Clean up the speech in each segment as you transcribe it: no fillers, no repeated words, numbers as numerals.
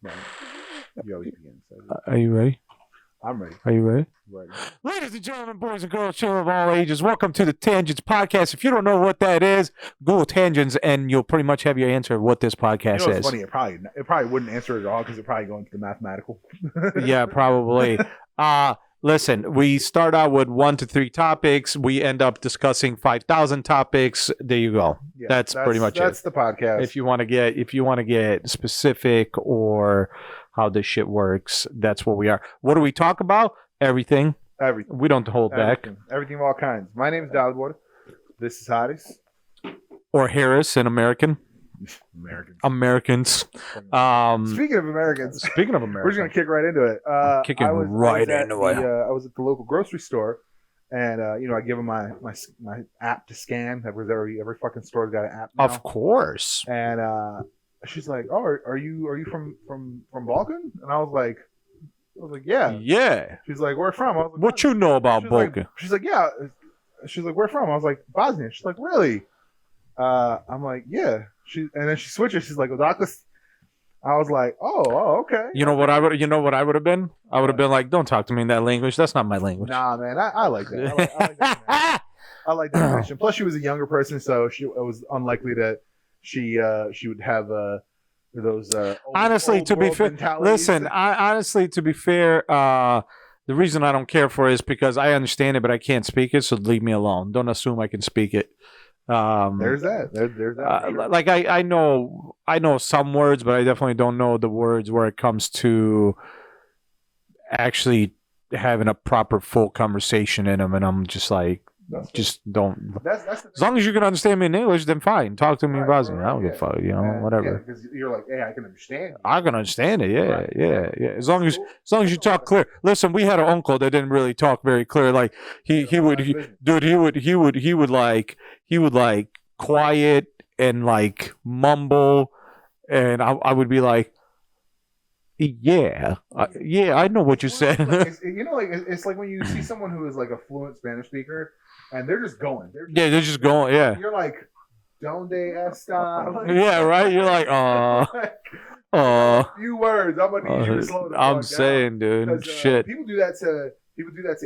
Right. You always begin. So. Are you ready? I'm ready. Are you ready? Ready. Ladies and gentlemen, boys and girls, children of all ages, welcome to the Tangents Podcast. If you don't know what that is, Google Tangents and you'll pretty much have your answer of what this podcast It's is. funny. It probably wouldn't answer it at all because it probably go into the mathematical. Yeah, probably. Listen, we start out with 1 to 3 topics. We end up discussing 5,000 topics. There you go. Yeah, that's pretty much That's the podcast. If you want to get specific or how this shit works, that's what we are. What do we talk about? Everything. We don't hold back. Everything of all kinds. My name is Dollywood. This is Hotties. Or Harris in Americans. Speaking of Americans, we're just gonna kick right into it. I was at the local grocery store, and I give them my app to scan. Every fucking store's got an app now. Of course. And she's like, "Oh, are you from Vulcan?" And I was like, "Yeah." Yeah. She's like, "Where from?" I was like, "What you know about Vulcan?" She's like, "Yeah." She's like, "Where from?" I was like, "Bosnia." She's like, "Really?" I'm like, "Yeah." And then she switches. She's like, "Odakas." I was like, "Oh, okay." You know what I would have been? I would have been like, "Don't talk to me in that language. That's not my language." Nah, man, I like that. I like that connection. Plus, she was a younger person, so it was unlikely that she would have those. Honestly, to be fair, listen. Honestly, to be fair, the reason I don't care for it is because I understand it, but I can't speak it. So leave me alone. Don't assume I can speak it. There's that. There's that. Sure. Like I know some words, but I definitely don't know the words where it comes to actually having a proper full conversation in them. And I'm just like, don't. That's as long as you can understand me in English, then fine. Talk to me in Bosnian. I don't give a fuck. Whatever. Because you're like, hey, I can understand. I can understand it. Yeah, right. yeah. As long as you talk clear. Listen, we had an uncle that didn't really talk very clear. Like he would quiet and like mumble, and I would be like, yeah, I know what you said. It's like when you see someone who is like a fluent Spanish speaker, and they're just going. They're just going. Yeah. You're like, donde está? Like, yeah, right. You're like, a few words. I'm gonna need you to slow down. I'm saying, dude, shit. People do that to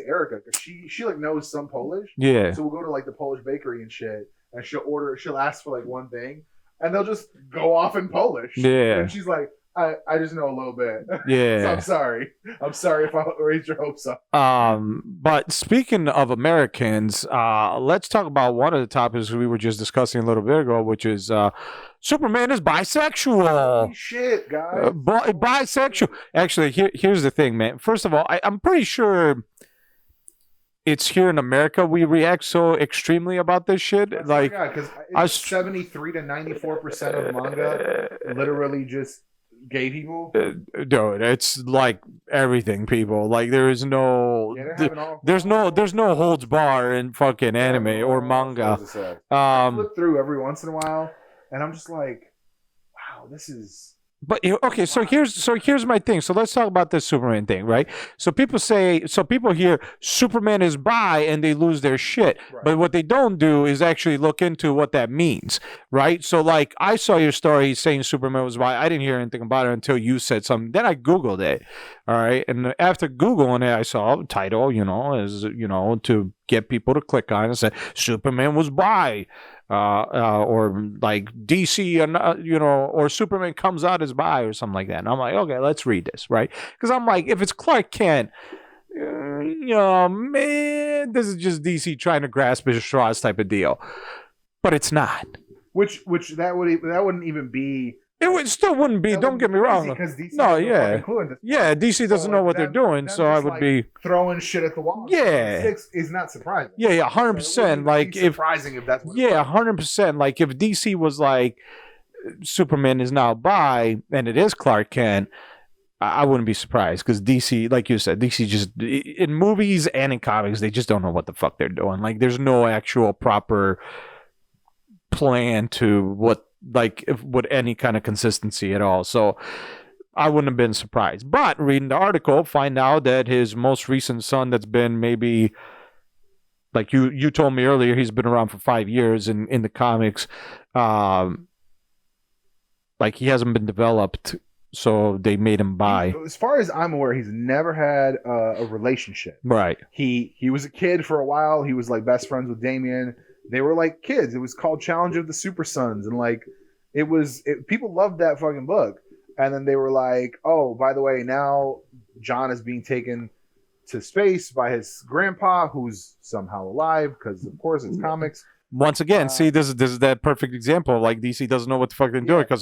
Erica because she like knows some Polish. Yeah. So we'll go to like the Polish bakery and shit, and she'll ask for like one thing, and they'll just go off in Polish. Yeah. And she's like, I just know a little bit. Yeah. So I'm sorry if I raised your hopes up. But speaking of Americans, let's talk about one of the topics we were just discussing a little bit ago, which is Superman is bisexual. Holy shit, guys. Bisexual. Actually, here's the thing, man. First of all, I'm pretty sure it's here in America we react so extremely about this shit. Because 73 to 94% of manga literally just gay people. Dude, it's like everything, people. Like there is no, there's no holds bar in fucking anime or manga. I flip through every once in a while, and I'm just like, wow, this is. But okay, so here's my thing. So let's talk about this Superman thing, right? So people hear Superman is bi and they lose their shit. Right. But what they don't do is actually look into what that means, right? So like I saw your story saying Superman was bi. I didn't hear anything about it until you said something. Then I Googled it, all right? And after Googling it, I saw a title, to get people to click on it and say Superman was bi. Or like DC, or Superman comes out as bi or something like that. And I'm like, okay, let's read this, right? Because I'm like, if it's Clark Kent, man, this is just DC trying to grasp his straws type of deal. But it's not. Which that wouldn't even be. It still wouldn't be. Don't get me wrong. DC DC doesn't know what they're doing, so I would be throwing shit at the wall. Yeah, 6 is not surprising. Yeah, 100%. Like if surprising if that's 100%. Like if DC was like Superman is now bi and it is Clark Kent, I wouldn't be surprised because DC, like you said, DC just in movies and in comics they just don't know what the fuck they're doing. Like there's no actual proper plan to what. Like with any kind of consistency at all. So I wouldn't have been surprised. But reading the article, find out that his most recent son that's been maybe, like you told me earlier, he's been around for 5 years in the comics. Like he hasn't been developed so they made him bi. As far as I'm aware, he's never had a relationship. Right. He was a kid for a while. He was like best friends with Damien. They were like kids. It was called Challenge of the Super Sons, and like people loved that fucking book. And then they were like, oh, by the way, now John is being taken to space by his grandpa, who's somehow alive, because of course it's comics. Once again, see, this is that perfect example. Like DC doesn't know what the fuck they're doing because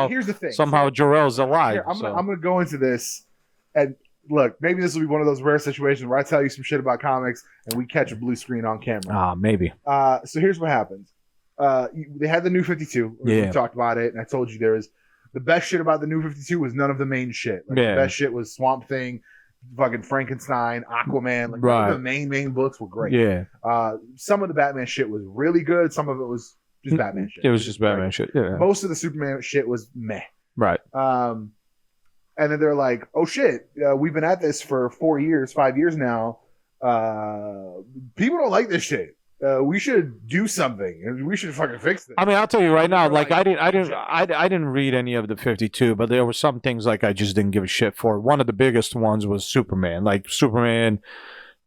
here's the thing. somehow Jor-El's alive. Here, I'm gonna go into this, and look, maybe this will be one of those rare situations where I tell you some shit about comics and we catch a blue screen on camera. Maybe. So here's what happens. They had the New 52. We talked about it, and I told you there was the best shit about the New 52 was none of the main shit. Like, the best shit was Swamp Thing, fucking Frankenstein, Aquaman. Like, none of the main books were great. Yeah. Some of the Batman shit was really good. Some of it was just Batman shit. It was just Batman shit. Yeah. Most of the Superman shit was meh. Right. And then they're like, oh shit, we've been at this for 5 years now. People don't like this shit. We should do something. We should fucking fix this. I mean, I'll tell you right now. Like, I didn't read any of the 52, but there were some things like I just didn't give a shit for. One of the biggest ones was Superman. Like Superman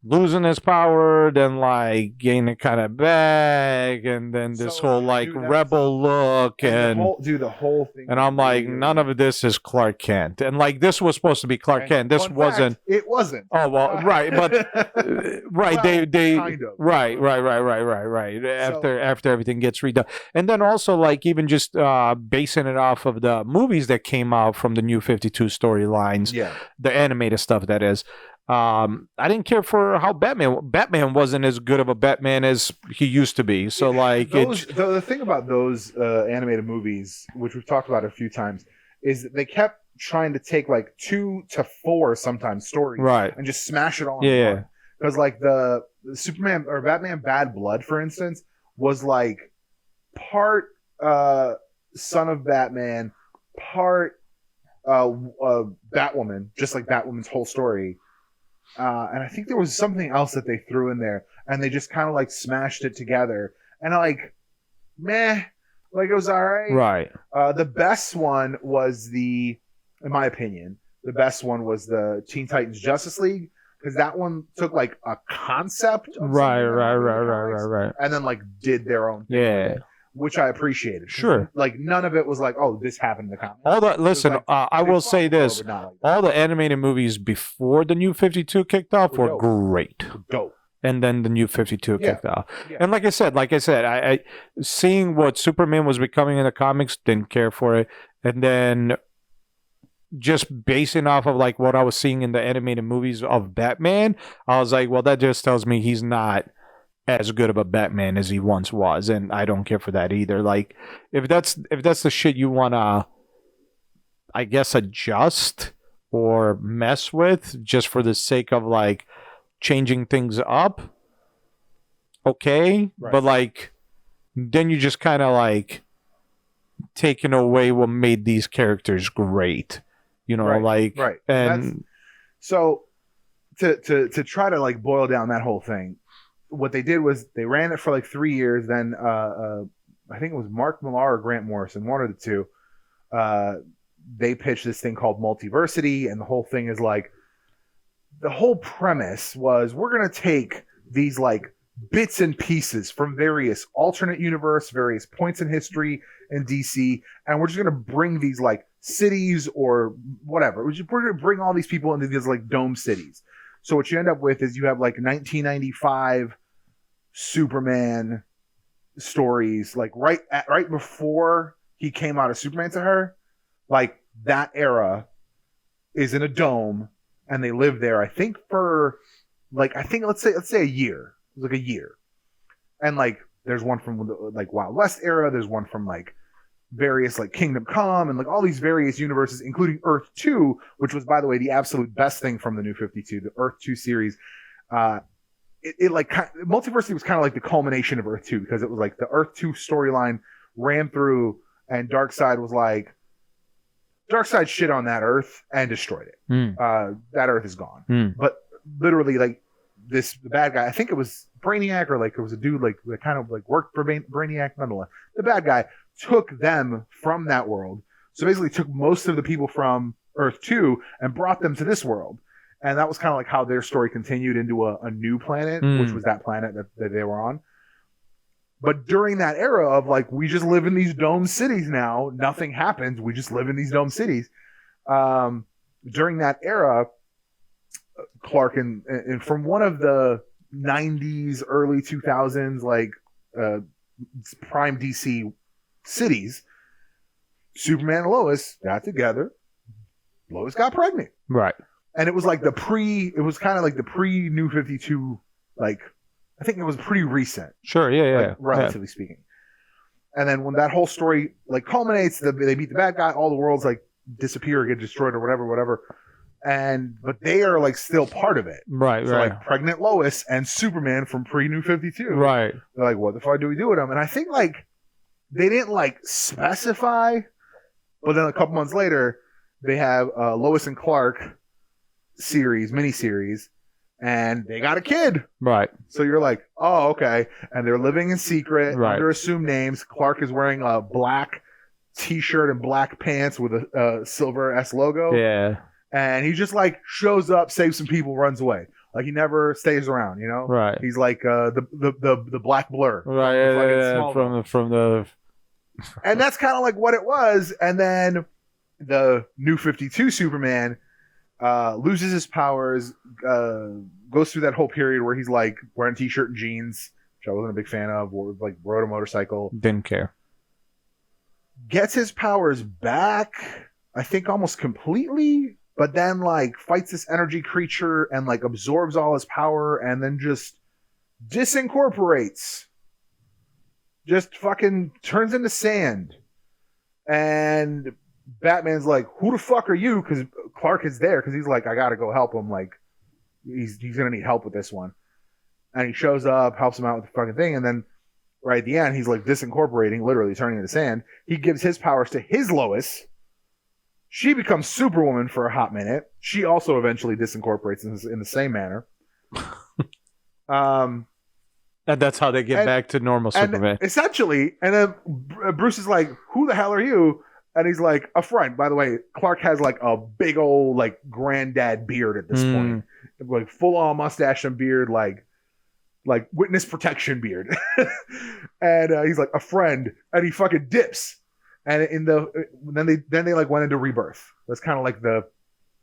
losing his power, then like gaining it kind of back, and then this whole like rebel look, and the whole thing. And I'm like, none of this is Clark Kent, and like this was supposed to be Clark Kent. This wasn't. It wasn't. Oh well, right, but right, well, they kind of. right. After everything gets redone, and then also like even just basing it off of the movies that came out from the New 52 storylines, the animated stuff that is. I didn't care for how Batman wasn't as good of a Batman as he used to be. So like the thing about those animated movies, which we've talked about a few times, is that they kept trying to take like 2 to 4 sometimes stories and just smash it all in one. Because like the Superman or Batman Bad Blood, for instance, was like part son of Batman, part Batwoman, just like Batwoman's whole story. And I think there was something else that they threw in there, and they just kind of like smashed it together. And like, meh, like it was all right. Right. The best one was in my opinion, the best one was the Teen Titans Justice League, because that one took like a concept of right, and then like did their own thing with it, which I appreciated. Sure. Like none of it was like, oh, this happened in the comics. All the listen, like, I will say this: like all the animated movies before the New 52 kicked off were great. Dope. And then the New 52 kicked off. Yeah. And like I said, I seeing what Superman was becoming in the comics, didn't care for it. And then just basing off of like what I was seeing in the animated movies of Batman, I was like, well, that just tells me he's not as good of a Batman as he once was, and I don't care for that either. Like, if that's the shit you wanna, I guess, adjust or mess with just for the sake of like changing things up, okay, but like then you just kind of like taking away what made these characters great, you know, and so to try to like boil down that whole thing. What they did was they ran it for like 3 years. Then I think it was Mark Millar or Grant Morrison, one of the two. They pitched this thing called Multiversity, and the whole thing is like the whole premise was we're gonna take these like bits and pieces from various alternate universe, various points in history in DC, and we're just gonna bring these like cities or whatever. We're gonna bring all these people into these like dome cities. So what you end up with is you have like 1995 Superman stories, like right before he came out of Superman to her, like that era is in a dome, and they live there. I think for like let's say a year. It was like a year, and like there's one from the like Wild West era. There's one from like various like Kingdom Come and like all these various universes, including Earth 2, which was, by the way, the absolute best thing from the New 52, the Earth 2 series. It like Multiversity was kind of like the culmination of Earth 2, because it was like the Earth 2 storyline ran through, and Darkseid was like, Darkseid shit on that Earth and destroyed it. That Earth is gone. But literally, like the bad guy, I think it was Brainiac, or like it was a dude like that kind of like worked for Brainiac. Nonetheless, the bad guy took them from that world So basically took most of the people from Earth 2 and brought them to this world. And that was kind of like how their story continued into a new planet, which was that planet that they were on. But during that era of like, we just live in these dome cities now, nothing happens, we just live in these dome cities. During that era, Clark and from one of the 90s, early 2000s, like prime DC cities, Superman and Lois got together. Lois got pregnant. Right. And it was like it was kind of like the pre-New 52, like, I think it was pretty recent. Sure, yeah. Like, relatively speaking. And then when that whole story like culminates, they beat the bad guy, all the worlds like disappear or get destroyed or whatever. But they are like still part of it. Right, so, right. like pregnant Lois and Superman from pre-New 52. Right. They're like, what the fuck do we do with them? And I think like they didn't like specify, but then a couple months later, they have Lois and Clark miniseries, and they got a kid. Right. So you're like, oh, okay. And they're living in secret under assumed names. Clark is wearing a black t-shirt and black pants with a silver S logo. Yeah. And he just like shows up, saves some people, runs away. Like he never stays around, you know? Right. He's like the black blur. Right. Yeah. From the And that's kind of like what it was. And then the New 52 Superman loses his powers, goes through that whole period where he's like wearing t-shirt and jeans, which I wasn't a big fan of, or like rode a motorcycle. Didn't care. Gets his powers back, I think almost completely, but then like fights this energy creature and like absorbs all his power and then just disincorporates. Just fucking turns into sand. And Batman's like, who the fuck are you? Because Clark is there because he's like, I gotta go help him. Like, he's gonna need help with this one. And he shows up, helps him out with the fucking thing, and then right at the end, he's like disincorporating, literally turning into sand. He gives his powers to his Lois. She becomes Superwoman for a hot minute. She also eventually disincorporates in the same manner. And that's how they get back to normal Superman. Essentially, and then Bruce is like, who the hell are you? And he's like, a friend. By the way, Clark has like a big old like granddad beard at this point. Like full on mustache and beard, like witness protection beard. And he's like, a friend. And he fucking dips. And then they like went into Rebirth. That's kind of like the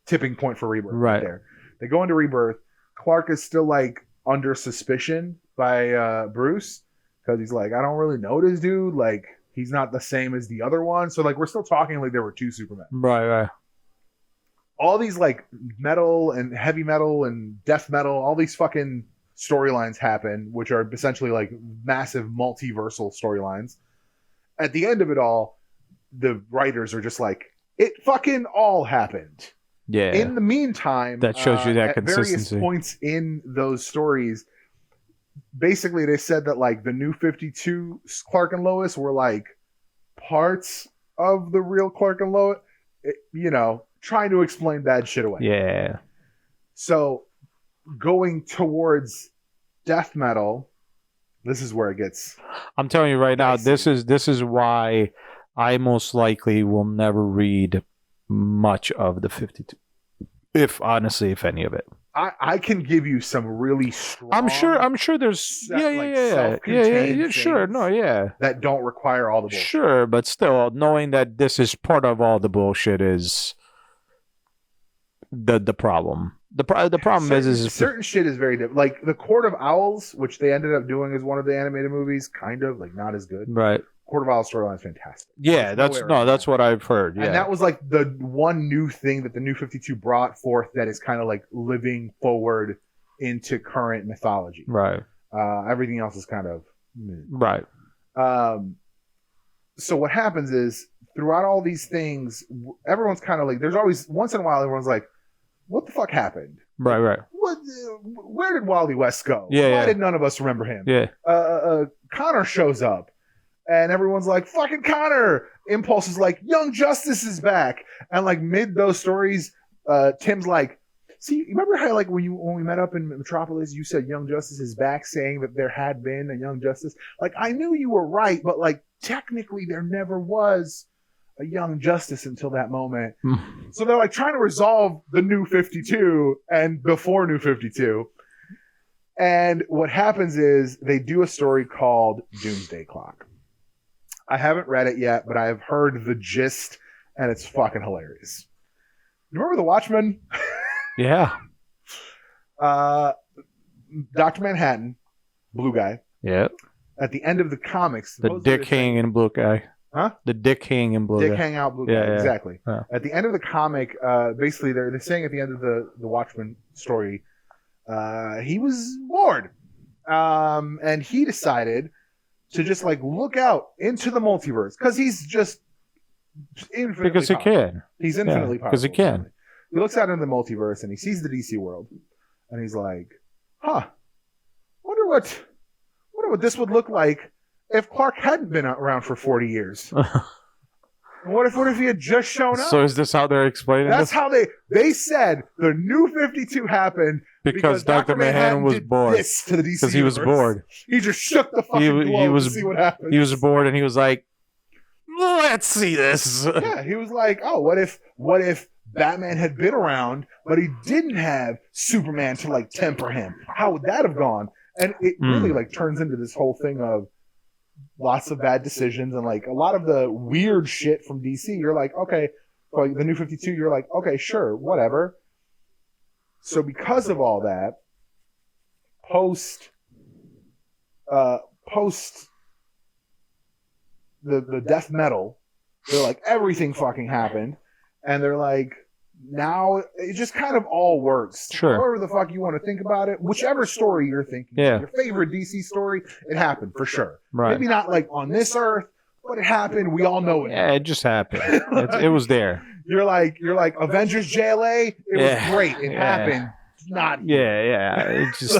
tipping point for Rebirth right there. They go into Rebirth. Clark is still like under suspicion by Bruce because he's like, I don't really know this dude. Like, he's not the same as the other one. So like, we're still talking like there were two Supermen. Right. All these like metal and heavy metal and death metal, all these fucking storylines happen, which are essentially like massive multiversal storylines. At the end of it all, the writers are just like, it fucking all happened. Yeah. In the meantime, that shows you that at consistency. Various points in those stories, basically they said that like the New 52 Clark and Lois were like parts of the real Clark and Lois, trying to explain bad shit away. Yeah. So going towards death metal, this is where it gets. I'm telling you right now, this is why I most likely will never read much of the 52, if any of it. I can give you some really strong. I'm sure there's sure, no, yeah, that don't require all the bullshit. Sure, but still, knowing that this is part of all the bullshit is the problem. The problem is certain shit is very different. Like the Court of Owls, which they ended up doing as one of the animated movies, kind of like not as good. Right. Court of Owls storyline is fantastic. Yeah, that's what I've heard. Yeah. And that was like the one new thing that the New 52 brought forth that is kind of like living forward into current mythology. Right. Everything else is kind of right. So what happens is throughout all these things, everyone's kind of like, there's always once in a while everyone's like, what the fuck happened? Right. Where did Wally West go? Yeah. Why did none of us remember him? Yeah. Connor shows up. And everyone's like, fucking Connor. Impulse is like, Young Justice is back. And like mid those stories, Tim's like, see, remember how like when we met up in Metropolis, you said Young Justice is back, saying that there had been a Young Justice. Like, I knew you were right, but like technically there never was a young Justice until that moment. So they're like trying to resolve the New 52 and before New 52. And what happens is they do a story called Doomsday Clock. I haven't read it yet, but I have heard the gist, and it's fucking hilarious. Remember The Watchmen? Yeah. Dr. Manhattan, blue guy. Yeah. At the end of the comics, The dick hanging blue guy. Huh? The dick hanging blue dick guy. hang out blue guy. Yeah. Exactly. Yeah. At the end of the comic, basically they're saying at the end of the Watchmen story, he was bored, and he decided to just like look out into the multiverse because he's just infinitely Because he powerful. can. He's infinitely powerful. Because he can. He looks out into the multiverse and he sees the DC world, and he's like, "Huh, wonder what this would look like if Clark hadn't been around for 40 years." What if he had just shown up? So is this how they're explaining That's this? how they said the New 52 happened Because Dr. Manhattan was did bored. this to the DC Because he was universe. bored. He just shook the fucking globe to see what happened. He was bored and he was like, let's see this. Yeah, he was like, oh, what if Batman had been around, but he didn't have Superman to like temper him? How would that have gone? And it really like turns into this whole thing of lots of bad decisions and like a lot of the weird shit from DC. You're like, okay, like the New 52, you're like, okay, sure, whatever. So because of all that, post the death metal, they're like, everything fucking happened, and they're like, now it just kind of all works. Sure. However the fuck you want to think about it, whichever story you're thinking, Yeah. your favorite DC story, it happened for sure. Right. Maybe not like on this earth, but it happened. We all know it. Yeah, it just happened. It was there. You're like Avengers JLA. It was great. It happened. Not. Yeah. It just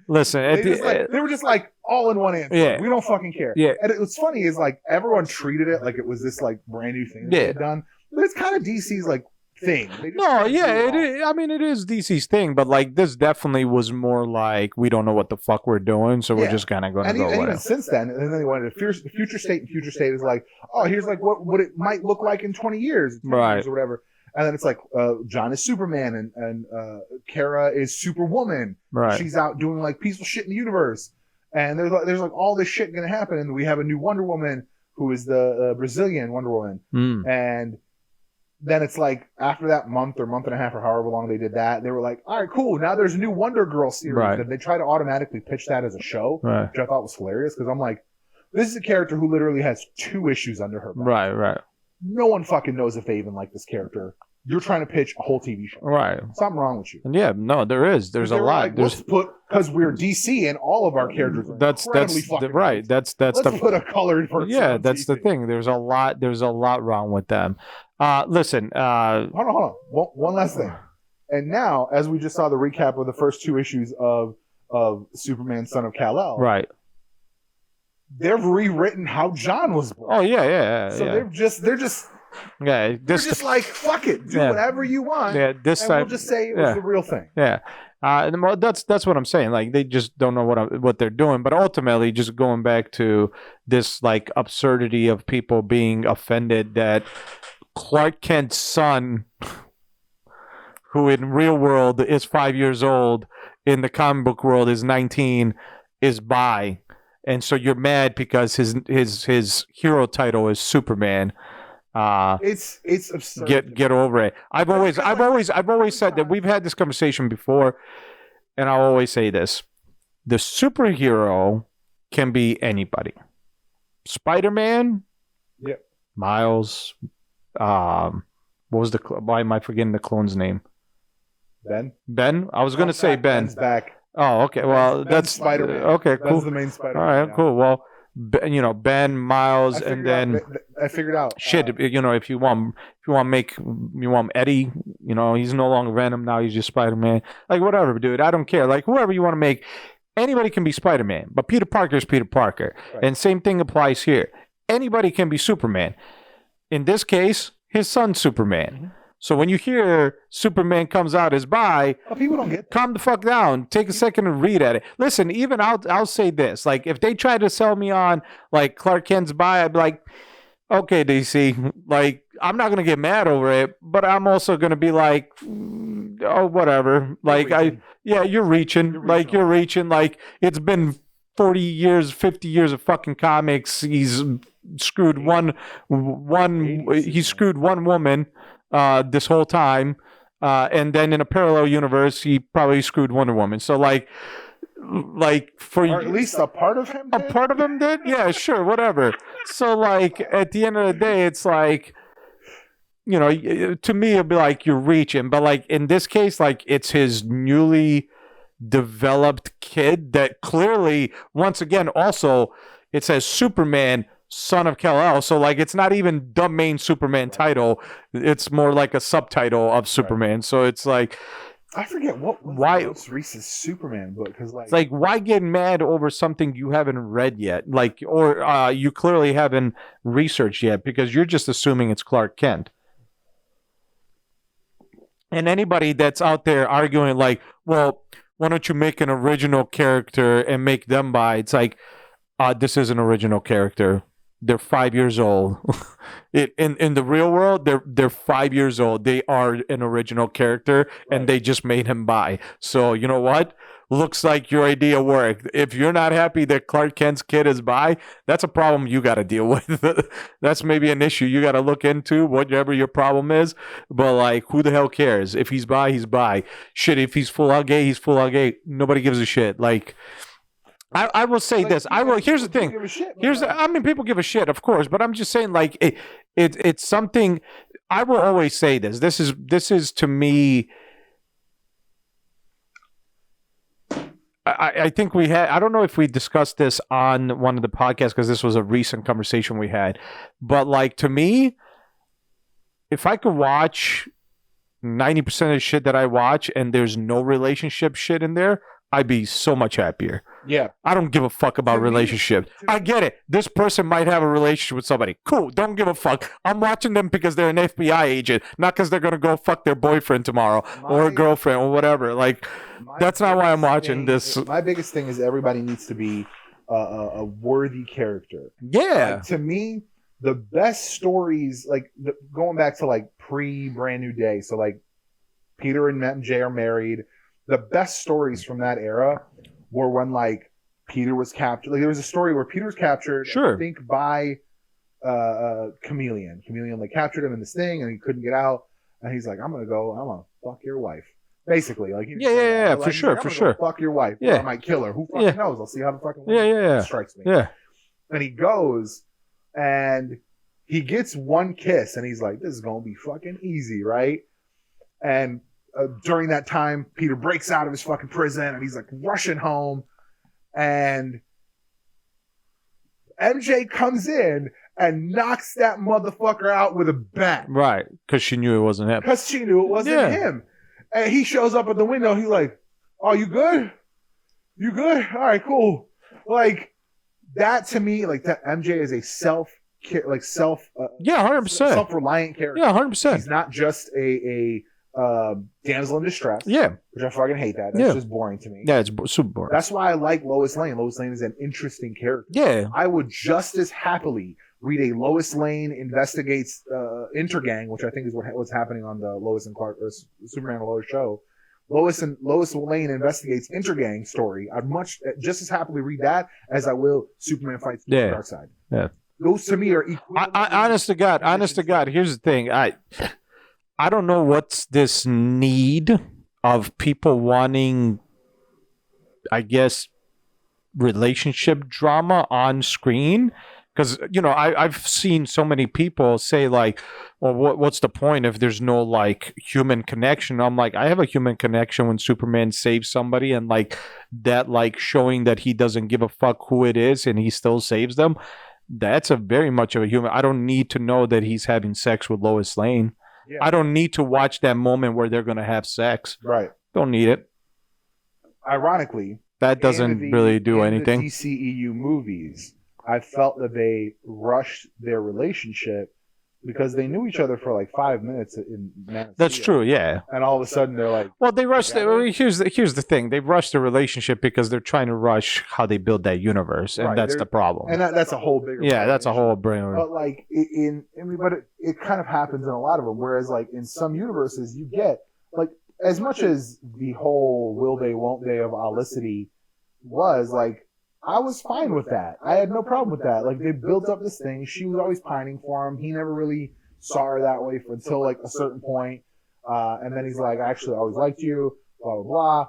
listen. They were just like all in one answer. Yeah. We don't fucking care. Yeah. And what's funny is like everyone treated it like it was this like brand new thing that they had done, but it's kind of DC's like thing. No, yeah, it is. I mean, it is DC's thing, but like this definitely was more like we don't know what the fuck we're doing, so we're just kind of going to go. And even since then, and then they wanted a future state, and future state is like, oh, here's like what it might look like in 20 years, 10 years or whatever. And then it's like John is Superman and Kara is Superwoman. Right. She's out doing like peaceful shit in the universe. And there's like all this shit going to happen. And we have a new Wonder Woman who is the Brazilian Wonder Woman. And then it's like after that month and a half or however long they did that, they were like, all right, cool. Now there's a new Wonder Girl series. Right. And they try to automatically pitch that as a show, right. which I thought was hilarious because I'm like, this is a character who literally has 2 issues under her belt. Right. No one fucking knows if they even like this character. You're trying to pitch a whole TV show. Right. Something wrong with you. And yeah, no, there is. There's a lot. Like, let's put, because we're DC and all of our characters are that's right. That's let's the put a colored person. Yeah, on that's TV. the thing. There's a lot wrong with them. Listen. Hold on. One last thing. And now, as we just saw the recap of the first 2 issues of Superman, Son of Kal-El. Right. They've rewritten how John was born. Oh yeah. So they're just they're just like, fuck it, do whatever you want. Yeah, this and time we'll just say it was the real thing. Yeah. And that's what I'm saying. Like they just don't know what they're doing. But ultimately, just going back to this like absurdity of people being offended that Clark Kent's son, who in real world is 5 years old, in the comic book world is 19, is bi, and so you're mad because his hero title is Superman. It's absurd. Get over it. I've always said that. We've had this conversation before, and I'll always say this: the superhero can be anybody. Spider-Man, Miles. What was why am I forgetting the clone's name? Ben. I was going to say Ben. Ben's back. Oh, okay. Well, that's Spider-Man. Okay, cool. That's the main Spider-Man. All right, cool. Well, Ben, Miles, and then I figured out. If you want Eddie, he's no longer Venom now. He's just Spider-Man. Like whatever, dude. I don't care. Like whoever you want to make, anybody can be Spider-Man. But Peter Parker is Peter Parker, and same thing applies here. Anybody can be Superman. In this case, his son's Superman. Mm-hmm. So when you hear Superman comes out as bi, people don't get that. Calm the fuck down. Take a second and read at it. Listen, even I'll say this. Like if they try to sell me on like Clark Kent's bi, I'd be like, okay, DC, like, I'm not gonna get mad over it, but I'm also gonna be like, oh, whatever. Like, you're reaching. Like, you're reaching. Like, it's been 40 years, 50 years of fucking comics. He's screwed he screwed one woman this whole time. And then in a parallel universe, he probably screwed Wonder Woman. So like for or at least a part of him did? A part of him did? Yeah, sure, whatever. So like at the end of the day, it's like, you know, to me it'd be like you're reaching, but like in this case, like it's his newly developed kid that clearly, once again, also it says Superman, son of Kal-El, so like it's not even the main Superman title, it's more like a subtitle of Superman. So it's like, I forget why Reese's Superman book, because like, it's like, why get mad over something you haven't read yet, like, or you clearly haven't researched yet, because you're just assuming it's Clark Kent. And anybody that's out there arguing like, well, why don't you make an original character and make them bi? It's like, this is an original character. They're 5 years old. In the real world, they're 5 years old. They are an original character, and they just made him bi. So you know what? Looks like your idea worked. If you're not happy that Clark Kent's kid is bi, that's a problem you got to deal with. That's maybe an issue you got to look into, whatever your problem is. But like, who the hell cares? If he's bi, he's bi. Shit, if he's full out gay, he's full out gay. Nobody gives a shit. Like, I will say like, this. Here's the thing. I mean, people give a shit, of course, but I'm just saying, like, it's something. I will always say this. This is to me. I think we had. I don't know if we discussed this on one of the podcasts, because this was a recent conversation we had. But like, to me, if I could watch 90% of the shit that I watch and there's no relationship shit in there, I'd be so much happier. Yeah. I don't give a fuck about relationships. I get it. This person might have a relationship with somebody. Cool. Don't give a fuck. I'm watching them because they're an FBI agent, not because they're going to go fuck their boyfriend tomorrow or a girlfriend or whatever. Like, that's not why I'm watching this. My biggest thing is everybody needs to be a worthy character. Yeah. Like, to me, the best stories, like going back to like pre-Brand New Day, so like Peter and MJ are married. The best stories from that era were when like Peter was captured. Like there was a story where Peter was captured, sure, I think by Chameleon. Chameleon like captured him in this thing, and he couldn't get out. And he's like, I'm gonna fuck your wife. Basically, like yeah, like, for sure, like, for sure. Fuck your wife. Yeah, or I might kill her. Who fucking knows? I'll see how the fucking strikes me. Yeah. And he goes, and he gets one kiss, and he's like, this is gonna be fucking easy, right? And during that time, Peter breaks out of his fucking prison, and he's like rushing home, and MJ comes in and knocks that motherfucker out with a bat. Right, because she knew it wasn't him. Because she knew it wasn't him. And he shows up at the window. He's like, "Oh, you good? You good? All right, cool." Like that to me, like that MJ is a 100%, self-reliant character. Yeah, 100%. He's not just a damsel in distress. Yeah, which I fucking hate that. That's just boring to me. Yeah, it's super boring. That's why I like Lois Lane. Lois Lane is an interesting character. Yeah, I would just as happily read a Lois Lane investigates Intergang, which I think is what's happening on the Lois and Clark or Superman and Lois show. Lois Lane investigates Intergang story. I'd just as happily read that as I will Superman fights the Dark Side. Yeah, those to me are equal. Honest to God. Here's the thing. I don't know what's this need of people wanting, I guess, relationship drama on screen. Because, you know, I've seen so many people say like, well, what's the point if there's no like human connection? I'm like, I have a human connection when Superman saves somebody, and like that, like showing that he doesn't give a fuck who it is and he still saves them. That's a very much of a human. I don't need to know that he's having sex with Lois Lane. Yeah. I don't need to watch that moment where they're going to have sex. Right. Don't need it. Ironically, that doesn't really do anything. The DCEU movies, I felt that they rushed their relationship because they knew each other for like 5 minutes in Man of That's Steel. true. Yeah. And all of a sudden they're like, Well, they rushed. together? Here's the thing. They rushed the relationship because they're trying to rush how they build that universe, and Right, that's they're- the problem. and that's a whole bigger. Yeah, that's a issue. whole brain. But like it kind of happens in a lot of them. Whereas like in some universes, you get like as much as the whole will they won't they of Olicity was like, I was fine with that. I had no problem with that. Like they built up this thing. She was always pining for him. He never really saw her that way until like a certain point. And then he's like, actually, I always liked you. Blah blah blah.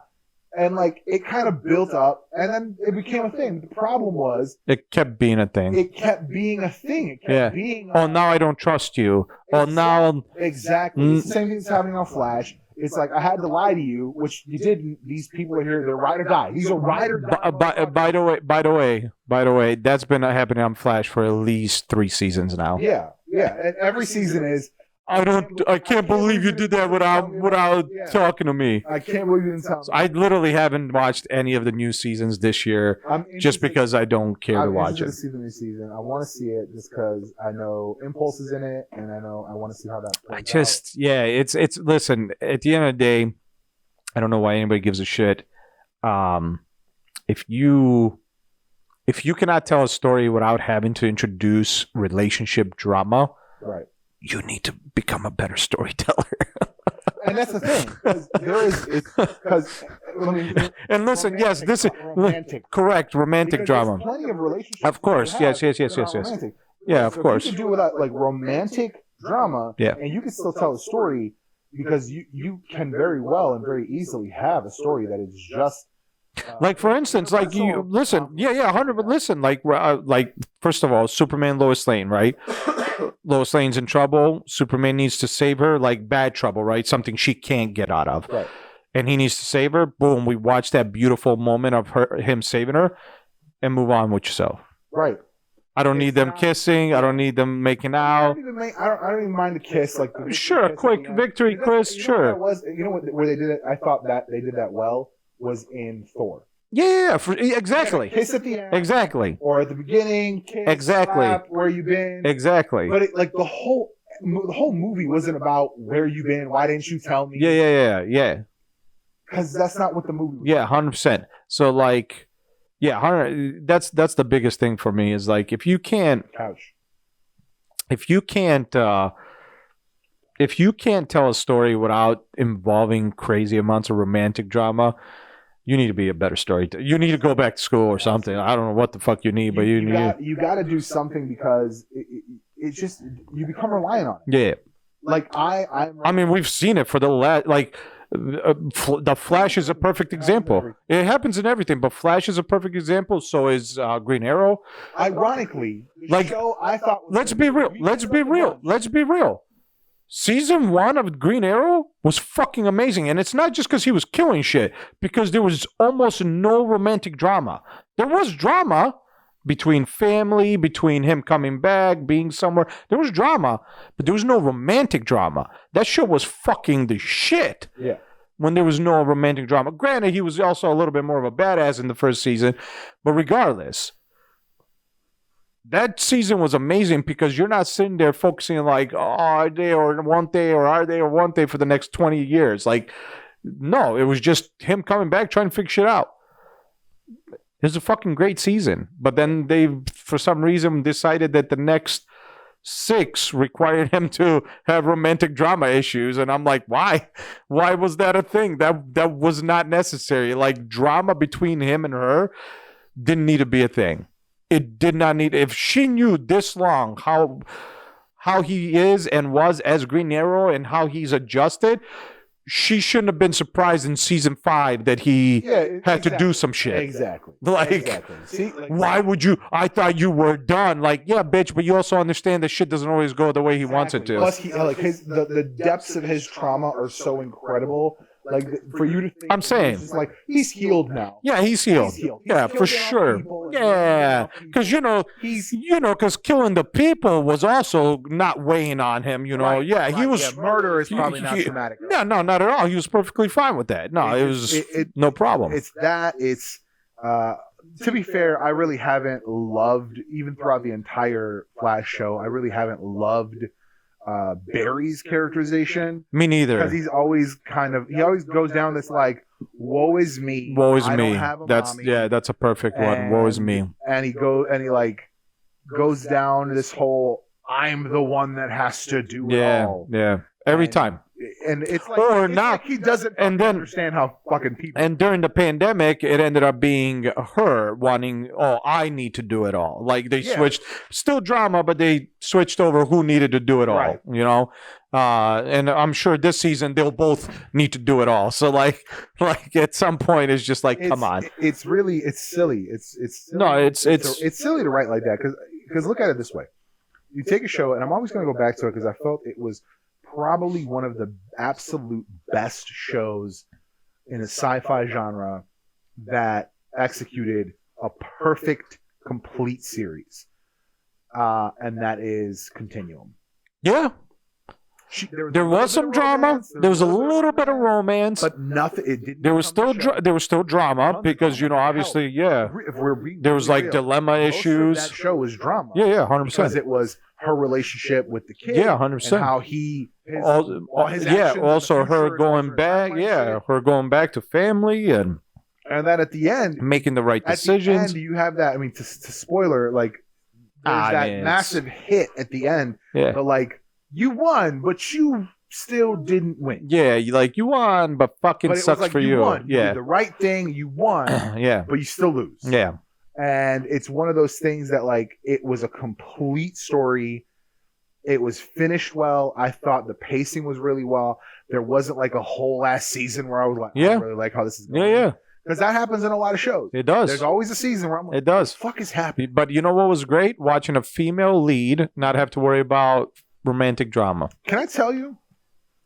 And like it kind of built up, and then it became a thing. The problem was It kept being a thing. it kept being a thing. It kept Yeah. being. Oh, now I don't trust you. Oh, now Exactly. It's the same thing that's happening on Flash. It's like I had to lie to you, which you didn't. These people are here. They're ride or die. He's a ride or die. By the way, that's been happening on Flash for at least 3 seasons now. Yeah. And every season is. I can't believe you did that without talking to me. I can't believe you didn't tell me. I literally haven't watched any of the new seasons this year I'm just interested- because I don't care to I'm watch interested it. to see the new season. I want to see it just because I know Impulse is in it, and I want to see how that plays It's listen, at the end of the day, I don't know why anybody gives a shit. If you cannot tell a story without having to introduce relationship drama, out. Right. you need to become a better storyteller. And that's the thing. 'Cause there is because And listen, yes, this is romantic. correct, romantic Because drama. there's plenty of relationships. Of course, you have yes. that are romantic. Yeah, of So course. You can do without like romantic drama, Yeah. and you can still tell a story because you can very well and very easily have a story that is just Like for instance, like you listen, 100. But listen, like first of all, Superman, Lois Lane, right? Lois Lane's in trouble. Superman needs to save her, like bad trouble, right? Something she can't get out of, Right. and he needs to save her. Boom, we watch that beautiful moment of him saving her, and move on with yourself. right. I don't need It's them not- kissing. I don't need them making I out. don't even mind the kiss. Like the Sure, kiss at quick the end. victory Because kiss, you know sure. what that was, you know what, where they did it? I thought that they did that well was in Thor. Yeah, exactly, Kiss at the end. exactly, Or at the beginning. Kiss, Exactly. slap, where you been? exactly. But it, like the whole movie wasn't about where you been. Why didn't you tell me? Yeah. Because that's not what the movie was. Yeah, 100%. So like, yeah, 100, that's the biggest thing for me is like if you can't Couch. tell a story without involving crazy amounts of romantic drama, you need to be a better storyteller. You need to go back to school or something. I don't know what the fuck you need, but you need. You got to do something because it's just you become reliant on it. Yeah, Like I'm. I mean we've seen it for the last like. The Flash is a perfect example. It happens in everything, but Flash is a perfect example. So is Green Arrow. Ironically, the Like, show I thought. Was Let's be real. Let's be real. Season 1 of Green Arrow was fucking amazing. And it's not just because he was killing shit, because there was almost no romantic drama. There was drama between family, between him coming back, being somewhere. There was drama, but there was no romantic drama. That show was fucking the shit. Yeah. When there was no romantic drama. Granted, he was also a little bit more of a badass in the first season, but regardless, that season was amazing because you're not sitting there focusing like, oh, are they or won't they for the next 20 years? Like, no, it was just him coming back trying to figure shit out. It was a fucking great season. But then they, for some reason, decided that the next 6 required him to have romantic drama issues. And I'm like, why? Why was that a thing? That was not necessary. Like, drama between him and her didn't need to be a thing. It did not need. If she knew this long how he is and was as Green Arrow and how he's adjusted, she shouldn't have been surprised in season 5 that he had to do some shit. Exactly. Like, Exactly. See, like, why would you? I thought you were done. Like, yeah, bitch, but you also understand that shit doesn't always go the way he wants it to. Plus, he like the depths of his trauma are so incredible. Like for you to think, I'm saying. it's like he's healed now. Yeah, he's healed. He's healed. Yeah, He's for killed sure. people and Yeah, because he's because killing the people was also not weighing on him. Right, yeah, he right, was. yeah, murder is probably not traumatic. No, not at all. He was perfectly fine with that. No, it was no problem. It's that. It's to be fair, I really haven't loved even throughout the entire Flash show. I really haven't loved Barry's characterization. Me neither. Because he always goes down this like, woe is me. Woe is I me. Don't have a That's mommy. that's a perfect one. Woe is me. And he goes down this whole, I'm the one that has to do it all. Yeah. Every time. And it's like, or not. Like he doesn't understand how fucking people. And during the pandemic, it ended up being her wanting, I need to do it all. Like they switched, still drama, but they switched over who needed to do it all. Right. You know, and I'm sure this season they'll both need to do it all. So like at some point, it's just like, come on. It's silly. It's silly. No, it's silly to write like that because look at it this way. You take a show, and I'm always going to go back to it because I felt it was probably one of the absolute best shows in a sci-fi genre that executed a perfect, complete series. And that is Continuum. Yeah. There was some drama. There was a little bit of romance, but nothing. It didn't. There was still drama because obviously, there was like dilemma issues. That show was drama. Yeah, 100%. Because it was her relationship with the kid. Yeah, 100%. And how also her going back. Yeah, her going back to family and then at the end making the right decisions. At the end, you have that. I mean, to spoiler, like there's that massive hit at the end. Yeah, but like. You won, but you still didn't win. Yeah, you won, but fucking sucks for you. Won. Yeah, you did the right thing. You won. Yeah, but you still lose. Yeah, and it's one of those things that like it was a complete story. It was finished well. I thought the pacing was really well. There wasn't like a whole last season where I was like, I really like how this is going. Yeah. Because that happens in a lot of shows. It does. There's always a season where I'm like, it does. What the fuck is happening? But you know what was great? Watching a female lead not have to worry about romantic drama. Can I tell you?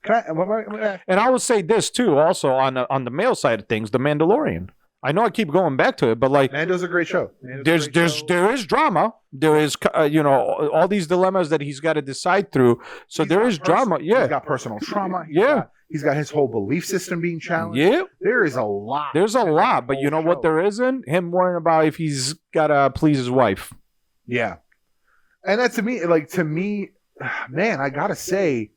And I will say this too, also on the male side of things, The Mandalorian. I know I keep going back to it, but like Mando's a great show. There is drama. There is all these dilemmas that he's got to decide through. So there is drama. Yeah, he's got personal trauma. He's got his whole belief system being challenged. Yeah, there is a lot. There's a lot, but you know what? There isn't him worrying about if he's got to please his wife. Yeah, and that to me. Man, I gotta say,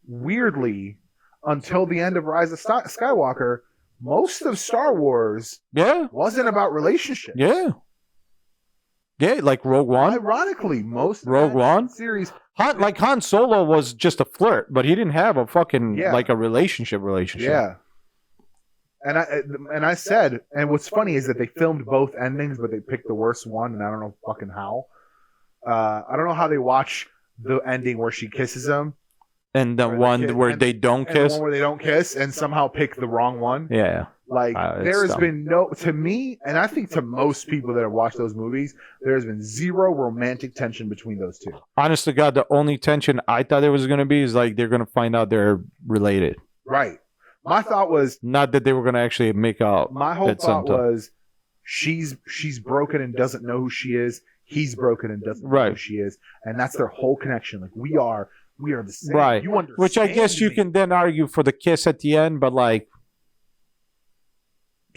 weirdly, until the end of Rise of Skywalker, most of Star Wars wasn't about relationships. Yeah, like Rogue One. Ironically, most Rogue One series, Han Solo was just a flirt, but he didn't have a fucking like a relationship. Yeah. And I said, and what's funny is that they filmed both endings, but they picked the worst one, and I don't know fucking how. I don't know how they watch the ending where she kisses him, and the one where they don't kiss, the one where they don't kiss, and somehow pick the wrong one. Yeah, like there has been to me, and I think to most people that have watched those movies, there has been zero romantic tension between those two. Honest to God, the only tension I thought there was going to be is like they're going to find out they're related. Right. My thought was not that they were going to actually make out. My whole thought was she's broken and doesn't know who she is. He's broken and doesn't know who she is, and that's their whole connection. Like we are the same. Right. You understand? Which I guess you can then argue for the kiss at the end, but like,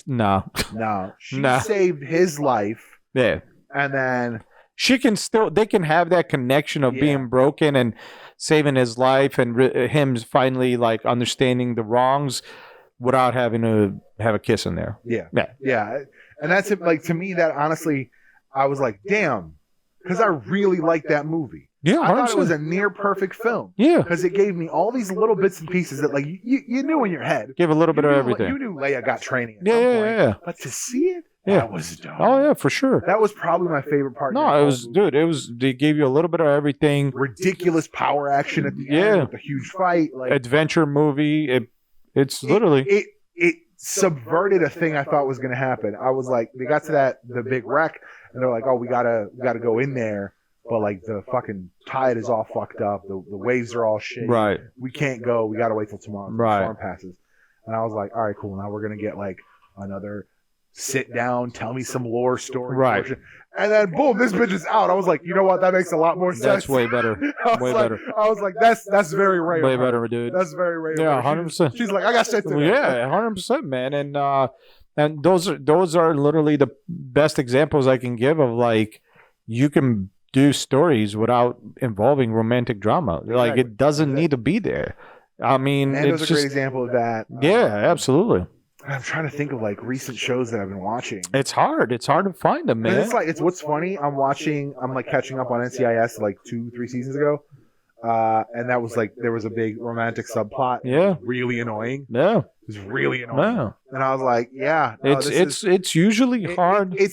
no. She saved his life. Yeah, and then they can have that connection of being broken and saving his life, and him finally like understanding the wrongs without having to have a kiss in there. Yeah, and that's it. Like to me, that honestly. I was like, damn, because I really liked that movie. Yeah, I thought it was a near perfect film. Yeah, because it gave me all these little bits and pieces that, like, you knew in your head. Give a little bit of everything. You knew Leia got training. Yeah. But to see it, that was dope. Oh yeah, for sure. That was probably my favorite part. No, it was, dude. It was. They gave you a little bit of everything. Ridiculous power action at the end with a huge fight. Like adventure movie. It's literally it subverted a thing I thought was going to happen. I was like, they got to the big wreck. And they're like, oh, we gotta go in there, but like the fucking tide is all fucked up. The waves are all shit. Right. We can't go. We gotta wait till tomorrow. Right. The storm passes. And I was like, all right, cool. Now we're gonna get like another sit down, tell me some lore story. Right. Portion. And then boom, this bitch is out. I was like, you know what? That makes a lot more sense. That's way better. Way better. I was like, that's very rare. Way better, dude. That's very rare. Yeah, 100%. She's like, I got shit to do. Yeah, 100%, man. And those are literally the best examples I can give of like you can do stories without involving romantic drama. Like Exactly. it doesn't need to be there. I mean, Mando's it's a great just example of that. yeah, absolutely. I'm trying to think of like recent shows that I've been watching. It's hard. It's hard to find them, man. And it's what's funny. I'm like catching up on NCIS like 2-3 seasons ago, and that was like there was a big romantic subplot. Yeah. It was really annoying. Yeah. It was really annoying. No. And I was like, yeah, no, It's usually hard. It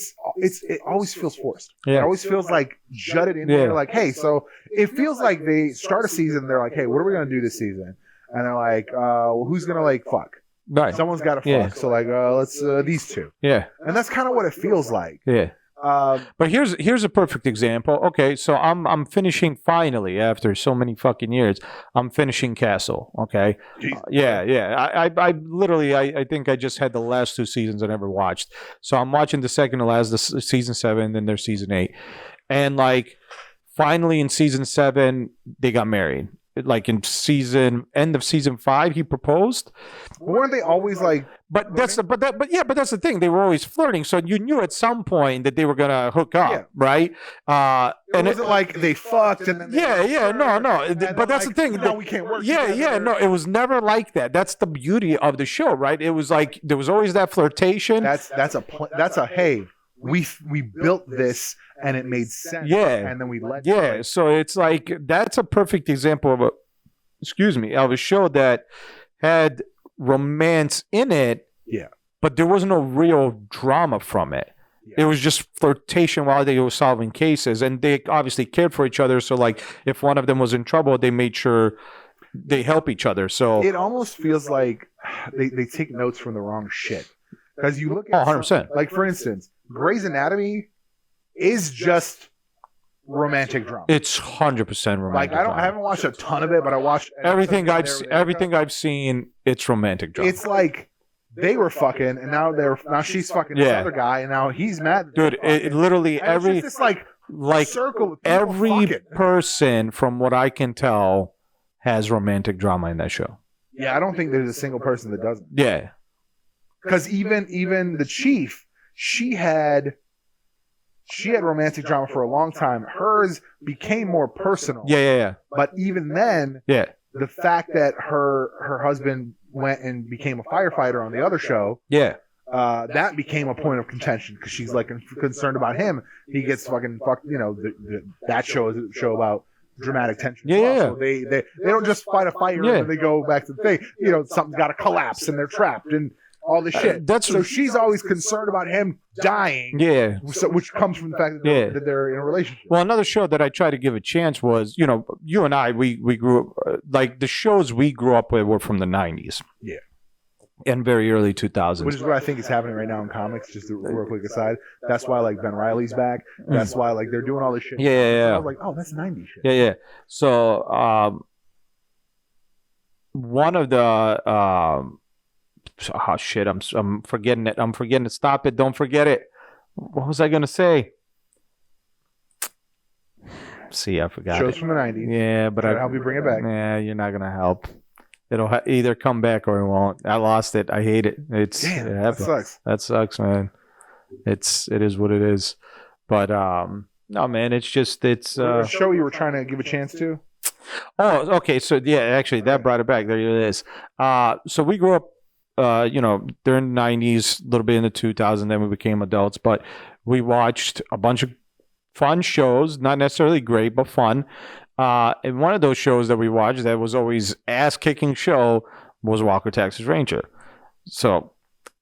always feels forced. Yeah. It always feels like jutted in there. Like, hey, so it feels like they start a season. They're like, hey, what are we gonna do this season? And they're like, well, who's gonna like fuck? Right. Someone's got to fuck. Yeah. So like, let's these two. Yeah. And that's kind of what it feels like. Yeah. But here's a perfect example. Okay, so I'm finishing finally after so many fucking years. I'm finishing Castle. Okay, yeah. I literally I think I just had the last 2 seasons I never watched. So I'm watching the second to last, season 7, then there's season 8, and like finally in season 7 they got married. Like in end of season 5, he proposed. Weren't they always like? But that's the thing. They were always flirting, so you knew at some point that they were gonna hook up, right? And it wasn't like they fucked and then no. But that's the thing. No, we can't work. No, it was never like that. That's the beauty of the show, right? It was like there was always that flirtation. That's a hey. We built this and it made sense. Yeah. And then we let So it's like that's a perfect example of a show that had romance in it. Yeah. But there was no real drama from it. Yeah. It was just flirtation while they were solving cases, and they obviously cared for each other. So like if one of them was in trouble, they made sure they help each other. So it almost feels like they take notes from the wrong shit. Because you look at 100%. Like for instance, Grey's Anatomy is just romantic drama. It's 100% romantic. Like I haven't watched a ton of it, but I watched everything I've seen. It's romantic drama. It's like they were fucking, and now she's fucking this other guy, and now he's mad. Dude, it literally every it's just like circle of every fucking. person, from what I can tell, has romantic drama in that show. Yeah, I don't think there's a single person that doesn't. Yeah, because even the chief, she had romantic drama for a long time. Hers became more personal. Yeah. But even then, the fact that her husband went and became a firefighter on the other show, that became a point of contention because she's like concerned about him. He gets fucking fucked. You know, that show is a show about dramatic tension. So they don't just fight a fire and then they go back to the thing. You know, something's got to collapse and they're trapped and all this shit. So she's always concerned about him dying. Yeah. So, which comes from the fact that they're in a relationship. Well, another show that I tried to give a chance was, you know, you and I, we grew up, like the shows we grew up with were from the 90s. Yeah. And very early 2000s. Which is what I think is happening right now in comics, just a real quick aside. That's why, like, Ben Reilly's back. That's why, like, they're doing all this shit. Yeah. I was like, oh, that's 90s shit. Yeah. So, one of the... oh shit! I'm forgetting it. I'm forgetting it. Stop it! Don't forget it. What was I gonna say? See, I forgot. Shows from the 90s. Yeah, but I'll help you bring it back. Yeah, you're not gonna help. It'll either come back or it won't. I lost it. I hate it. It sucks. That sucks, man. It is what it is. But no, man. It's just a show you were trying to give a chance to. Oh, okay. So yeah, actually, that brought it back. There it is. So we grew up. You know, during the 90s, a little bit in the 2000s, then we became adults, but we watched a bunch of fun shows, not necessarily great, but fun. And one of those shows that we watched that was always ass-kicking show was Walker, Texas Ranger. So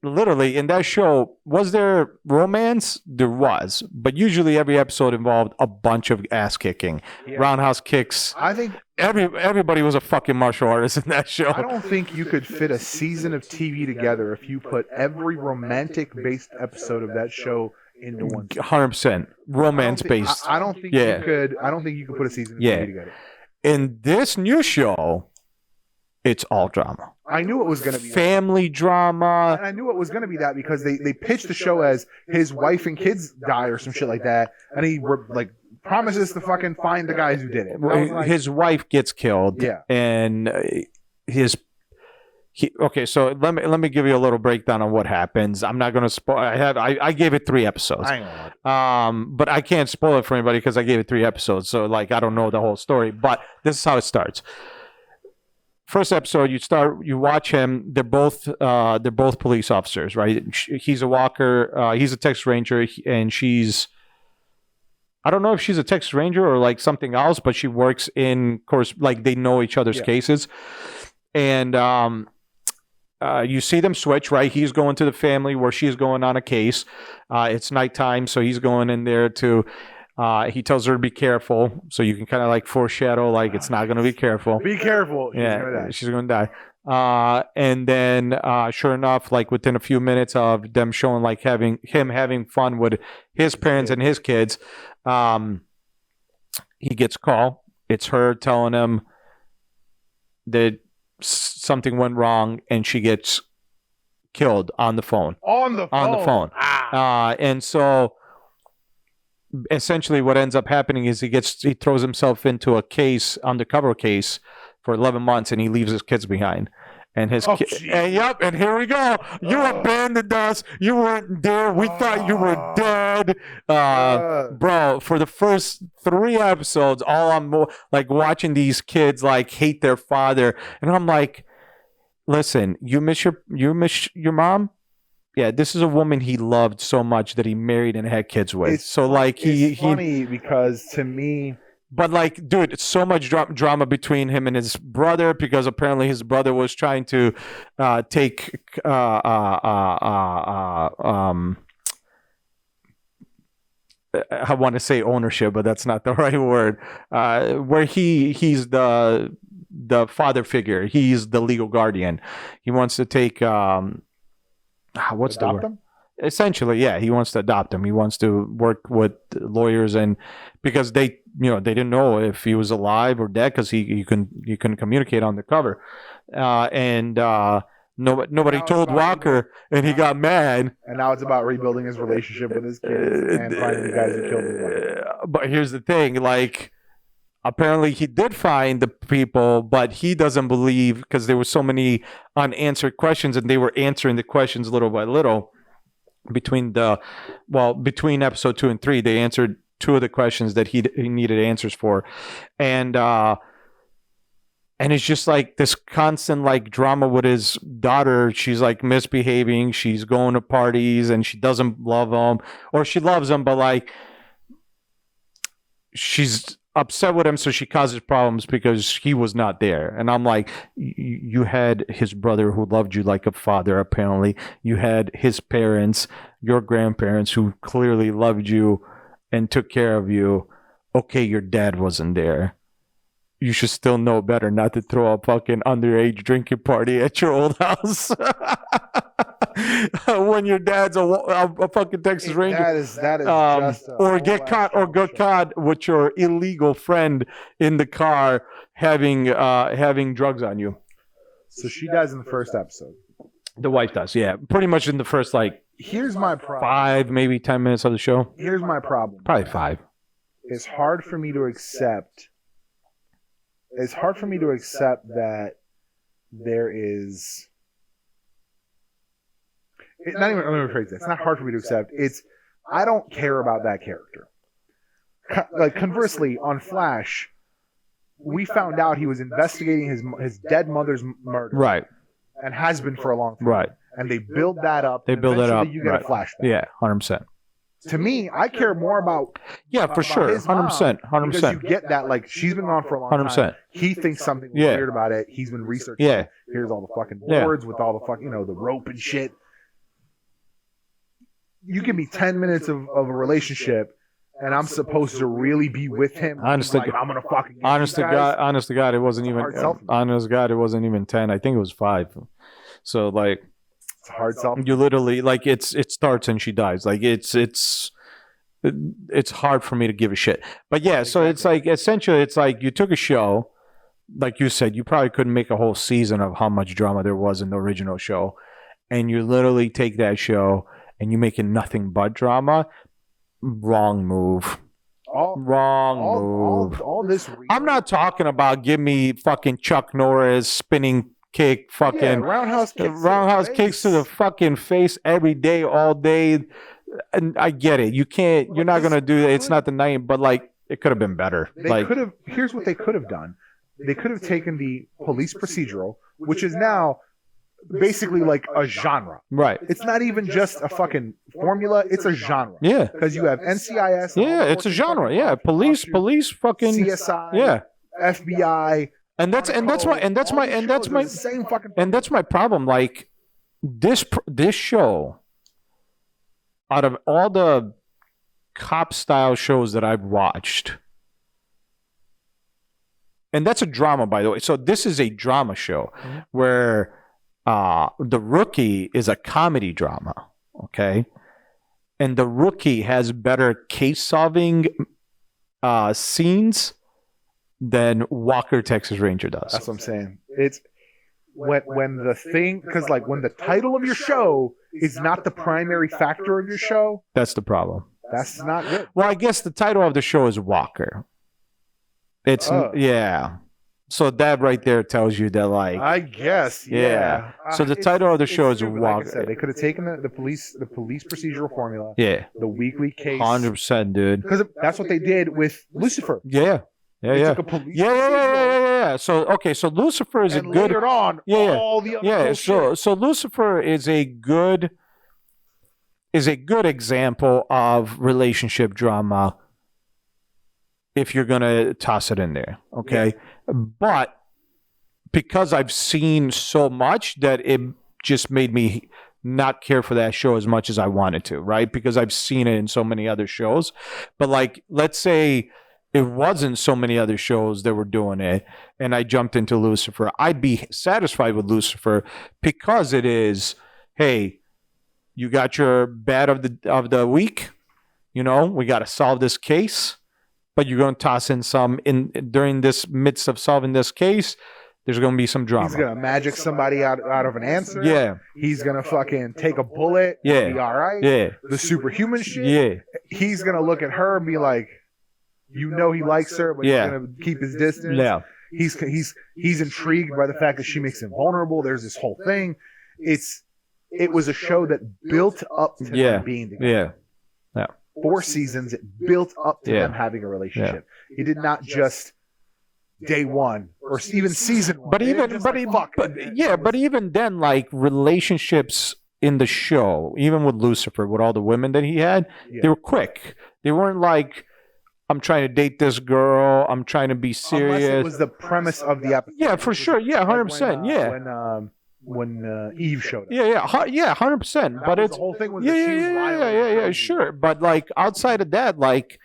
literally in that show, was there romance? There was, but usually every episode involved a bunch of ass kicking, roundhouse kicks. I think everybody was a fucking martial artist in that show. I don't think you could fit a season of TV together if you put every romantic based episode of that show into one. 100% romance based. I don't think you could. I don't think you could put a season of TV together. In this new show, it's all drama. I knew it was going to be family drama. And I knew it was going to be that because they pitched the show as his wife and kids die or some shit like that. And he like promises to fucking find the guys who did it. His wife gets killed. Yeah. And Okay, so let me give you a little breakdown on what happens. I'm not gonna spoil. I gave it 3 episodes. But I can't spoil it for anybody because I gave it 3 episodes. So like I don't know the whole story. But this is how it starts. First episode, you watch him. They're both police officers, right? He's a walker. He's a Texas Ranger, and she's. I don't know if she's a Texas Ranger or like something else, but she works in course like they know each other's cases, and you see them switch, right? He's going to the family where she's going on a case. It's nighttime, so he's going in there to. He tells her to be careful, so you can kind of like foreshadow, like it's not going to be careful. Be careful. She's going to die. And then, sure enough, like within a few minutes of them showing like having fun with his parents and his kids, he gets a call. It's her telling him that something went wrong, and she gets killed on the phone. On the phone. And so essentially what ends up happening is he throws himself into a undercover case for 11 months, and he leaves his kids behind. And his and here we go. You abandoned us. You weren't there. We thought you were dead. Bro, for the first 3 episodes, all I'm like watching these kids like hate their father, and I'm like, listen, you miss your mom? Yeah, this is a woman he loved so much that he married and had kids with. It's funny because to me. But like, dude, it's so much drama between him and his brother because apparently his brother was trying to take I want to say ownership, but that's not the right word. Where he's the father figure, he's the legal guardian. He wants to take what's the word? Him? Essentially, yeah, he wants to adopt him. He wants to work with lawyers, and because they didn't know if he was alive or dead because you couldn't communicate on the cover, and nobody told Walker, and he got mad. And now it's about rebuilding his relationship with his kids and finding the guys who killed him. But here's the thing, like. Apparently he did find the people, but he doesn't believe because there were so many unanswered questions, and they were answering the questions little by little. Between episode 2 and 3, they answered 2 of the questions that he needed answers for, and it's just like this constant like drama with his daughter. She's like misbehaving. She's going to parties, and she doesn't love him, or she loves him, but like she's upset with him, so she causes problems because he was not there. And I'm like, you had his brother who loved you like a father, apparently. You had his parents, your grandparents, who clearly loved you and took care of you. Okay, your dad wasn't there. You should still know better not to throw a fucking underage drinking party at your old house when your dad's a fucking Texas Ranger. That is just or get caught with your illegal friend in the car having drugs on you. So she dies in the first episode. The wife does, yeah, pretty much in the first like. Here's my problem. 5, maybe 10 minutes of the show. Here's my problem. Probably 5. It's hard for me to accept. It's hard for me to accept that there is. Not even. Let me rephrase that. It's not hard for me to accept. It's I don't care about that character. Like conversely, on Flash, we found out he was investigating his dead mother's murder, right, and has been for a long time, right. And they build that up. They build that up. You get a flashback. Yeah, 100%. To me, I care more about. Yeah, for sure, 100%, 100%. Because you get that, like she's been gone for a long 100%. time. He thinks something weird about it. He's been researching. Yeah. Here's all the fucking boards with all the fucking, the rope and shit. You give me 10 minutes of a relationship, and I'm supposed to really be with him. Honest I'm gonna fucking. Honest to God, it wasn't even. Honest to God, it wasn't even 10. I think it was 5. So like. It's a hard sell. You literally like it starts and she dies. Like it's hard for me to give a shit. But yeah, so it's like essentially it's like you took a show, like you said, you probably couldn't make a whole season of how much drama there was in the original show, and you literally take that show and you make it nothing but drama. Wrong move. Wrong move. All this. I'm not talking about give me fucking Chuck Norris spinning kick, fucking roundhouse kicks to the fucking face every day, all day. And I get it. You're not gonna do that. It's not the night, but like it could have been better. They could have. Here's what they could have done. They could have taken the police procedural, which is now basically like a genre. Right. It's not even just a fucking formula. It's a genre. Yeah. Because you have NCIS. Yeah, it's a genre. Yeah. Police, fucking CSI. Yeah. FBI. And that's my problem. Like this show, out of all the cop style shows that I've watched, and that's a drama, by the way. So this is a drama show where The Rookie is a comedy drama, okay? And The Rookie has better case solving scenes than Walker Texas Ranger does. That's what I'm saying. It's when the thing, because like when the title of your show is not the primary factor of your show, that's the problem. That's not good. Well, I guess the title of the show is Walker. It's yeah. So that right there tells you that, like, I guess, yeah. So the title of the show is Walker. Like I said, they could have taken the police procedural formula. Yeah. The weekly case. 100%, dude. Because that's what they did with Lucifer. Yeah. They took a police Yeah. So okay, so Lucifer is a good. Later on, all the other So Lucifer is a good example of relationship drama. If you're gonna toss it in there, okay. Yeah. But because I've seen so much that it just made me not care for that show as much as I wanted to, right? Because I've seen it in so many other shows. But like, let's say it wasn't so many other shows that were doing it, and I jumped into Lucifer, I'd be satisfied with Lucifer because it is, hey, you got your bad of the week, you know, we got to solve this case, but you're going to toss in some during this midst of solving this case. There's going to be some drama. He's going to magic somebody out of an answer. Yeah. He's going to fucking take a bullet. Yeah. Be all right. Yeah. The superhuman shit. Yeah. He's going to look at her and be like, you know, he likes her, but he's going to keep his distance. Yeah. He's intrigued by the fact that she makes him vulnerable. There's this whole thing. It was a show that built up to them being together. Yeah. 4 seasons, it built up to them having a relationship. It did not just day one or even season one. But even then, like, relationships in the show, even with Lucifer, with all the women that he had, they were quick. They weren't like, I'm trying to date this girl, I'm trying to be serious. Unless it was the premise of the episode. Yeah, for sure. Yeah, 100%. When Eve showed up. Yeah, 100%. But it's the whole thing was sure. But like outside of that, like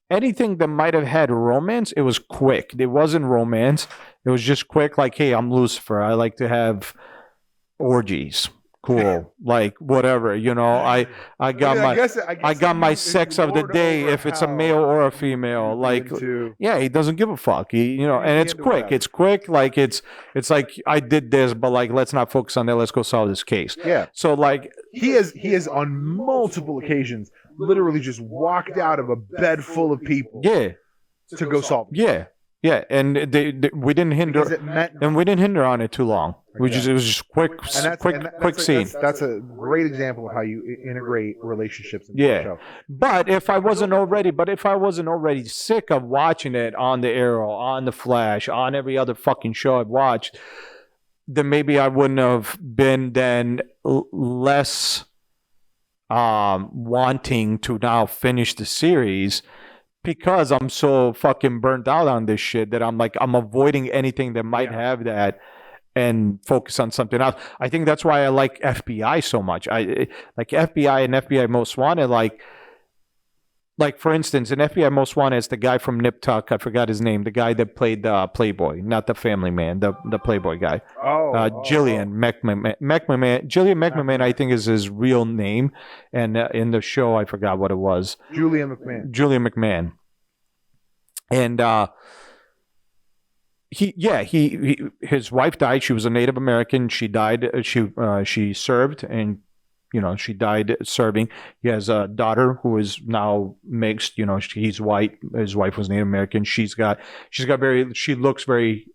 anything that might have had romance, it was quick. It wasn't romance. It was just quick. Like, hey, I'm Lucifer. I like to have orgies. Cool. Like whatever, you know. I got my sex of the day if it's a male or a female. Like, yeah, he doesn't give a fuck. And it's quick. It's quick. Like it's like I did this, but like let's not focus on that. Let's go solve this case. Yeah. So like he has on multiple occasions literally just walked out of a bed full of people. Yeah. To go solve it. Yeah. Yeah, and we didn't hinder on it too long. It was just quick scene. That's a great example of how you integrate relationships into the show. But if I wasn't already sick of watching it on the Arrow, on the Flash, on every other fucking show I've watched, then maybe I wouldn't have been then less wanting to now finish the series. Because I'm so fucking burnt out on this shit that I'm avoiding anything that might have that and focus on something else. I think that's why I like FBI so much. I like FBI and FBI Most Wanted. Like for instance, in FBI Most Wanted, it's the guy from Nip Tuck. I forgot his name. The guy that played the Playboy, not the Family Man, the Playboy guy. Jillian McMahon. Jillian McMahon, I think, is his real name, and in the show, I forgot what it was. Julian McMahon. And his wife died. She was a Native American. She died. She served, and she died serving. He has a daughter who is now mixed. He's white. His wife was Native American. She looks very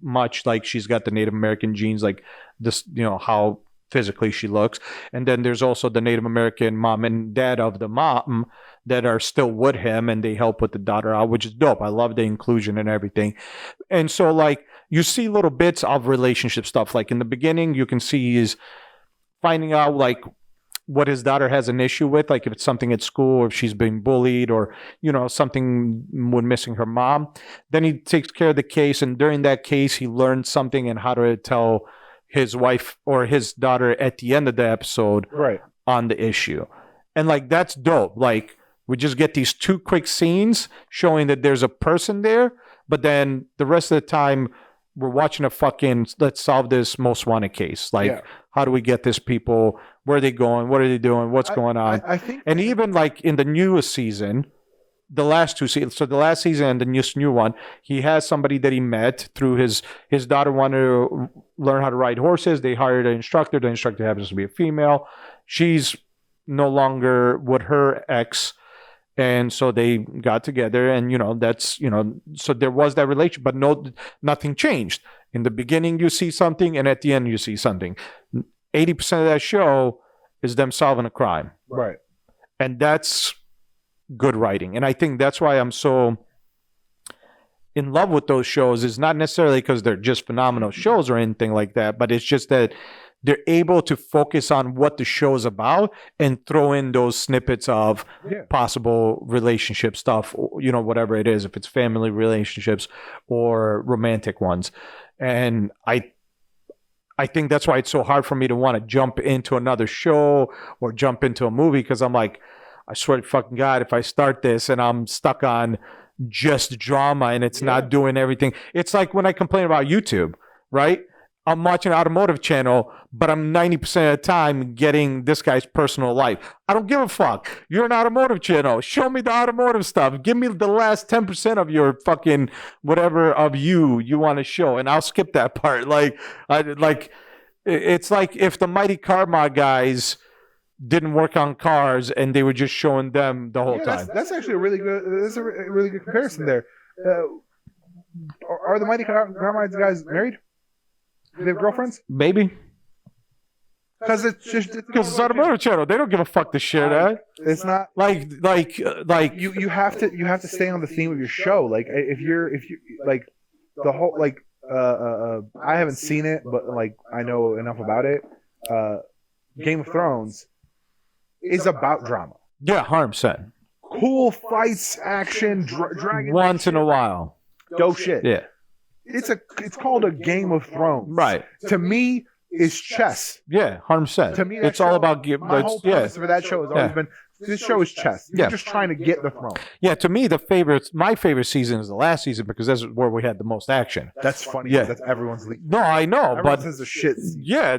much like she's got the Native American genes, like this, how physically she looks. And then there's also the Native American mom and dad of the mom that are still with him, and they help with the daughter out, which is dope. I love the inclusion and everything. And so you see little bits of relationship stuff. Like in the beginning, you can see he's finding out what his daughter has an issue with, like if it's something at school or if she's being bullied or, something when missing her mom. Then he takes care of the case. And during that case, he learned something and how to tell his wife or his daughter at the end of the episode on the issue. And that's dope. We just get these 2 quick scenes showing that there's a person there, but then the rest of the time we're watching a fucking let's solve this most wanted case. How do we get this people? Where are they going? What are they doing? What's going on? I think, and even in the newest season, the last 2 seasons, so the last season and the new one, he has somebody that he met through his daughter wanted to learn how to ride horses. They hired an instructor. The instructor happens to be a female. She's no longer with her ex. And so they got together, and so there was that relationship, but nothing changed. In the beginning, you see something, and at the end, you see something. 80% of that show is them solving a crime, right? And that's good writing, and I think that's why I'm so in love with those shows. Is not necessarily because they're just phenomenal shows or anything like that, but it's just that they're able to focus on what the show's about and throw in those snippets of possible relationship stuff, whatever it is, if it's family relationships or romantic ones. And I think that's why it's so hard for me to want to jump into another show or jump into a movie, because I'm like, I swear to fucking God, if I start this and I'm stuck on just drama and it's not doing everything. It's like when I complain about YouTube, right? I'm watching an automotive channel, but I'm 90% of the time getting this guy's personal life. I don't give a fuck. You're an automotive channel. Show me the automotive stuff. Give me the last 10% of your fucking whatever of you want to show, and I'll skip that part. It's like if the Mighty Car Mod guys didn't work on cars and they were just showing them the whole time. That's actually a really good. That's a really good comparison there. Are the Mighty Car Mods guys married? Do they have girlfriends? Maybe. Because it's automotive channel. They don't give a fuck to share that. It's not like you have to stay on the theme of your show. Like if you the whole I haven't seen it, but I know enough about it. Game of Thrones is about drama. Yeah, 100%. Cool fights, action, dragon. Once in a while. Dope shit. Yeah. It's called a Game of Thrones. Right. To me, is chess. Yeah, 100%. To me, it's all about my whole purpose for that show has always been this show is chess. You're just trying to get the throne. Yeah, to me, my favorite season is the last season because that's where we had the most action. That's funny. Yeah, that's everyone's league. No, I know, everyone says the shit. Yeah,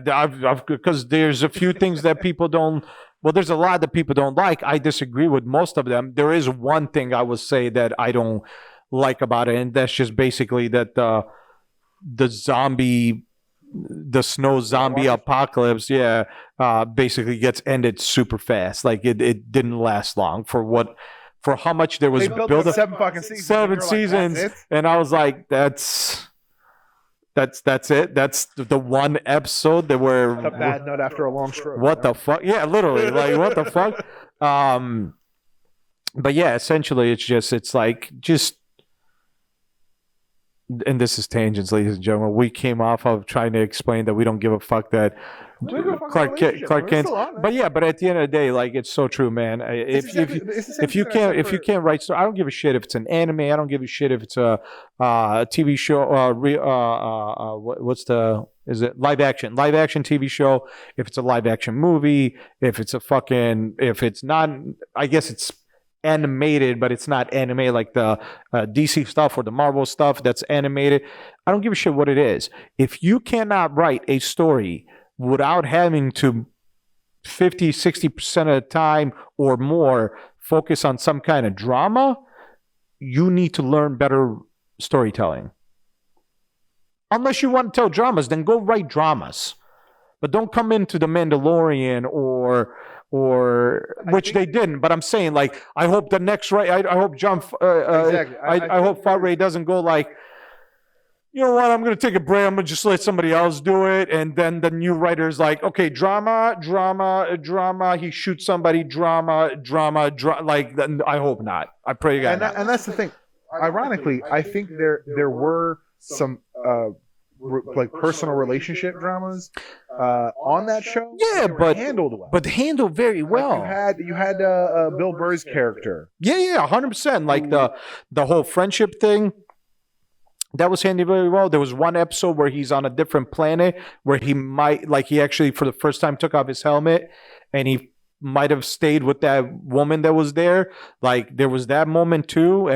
because there's a few things that people don't. Well, there's a lot that people don't like. I disagree with most of them. There is one thing I would say that I don't like about it, and that's just basically that the snow zombie apocalypse, basically gets ended super fast. Like it didn't last long for how much there was built up. 7 fucking seasons. 7 seasons, and I was like, that's it. That's the one episode that were a bad nut after a long stroke. What the fuck? Yeah, literally. Like what the fuck? But yeah, essentially, it's like and this is tangents, ladies and gentlemen. We came off of trying to explain that we don't give a fuck that Clark Kent. But at the end of the day, like it's so true, man. If you can't write story, I don't give a shit if it's an anime. I don't give a shit if it's a TV show. Is it live action TV show? If it's a live action movie, if it's not, I guess it's animated, but it's not anime like the DC stuff or the Marvel stuff that's animated. I don't give a shit what it is. If you cannot write a story without having to 50-60% of the time or more focus on some kind of drama, you need to learn better storytelling. Unless you want to tell dramas, then go write dramas. but don't come into the Mandalorian or which they didn't. But I'm saying, like, I hope the next I hope John Exactly. I hope Favreau doesn't go like, you know what, I'm going to take a break. I'm going to just let somebody else do it. And then the new writer's like, okay, drama. He shoots somebody, drama. Like, I hope not. I pray to God. And that's the thing. Ironically, I think there were some like personal relationship dramas on that show. Yeah, but handled well. But handled very well. Like you had Bill Burr's character. Yeah, 100%. Like the whole friendship thing. That was handled very well. There was one episode where he's on a different planet where he actually for the first time took off his helmet and he might have stayed with that woman that was there. Like there was that moment too,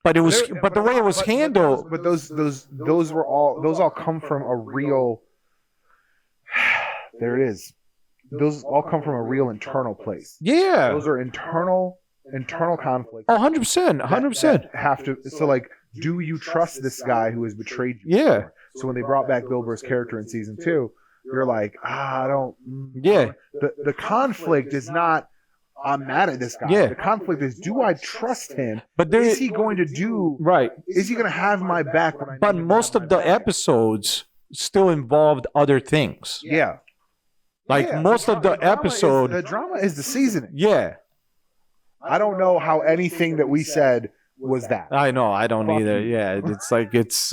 but the way it was handled. But those all come from a real. There it is. Those all come from a real internal place. Yeah, those are internal conflicts. 100%, 100%. Have to like. Do you trust this guy who has betrayed you? Yeah. Before? So when they brought back Bill Burr's character in season 2, you're like, I don't. Yeah. The conflict is not, I'm mad at this guy. Yeah. The conflict is, do I trust him? But is he going to do right? Is he going to have my back? But most of the episodes still involved other things. Yeah. Like most of the episode, the drama is the seasoning. Yeah. I don't know how anything that we said was that. I know, I don't either. Yeah, it's like it's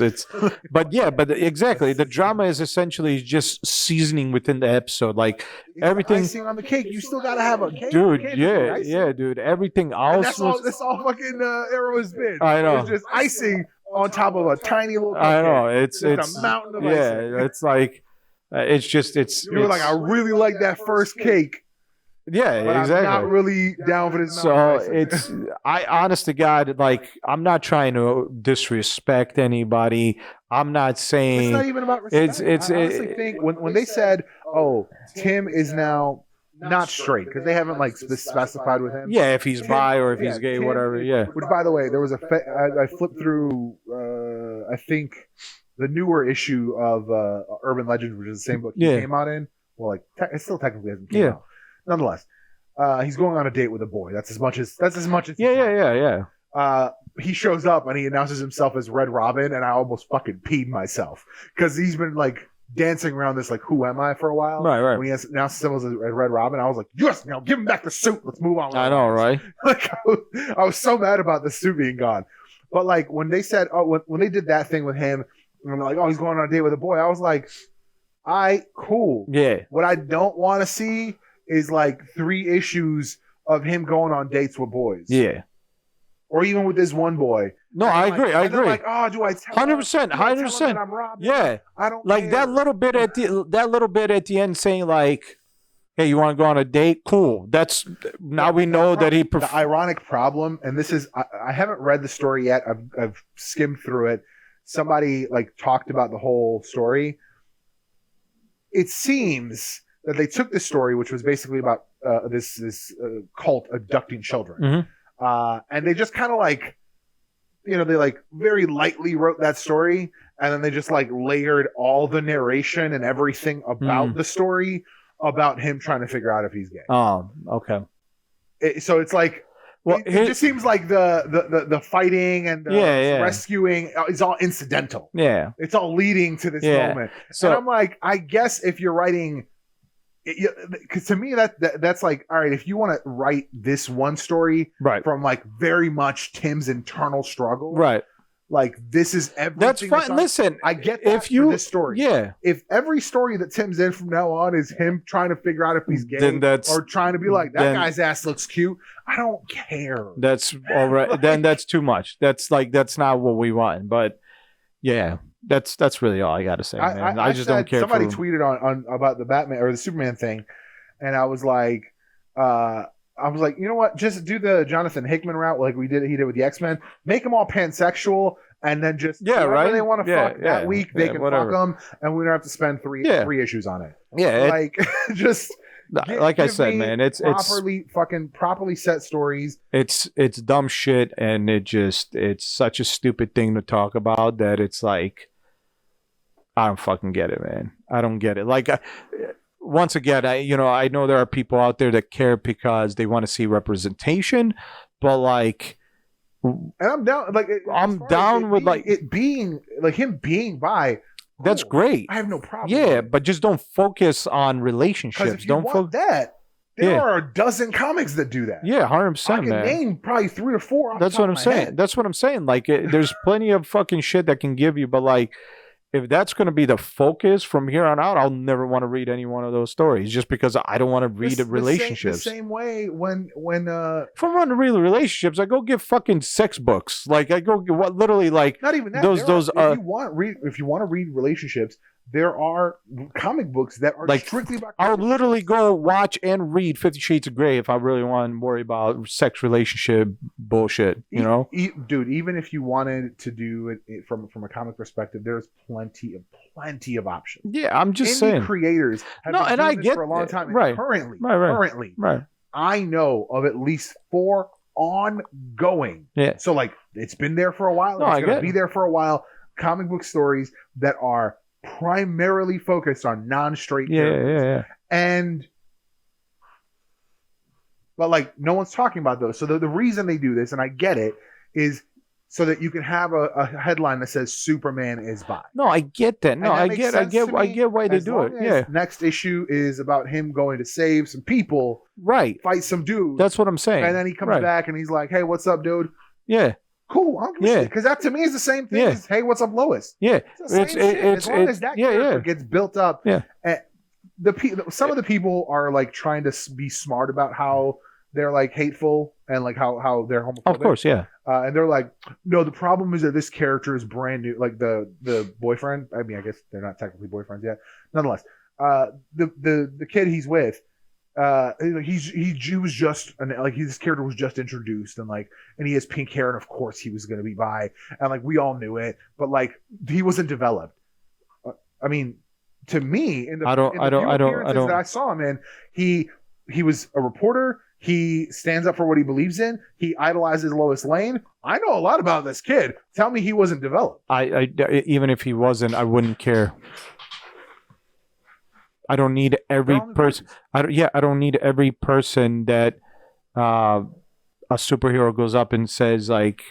but exactly. The drama is essentially just seasoning within the episode. Like it's everything icing on the cake. You still gotta have a cake. Dude, yeah, dude. Everything else that's all fucking Arrow has been. I know. It's just icing on top of a tiny little cake. I know. It's a mountain of icing. It's like you were like, I really like that first cake. Yeah, but exactly. I'm not really down for this. So I honest to God, like, I'm not trying to disrespect anybody. I'm not saying it's not even about respect. I honestly think when they said, "Oh, Tim is now not straight," because they haven't like specified with him. Yeah, if he's bi or if he's gay, Tim, whatever. Yeah. Which, by the way, there was I flipped through. I think the newer issue of Urban Legends, which is the same book he came out in. Well, like it still technically hasn't came out. Nonetheless, he's going on a date with a boy. That's as much as. Yeah. He shows up and he announces himself as Red Robin, and I almost fucking peed myself because he's been like dancing around this like "Who am I?" for a while. Right. When he announced himself as Red Robin, I was like, "Yes, now give him back the suit. Let's move on." I know, right? Like I was so mad about the suit being gone. But like when they said, when they did that thing with him, and they're like, "Oh, he's going on a date with a boy," I was like, cool. Yeah. What I don't want to see is like 3 issues of him going on dates with boys. Yeah. Or even with this one boy. No, I agree. I agree. Like, oh, do I tell 100%, 100%. I'm Robin? Yeah. I don't like care. that little bit at the end saying like, "Hey, you want to go on a date? Cool." That's now we know that he. The ironic problem, and this is I haven't read the story yet. I've skimmed through it. Somebody like talked about the whole story. It seems that they took this story, which was basically about this cult abducting children, and they just kind of like, they like very lightly wrote that story, and then they just like layered all the narration and everything about the story about him trying to figure out if he's gay. Oh, okay. So it's like, well, it just seems like the fighting and the rescuing is all incidental. Yeah, it's all leading to this moment. So and I'm like, I guess if you're writing. Because to me that's like, all right, if you want to write this one story from like very much Tim's internal struggle, right? Like this is everything. That's fine. Listen, I get that if you this story, if every story that Tim's in from now on is him trying to figure out if he's gay or trying to be like that guy's ass looks cute, I don't care. That's all right. Then that's too much. That's not what we want. But yeah. That's really all I got to say, man. I just don't care. Somebody tweeted on about the Batman or the Superman thing, and I was like, you know what? Just do the Jonathan Hickman route, like he did with the X-Men. Make them all pansexual, and then just whoever they want to fuck that week, they can fuck them, and we don't have to spend three issues on it. Yeah, like just. Like I said, man, it's properly set stories. It's dumb shit, and it's such a stupid thing to talk about that it's like, I don't fucking get it, man. I don't get it. Like, once again, I know there are people out there that care because they want to see representation, but like, and I'm down. Like, I'm down with like it being like him being bi. That's great. I have no problem. Yeah, but just don't focus on relationships. If you want that. There are a dozen comics that do that. Yeah, 100%. I can name probably 3 or 4. That's what I'm saying. Head. That's what I'm saying. Like, there's plenty of fucking shit that can give you, but like, if that's going to be the focus from here on out, I'll never want to read any one of those stories just because I don't want to read relationships. The same way when if I want to read relationships, I go get fucking sex books. Like I go literally like not even that. If you want to read relationships, there are comic books that are like, strictly about. I'll literally go watch and read 50 Shades of Grey if I really want to worry about sex relationship bullshit. You know, dude. Even if you wanted to do it from a comic perspective, there's plenty of options. Yeah, I'm just saying. Creators have been doing this for a long time. Right. Currently, I know of at least 4 ongoing. Yeah. So like, it's been there for a while. It's going to be there for a while. Comic book stories that are primarily focused on non-straight characters. And but like no one's talking about those. So the reason they do this, and I get it, is so that you can have a headline that says Superman is bi. No, I get that. No, I get why they do it. Yeah. Next issue is about him going to save some people. Right. Fight some dudes. That's what I'm saying. And then he comes back and he's like, "Hey, what's up, dude?" Yeah. Cool. Because that to me is the same thing as, "Hey, what's up, Lois?" Yeah. It's as long as that character gets built up. Yeah. Some of the people are like trying to be smart about how they're like hateful and like how they're homophobic. Of course, yeah. And they're like, no, the problem is that this character is brand new. Like the boyfriend. I mean, I guess they're not technically boyfriends yet. Nonetheless, the kid he's with. He was just his character was just introduced and he has pink hair and of course he was going to be bi and like we all knew it, but like he wasn't developed. I mean, to me, in the appearances that I saw him in, he was a reporter. He stands up for what he believes in. He idolizes Lois Lane. I know a lot about this kid. Tell me he wasn't developed. I even if he wasn't, I wouldn't care. I don't need every person. I don't need every person that a superhero goes up and says like,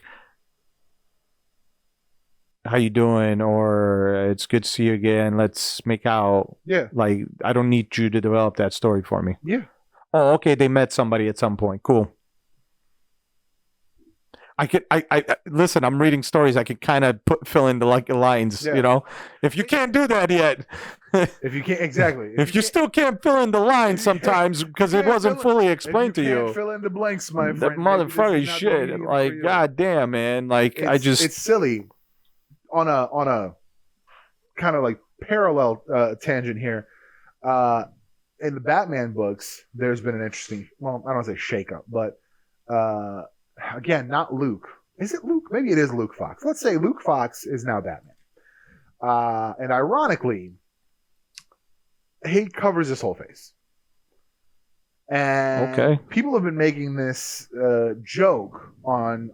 "How you doing?" or "It's good to see you again. Let's make out." Yeah. Like I don't need you to develop that story for me. Yeah. Oh, okay. They met somebody at some point. Cool. I listen. I'm reading stories. I could kind of fill in the lines. Yeah. You know, if you can't do that yet. If you can't, exactly. If you still can't fill in the lines sometimes because it wasn't fully explained to you. Fill in the blanks, my friend. That motherfucking shit. Like, goddamn, man. Like, it's silly. On a kind of like parallel tangent here. In the Batman books, there's been an interesting. Well, I don't want to say shakeup, but again, not Luke. Is it Luke? Maybe it is Luke Fox. Let's say Luke Fox is now Batman. And ironically, he covers his whole face. And people have been making this joke on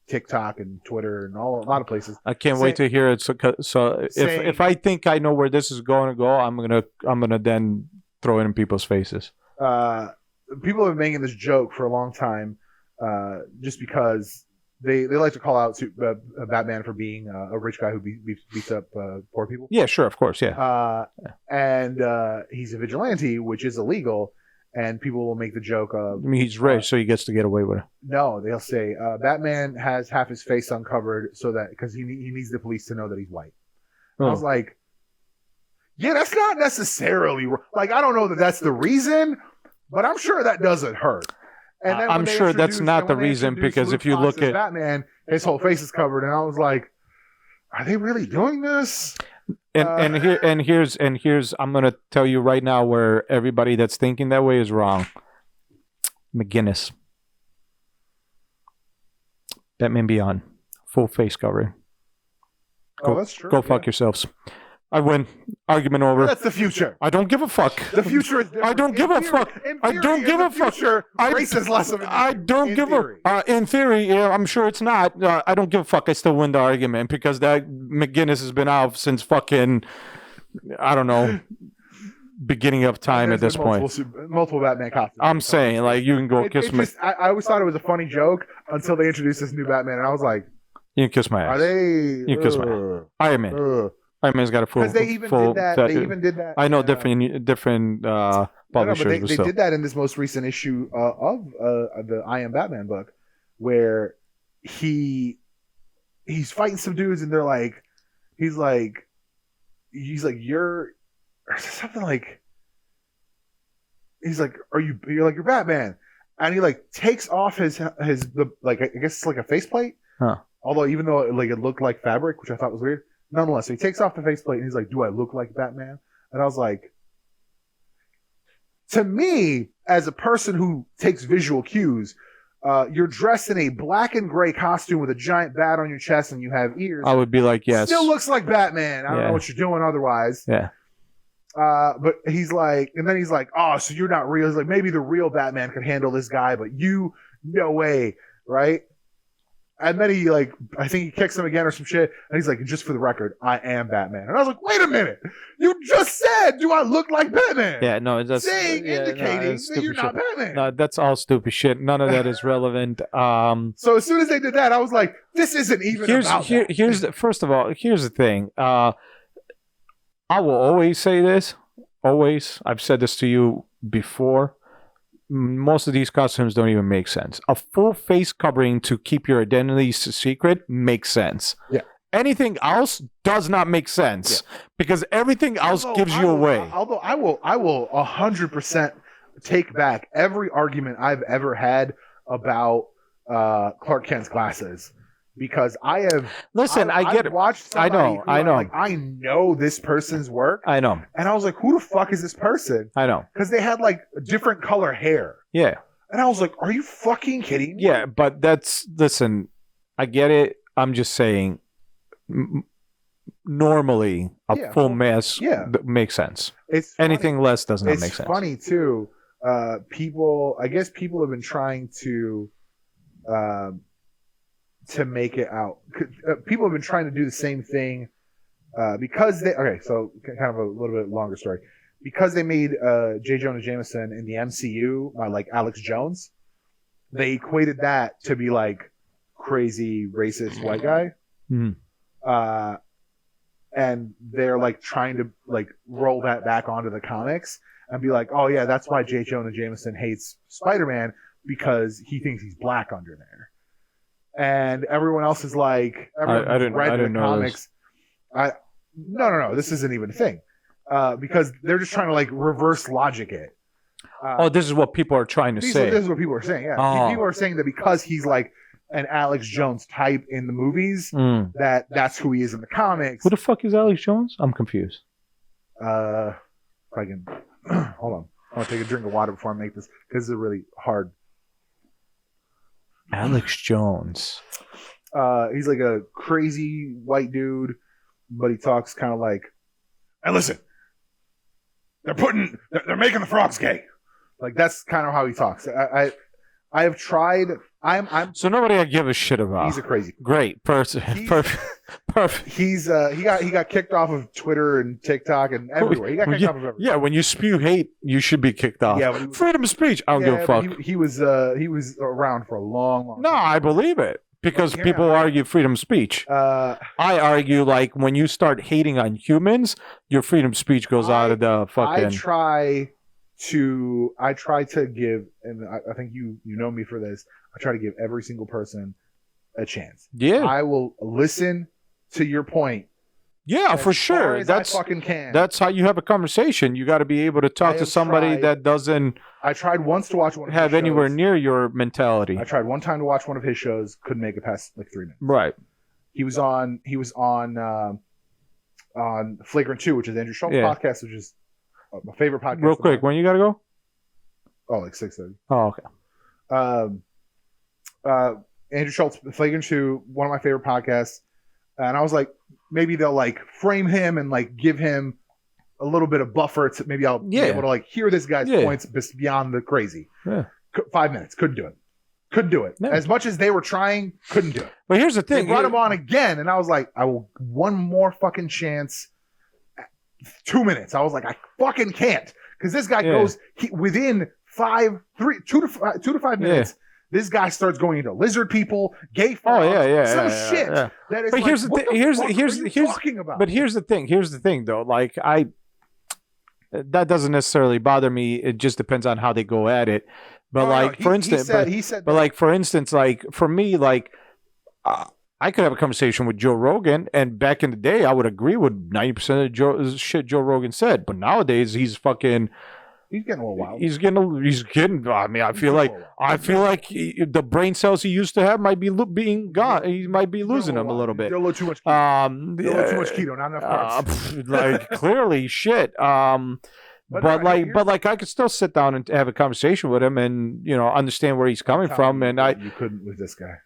TikTok and Twitter and a lot of places. I can't wait to hear it. So if I think I know where this is going to go, I'm gonna then throw it in people's faces. People have been making this joke for a long time, just because they like to call out Batman for being a rich guy who beats up poor people. Yeah, sure, of course, yeah. And he's a vigilante, which is illegal. And people will make the joke of... I mean, he's rich, so he gets to get away with it. No, they'll say, Batman has half his face uncovered so that... Because he needs the police to know that he's white. I was like, yeah, that's not necessarily... Like, I don't know that that's the reason, but I'm sure that doesn't hurt. And then I'm sure that's not the reason, because if you look at... Batman, his whole face is covered, and I was like, are they really doing this? And here's I'm gonna tell you right now where everybody that's thinking that way is wrong. McGinnis, Batman Beyond, full face covering. That's true. Go fuck yourselves. I win. Argument over. That's the future. I don't give a fuck. The future is different. I don't give a fuck. I don't give a fuck. Race is less of I don't give a. In theory, yeah, I'm sure it's not. I don't give a fuck. I still win the argument because that McGinnis has been out since fucking I don't know, beginning of time at this point. Multiple Batman costumes. I'm saying, like, you can go kiss my... I always thought it was a funny joke until they introduced this new Batman, and I was like, you can kiss my ass. Are they? You can kiss my ass. Iron Man. Iron Man's got a full... Because they even did that. They even did that. I know different publishers. But they did that in this most recent issue of the I Am Batman book, where he's fighting some dudes, and they're like, he's like, you're something like, he's like, you're like, you're Batman, and he like takes off his like, I guess it's like a faceplate. Huh. Although even though it looked like fabric, which I thought was weird, nonetheless, so he takes off the faceplate and he's like, "Do I look like Batman?" And I was like, to me, as a person who takes visual cues, you're dressed in a black and gray costume with a giant bat on your chest and you have ears. I would be like, yes. Still looks like Batman. I don't know what you're doing otherwise. Yeah. But he's like, and then he's like, "Oh, so you're not real." He's like, maybe the real Batman could handle this guy, but you, no way, right? And then he like, I think he kicks him again or some shit. And he's like, "Just for the record, I am Batman." And I was like, "Wait a minute! You just said, do I look like Batman?" Yeah, no, that's indicating that you're not Batman. No, that's all stupid shit. None of that is relevant. So as soon as they did that, I was like, "This isn't even about that." First of all, here's the thing. I will always say this. Always, I've said this to you before. Most of these costumes don't even make sense. A full face covering to keep your identity secret makes sense. Yeah. Anything else does not make sense because everything else gives you away. Although I will 100% take back every argument I've ever had about Clark Kent's glasses. Because I have watched somebody I know. Like, I know this person's work. I know. And I was like, who the fuck is this person? I know. Because they had like different color hair. Yeah. And I was like, are you fucking kidding me? Yeah, but listen, I get it. I'm just saying, normally a full mask makes sense. It's anything less does not make sense. It's funny too. People have been trying to make it out. People have been trying to do the same thing because they. Okay, so kind of a little bit longer story. Because they made J. Jonah Jameson in the MCU like Alex Jones, they equated that to be like crazy racist white guy. Mm-hmm. And they're like trying to like roll that back onto the comics and be like, oh yeah, that's why J. Jonah Jameson hates Spider-Man because he thinks he's black under there. And everyone else is like, I didn't know comics. No, this isn't even a thing. Because they're just trying to like reverse logic it. This is what people are trying to say. This is what people are saying. Yeah, people are saying that because he's like an Alex Jones type in the movies, that's who he is in the comics. Who the fuck is Alex Jones? I'm confused. If I can hold on. I want to take a drink of water before I make this because this is really hard. Alex Jones. He's like a crazy white dude, but he talks kind of like, "And listen, they're making the frogs gay." Like that's kind of how he talks. I have tried. So nobody I give a shit about. He's a crazy great person. Perfect. He got kicked off of Twitter and TikTok and everywhere. He got kicked off of everywhere. Yeah, when you spew hate, you should be kicked off. Yeah, freedom of speech. I don't give a fuck. He was around for a long time. No, I believe it. Because people argue freedom of speech. I argue like when you start hating on humans, your freedom of speech goes out of the fucking. I try to give, and I think you know me for this. I try to give every single person a chance. Yeah, I will listen to your point. Yeah, for sure. That's I fucking can. That's how you have a conversation. You got to be able to talk to somebody that doesn't. I tried once to watch one. Have anywhere near your mentality. I tried one time to watch one of his shows. Couldn't make it past like 3 minutes. Right. He was on Flagrant 2, which is Andrew Schultz's podcast, which is my favorite podcast. Real quick, when you got to go? Oh, like 6:30. Oh, okay. Andrew Schultz, Flagrant 2, one of my favorite podcasts. And I was like, maybe they'll like frame him and like give him a little bit of buffer to maybe I'll be able to like hear this guy's points beyond the crazy. Yeah. 5 minutes. Couldn't do it. Yeah. As much as they were trying, couldn't do it. But here's the thing. They brought him on again. And I was like, I will one more fucking chance 2 minutes. I was like, I fucking can't, because this guy goes within 2 to 5 minutes. This guy starts going into lizard people, gay frogs, shit. That is. But here's the thing. Here's talking about. But here's the thing. Here's the thing, though. Like that doesn't necessarily bother me. It just depends on how they go at it. But for instance, like for me, like I could have a conversation with Joe Rogan, and back in the day, I would agree with 90% of shit Joe Rogan said. But nowadays, he's fucking. He's getting a little wild. He's getting. I mean, I feel like the brain cells he used to have might be being gone. He might be losing them a little bit. A little too much keto. Too much keto, not enough carbs. Like clearly, shit. But I could still sit down and have a conversation with him, and understand where he's coming from. And you couldn't with this guy.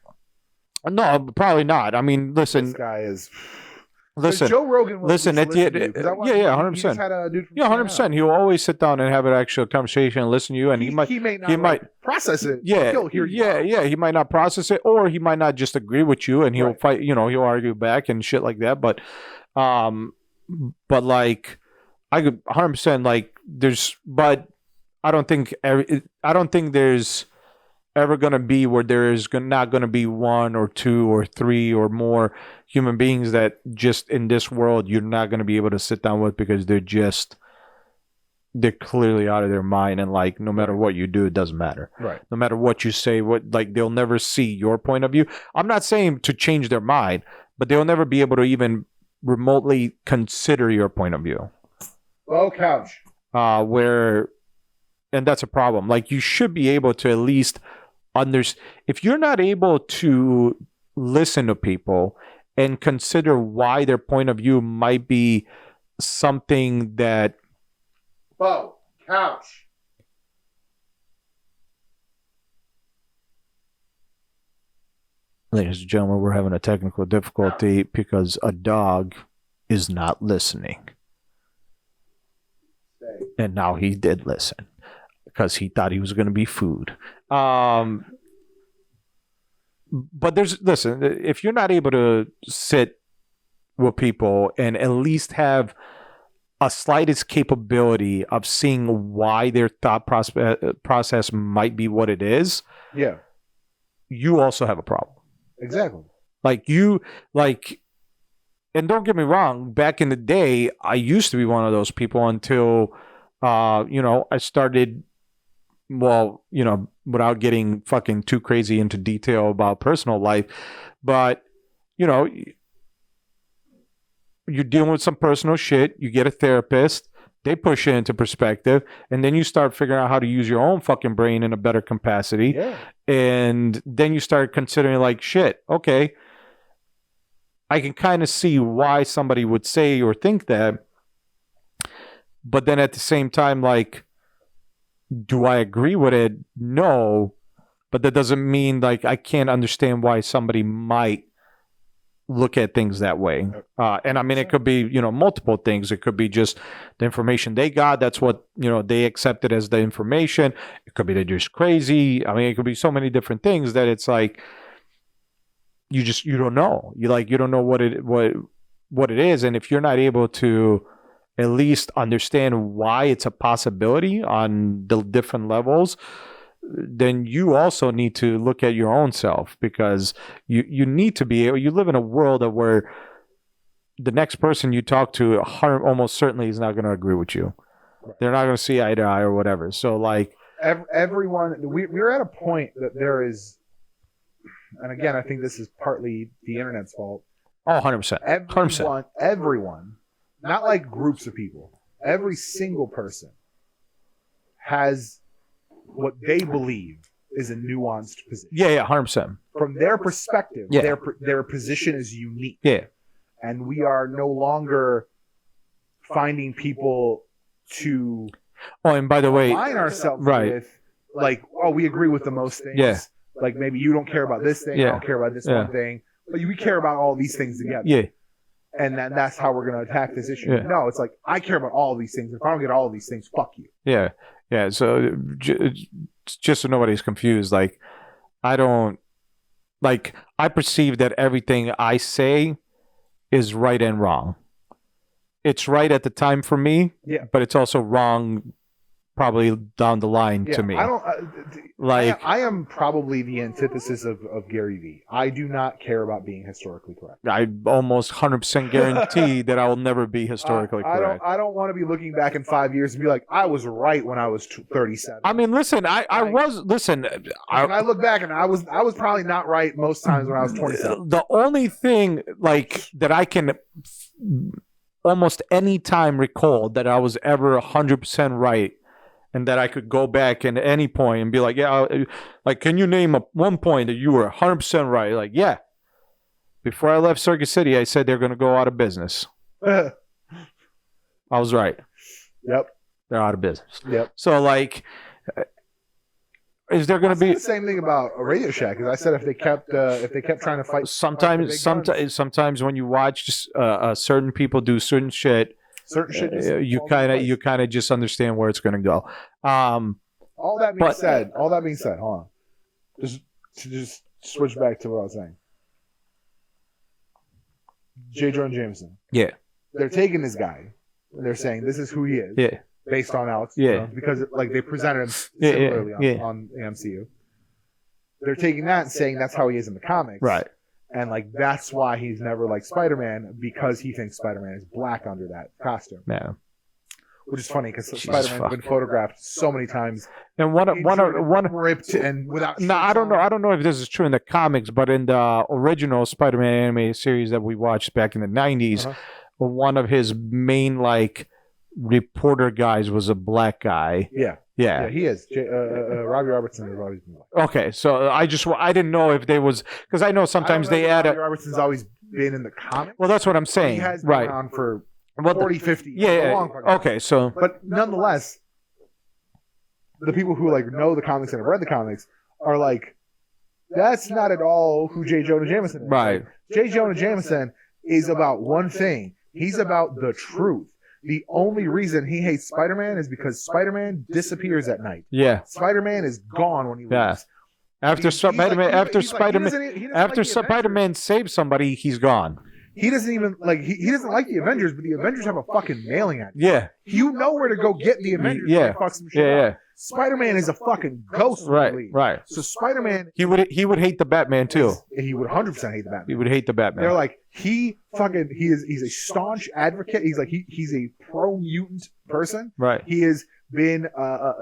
No, probably not. I mean, listen. This guy is. Listen, Joe Rogan. Listen, at the end, 100%. Yeah, 100%. He'll always sit down and have an actual conversation and listen to you, and he might process it. Yeah, he might not process it, or he might not just agree with you, and he'll fight. He'll argue back and shit like that. But like, I could 100% like but I don't think there's ever going to be where there is not going to be one or two or three or more human beings that just in this world you're not going to be able to sit down with, because they're clearly out of their mind, and like no matter what you do, it doesn't matter. Right. No matter what you say, they'll never see your point of view. I'm not saying to change their mind, but they'll never be able to even remotely consider your point of view. Low couch. And that's a problem. Like, you should be able to at least if you're not able to listen to people and consider why their point of view might be something that. Whoa, couch. Ladies and gentlemen, we're having a technical difficulty because a dog is not listening. And now he did listen, because he thought he was going to be food. But listen, if you're not able to sit with people and at least have a slightest capability of seeing why their thought process might be what it is, you also have a problem. Exactly. And don't get me wrong, back in the day, I used to be one of those people until, I started, without getting fucking too crazy into detail about personal life, but, you're dealing with some personal shit, you get a therapist, they push it into perspective, and then you start figuring out how to use your own fucking brain in a better capacity. Yeah. And then you start considering like, shit, okay, I can kind of see why somebody would say or think that. But then at the same time, like, do I agree with it? No. But that doesn't mean like I can't understand why somebody might look at things that way. And I mean, it could be, multiple things. It could be just the information they got. That's what, they accepted as the information. It could be they're just crazy. I mean, it could be so many different things that it's like, you don't know. You don't know what it is. And if you're not able to at least understand why it's a possibility on the different levels, then you also need to look at your own self, because you need to be able, you live in a world of where the next person you talk to almost certainly is not going to agree with you. Right. They're not going to see eye to eye or whatever. So like everyone, we're at a point that there is, and again, I think this is partly the internet's fault. Oh, 100%. Everyone, not like groups of people, every single person has what they believe is a nuanced position. Yeah, 100%. From their perspective, their position is unique. Yeah. And we are no longer finding people to and by the way, align ourselves right. with, like, we agree with the most things. Yeah. Like, maybe you don't care about this thing, I don't care about this one thing, but we care about all these things together. Yeah. And then that's how we're going to attack this issue. Yeah. No, it's like, I care about all of these things. If I don't get all of these things, fuck you. Yeah. Yeah. So just so nobody's confused, like, I perceive that everything I say is right and wrong. it's right at the time for me. Yeah. But it's also wrong, probably down the line to me. I don't like. I am probably the antithesis of Gary Vee. I do not care about being historically correct. I almost 100% guarantee that I will never be historically correct. I don't want to be looking back in 5 years and be like, I was right when I was 37. I mean, listen, I was listen. When I look back and I was probably not right most times when I was 27. The only thing like that I can almost any time recall that I was ever 100% right, and that I could go back at any point and be like, yeah, like, can you name one point that you were 100% right? Like, yeah. Before I left Circuit City, I said they're going to go out of business. I was right. Yep. They're out of business. Yep. So, like, is there going to be the same thing about a Radio Shack? Because I said if they kept trying to fight. Sometimes when you watch certain people do certain shit, you kind of just understand where it's going to go. All that being said, hold on. Just switch back to what I was saying. J. Jonah Jameson. Yeah. They're taking this guy. And they're saying this is who he is. Yeah. Based on Alex. Yeah. Because like they presented him similarly on the MCU. They're taking that and saying that's how he is in the comics. Right. And like that's why he's never liked Spider-Man, because he thinks Spider-Man is black under that costume. Yeah. Which is funny because Spider-Man's been photographed so many times. And one ripped and without. No, I don't know. I don't know if this is true in the comics, but in the original Spider-Man animated series that we watched back in the 90s, one of his main like reporter guys was a black guy. Yeah, he is. Robbie Robertson has always been black. Okay, so I didn't know if there was, because I know sometimes they add Robbie Robertson's always been in the comics. Well, that's what I'm saying. He has been around for 40, 50 years. Yeah. Okay, so. But nonetheless, the people who like know the comics and have read the comics are like, that's not at all who J. Jonah Jameson is. Right. J. Jonah Jameson is about one thing. He's about the truth. The only reason he hates Spider-Man is because Spider-Man disappears at night. Yeah. Spider-Man is gone when he leaves. Yeah. After Spider-Man saves somebody, he's gone. He doesn't even like he doesn't like the Avengers, but the Avengers have a fucking mailing at him. Yeah. You know where to go get the Avengers. Yeah. Fuck some shit up. Spider-Man is a fucking ghost. Right. So Spider-Man, he would hate the Batman too. He would 100% hate the Batman. He would hate the Batman. They're like he's a staunch advocate. He's like he's a pro mutant person. Right. He has been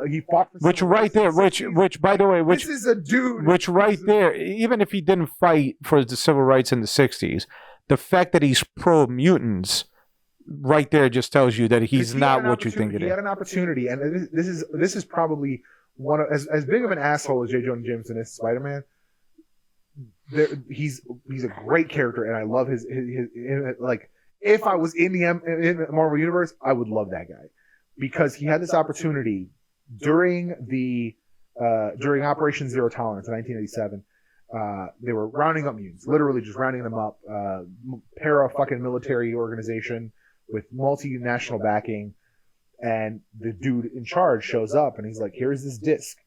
he fought for which by the way this is a dude. Which right there, even if he didn't fight for the civil rights in the 60s, the fact that he's pro mutants right there just tells you that he's not what you think it is. He had an opportunity, and this is probably one of as big of an asshole as J. Jonah Jameson is Spider-Man. He's a great character, and I love his like. If I was in the Marvel universe, I would love that guy because he had this opportunity during Operation Zero Tolerance in 1987. They were rounding up mutants, literally just rounding them up. Fucking military organization with multinational backing, and the dude in charge shows up and he's like, here's this disc,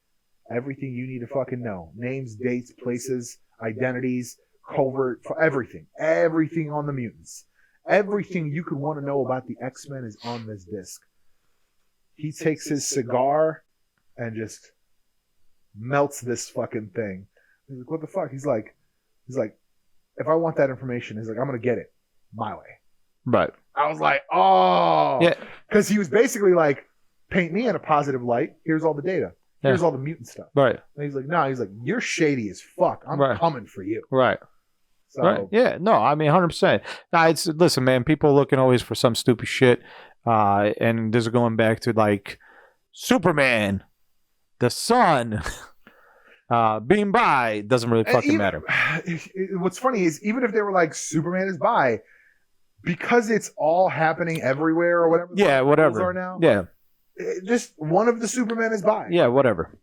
everything you need to fucking know, names, dates, places, identities, covert, everything on the mutants, everything you could want to know about the X-Men is on this disc. He takes his cigar and just melts this fucking thing. He's like, what the fuck? He's like, if I want that information, he's like, I'm gonna get it my way. Right. I was like, oh, yeah, because he was basically like, paint me in a positive light. Here's all the data. Here's all the mutant stuff. Right. And he's like, no, you're shady as fuck. I'm coming for you. Right. So, right. Yeah. No, I mean, 100%. Now, listen, man. People are looking always for some stupid shit, and this is going back to like Superman, the sun. Being bi doesn't really fucking matter. What's funny is even if they were like Superman is bi, because it's all happening everywhere or whatever. Yeah, whatever. Are now. Yeah. Just one of the Supermen is bi. Yeah, whatever.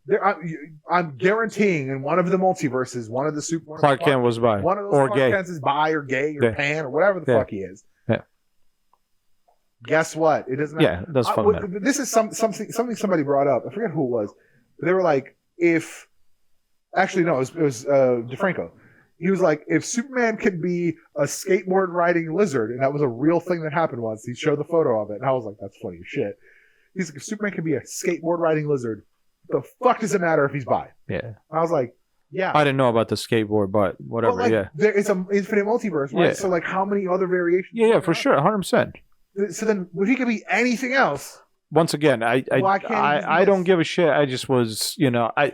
I'm guaranteeing in one of the multiverses, one of the Clark Kent was bi, one of those or Clark gay. Kents is bi or gay or pan or whatever the fuck he is. Yeah. Guess what? It doesn't matter. Yeah, it does fucking matter. This is something somebody brought up. I forget who it was. But they were like, actually no, it was DeFranco. he was like, if Superman could be a skateboard riding lizard, and that was a real thing that happened once, he showed the photo of it, and I was like, that's funny as shit. He's like, if Superman could be a skateboard riding lizard, the fuck does it matter if he's bi? Yeah. I was like, yeah. I didn't know about the skateboard, but whatever. But like, yeah. It's an infinite multiverse, right? Yeah. So like, how many other variations? Yeah, for sure, 100%. So then, if he could be anything else, once again, I don't give a shit. I just was, I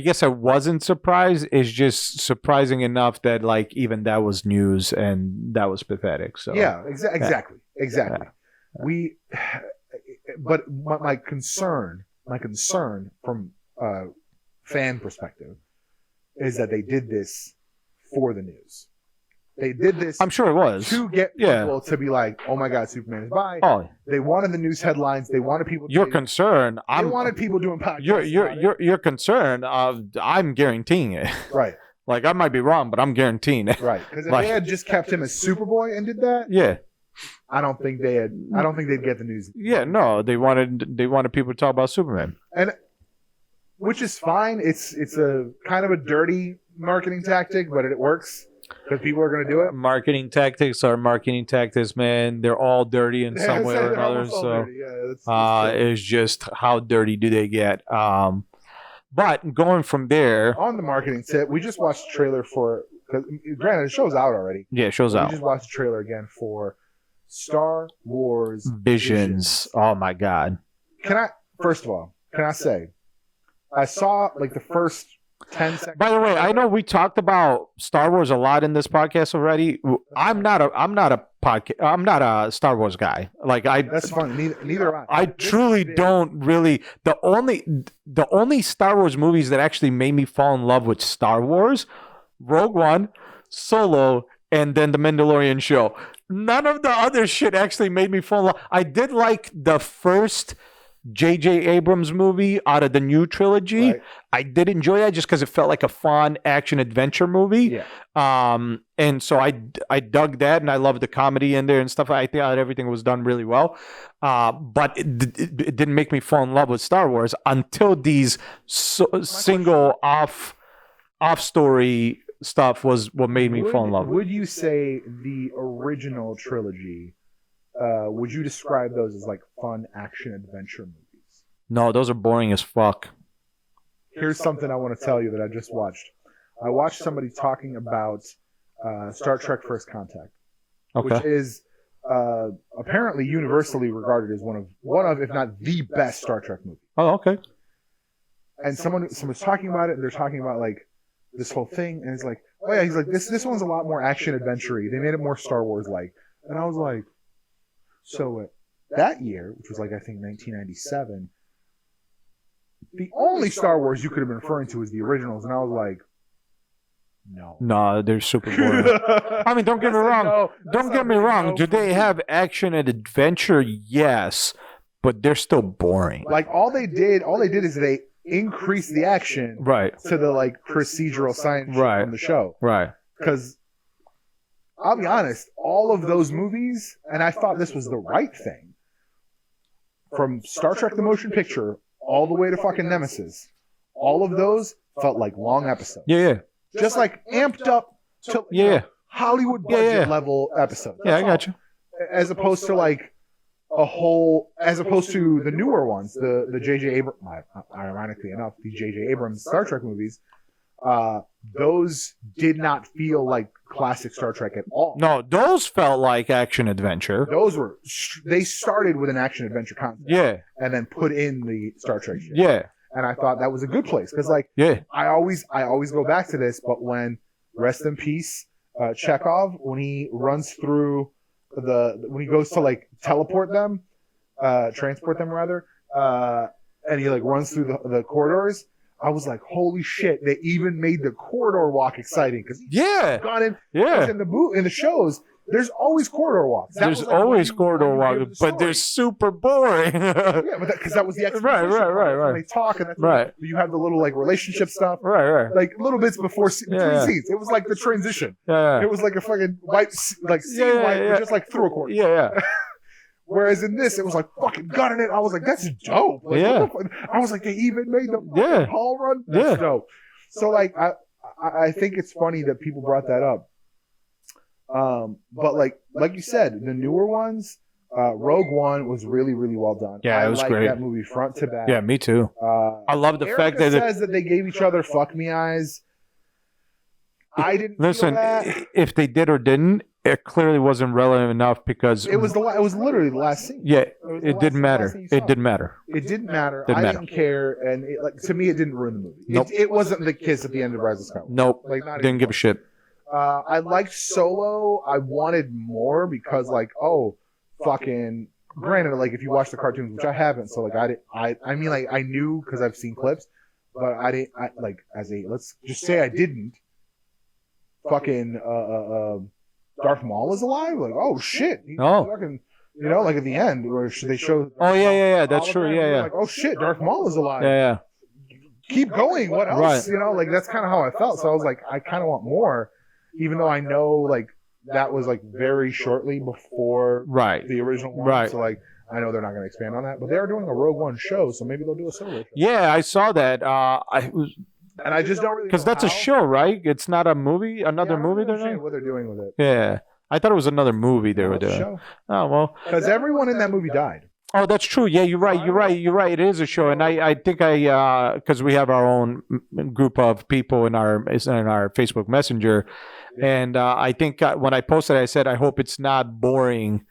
guess I wasn't surprised. It's just surprising enough that like even that was news and that was pathetic. So yeah, exactly. But my concern from fan perspective is that they did this for the news. They did this. I'm sure it was to get people to be like, "Oh my God, Superman is bi." Oh, they wanted the news headlines. They wanted people. You're concerned. They wanted people doing podcasts. You're concerned. I'm guaranteeing it. Right. Like I might be wrong, but I'm guaranteeing it. Right. Because if they had just kept him as Superboy and did that, yeah, I don't think they'd get the news. Yeah, no, they wanted people to talk about Superman, and which is fine. It's a kind of a dirty marketing tactic, but it works. Because people are going to do it. Marketing tactics are marketing tactics, man. They're all dirty in some way or another. So it's just how dirty do they get? But going from there, on the marketing tip, we just watched the trailer for. Granted, the show's out already. Yeah, it shows out. We just watched the trailer again for Star Wars Visions. Oh my God! First of all, can I say, I saw like the first 10 seconds. By the way, I know we talked about Star Wars a lot in this podcast already. I'm not a Star Wars guy. Like that's fun. Neither am I. I truly don't really. The only Star Wars movies that actually made me fall in love with Star Wars, Rogue One, Solo, and then the Mandalorian show. None of the other shit actually made me fall in love. I did like the first J.J. Abrams movie out of the new trilogy. Right. I did enjoy that just because it felt like a fun action adventure movie. Yeah. And so I dug that, and I loved the comedy in there and stuff. I thought everything was done really well. But it didn't make me fall in love with Star Wars until these single off story stuff was what made me fall in love. Would you say the original trilogy? Would you describe those as like fun action adventure movies? No, those are boring as fuck. Here's something I want to tell you that I just watched. I watched somebody talking about Star Trek First Contact, which is apparently universally regarded as one of, if not the best Star Trek movie. Oh, okay. And someone's talking about it, and they're talking about like this whole thing, and it's like, oh yeah, he's like, this one's a lot more action adventure-y. They made it more Star Wars like, and I was like. So that year, which was like I think 1997, the only Star Wars you could have been referring to is the originals, and I was like, no, they're super boring. I mean, don't get me wrong. No, don't get me wrong. Do they have action and adventure? Yes, but they're still boring. Like all they did is they increased the action right to the like procedural science right from the show, right? Because. I'll be honest, all of those movies, and I thought this was the right thing, from Star Trek the Motion Picture all the way to fucking Nemesis, all of those felt like long episodes. Yeah. Just like amped up to Hollywood budget level episodes. That's I got you. As opposed to like as opposed to the newer ones, the J.J. Abrams, ironically enough, the J.J. Abrams Star Trek movies, those did not feel like classic Star Trek at all. No, those felt like action adventure. They started with an action adventure concept. Yeah. And then put in the Star Trek shit. Yeah. And I thought that was a good place. Because I always go back to this, but when rest in peace, Chekhov, when he runs through when he goes to like transport them rather, and he like runs through the corridors, I was like, holy shit, they even made the corridor walk exciting. Because in the shows, there's always corridor walks. There's always corridor walks, but they're super boring. Yeah, but because that was the exposition. Right. They talk, and that's you have the little like relationship stuff. Right. Like little bits before between scenes. It was like the transition. Yeah. It was like a fucking white, like scene but just like through a corridor. Yeah. Whereas in this, it was like fucking gunning it. I was like, that's dope. Like, I was like, they even made the Hall run. That's dope. So like, I think it's funny that people brought that up. But like you said, the newer ones, Rogue One was really, really well done. Yeah, it was great. That movie front to back. Yeah, me too. I love the fact that says that they gave each other fuck me eyes. I didn't listen. feel that. If they did or didn't, it clearly wasn't relevant enough because it was literally the last scene. Yeah, it didn't matter. It didn't matter. It didn't matter. I didn't care, and to me, it didn't ruin the movie. Nope. It wasn't the kiss at the end of Rise of Skywalker. Nope. Didn't give a shit. I liked Solo. I wanted more because, fucking. Granted, if you watch the cartoons, which I haven't, so I knew because I've seen clips, but I didn't. Let's just say I didn't. Fucking Darth Maul is alive. Oh shit! Fucking, at the end where they show. Oh yeah. That's true. Yeah. Oh shit! Darth Maul is alive. Yeah. Keep going. What else? Right. That's kind of how I felt. So I was like, I kind of want more, even though I know that was very shortly before the original one. Right. So I know they're not going to expand on that, but they are doing a Rogue One show, so maybe they'll do a solo show. Yeah, I saw that. And I just don't really because that's a show, right? It's not a movie. Another movie they're doing. What they're doing with it? Yeah, I thought it was another movie they were doing. Show. Oh well, because everyone in that movie died. Oh, that's true. Yeah, you're right. It is a show, and I think because we have our own group of people in our Facebook Messenger, and I think when I posted, I said I hope it's not boring.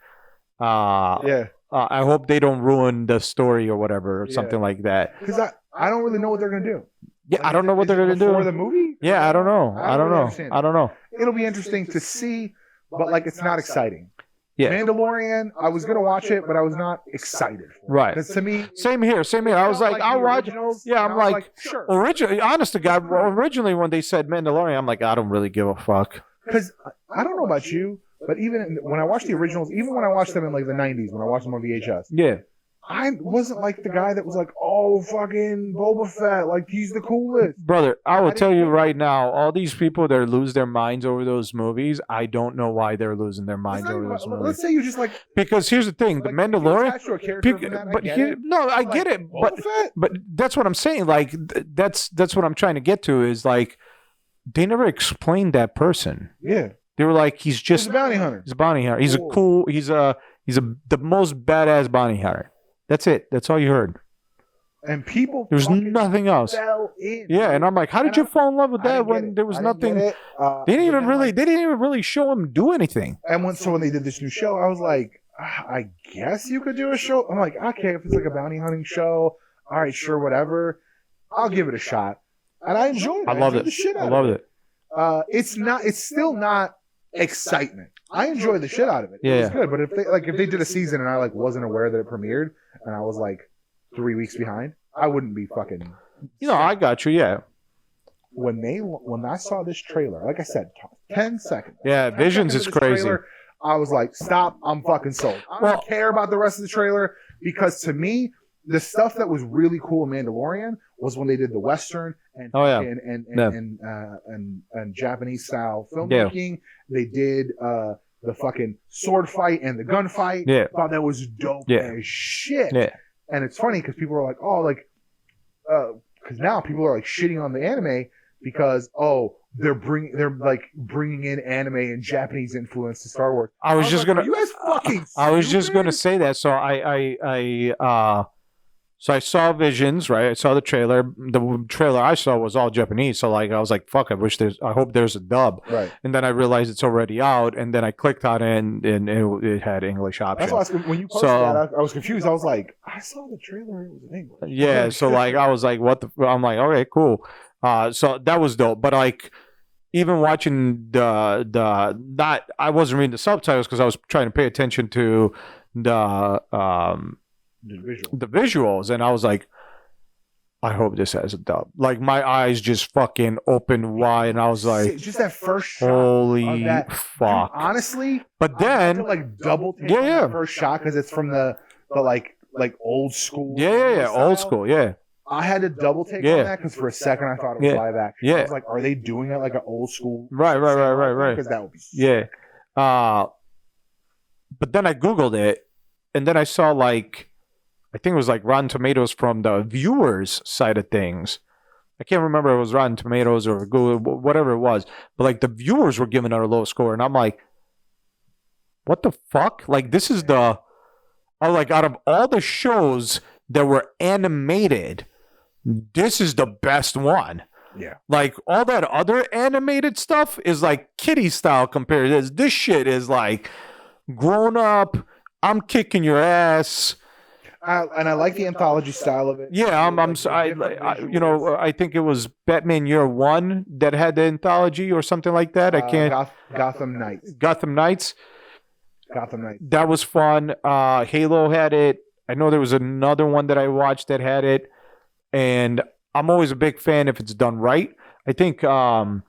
I hope they don't ruin the story or whatever, or something like that. Because I don't really know what they're gonna do. Yeah, I don't know what they're gonna do for the movie. Yeah, I don't know. I don't know. It'll be interesting to see, but it's not exciting. Yeah. Mandalorian, I was gonna watch it, but I was not excited for it. Right. Because to me, same here. I was like, I'll watch. Yeah, I'm like, sure. Originally, honest to God, originally when they said Mandalorian, I'm like, I don't really give a fuck. Because I don't know about you, but even when I watched the originals, even when I watched them in the 90s, when I watched them on VHS, yeah, I wasn't the guy that was oh, fucking Boba Fett, he's the coolest. Brother, I will tell you right now, all these people that lose their minds over those movies, I don't know why they're losing their minds over those movies. Let's say you just because here's the thing, the Mandalorian. I get it, but that's what I'm saying. That's what I'm trying to get to is they never explained that person. Yeah, they were he's just a bounty hunter. He's a bounty hunter. He's the most badass bounty hunter. That's it. That's all you heard. And people, there was nothing else. Yeah, and I'm like, how did you fall in love with that when there was nothing? They didn't even really show him do anything. And when they did this new show, I was like, I guess you could do a show. I'm like, okay, if it's a bounty hunting show, all right, sure, whatever. I'll give it a shot. And I enjoyed it. I loved it. I loved it. It's still not excitement. I enjoyed the shit out of it. Yeah. It was good. But if they did a season and I wasn't aware that it premiered and I was 3 weeks behind, I wouldn't be fucking. I got you. Yeah. When I saw this trailer, like I said, 10 seconds. Yeah, Visions is crazy. Trailer, I was like, stop! I'm fucking sold. I don't care about the rest of the trailer because to me, the stuff that was really cool in Mandalorian was when they did the Western and and Japanese style filmmaking. Yeah. They did the fucking sword fight and the gunfight. Yeah. Thought that was dope as shit. Yeah. And it's funny because people are like, because now people are shitting on the anime because they're bringing in anime and Japanese influence to Star Wars. I was just you guys fucking I was just gonna say that. So So I saw Visions, right? I saw the trailer. The trailer I saw was all Japanese. So I was like, fuck, I hope there's a dub. Right. And then I realized it's already out. And then I clicked on it and it had English options. That's why when you posted that, I was confused. I was like, I saw the trailer. It was in English. Yeah. So I was like, what the? I'm like, okay, cool. So that was dope. But even watching I wasn't reading the subtitles because I was trying to pay attention to the visuals, and I was like, I hope this has a dub. My eyes just fucking opened wide, and I was like, just that first shot. Holy fuck! Dude, honestly, but then double take the first shot because it's from the old school. Yeah, old school. Yeah, I had to double take on that because for a second I thought it was live action. Yeah, I was like, are they doing it like an old school? Right. Because that would be sick. But then I googled it, and then I saw I think it was Rotten Tomatoes from the viewers' side of things. I can't remember if it was Rotten Tomatoes or Google, whatever it was, but like the viewers were giving it a low score, and I'm like, what the fuck? Like this is the, like out of all the shows that were animated, this is the best one. Yeah. Like all that other animated stuff is like kiddie style compared to this. This shit is like grown up. I'm kicking your ass. And I like the anthology style of it. Yeah, I think it was Batman Year One that had the anthology or something like that. I can't. Gotham Knights. Gotham Knights. Gotham Knights. That was fun. Halo had it. I know there was another one that I watched that had it, and I'm always a big fan if it's done right. I think that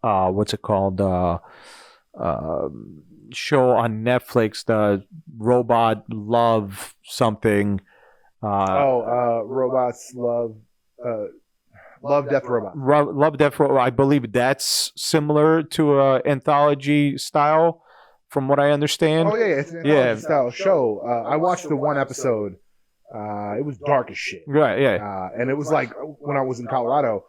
what's it called? Show on Netflix, the Robot Love something. Robots Love Death Robot. Love Death Robot. I believe that's similar to a anthology style, from what I understand. Oh yeah, it's an anthology style show. I watched the one episode. It was dark as shit. Right. Yeah. And it was like when I was in Colorado.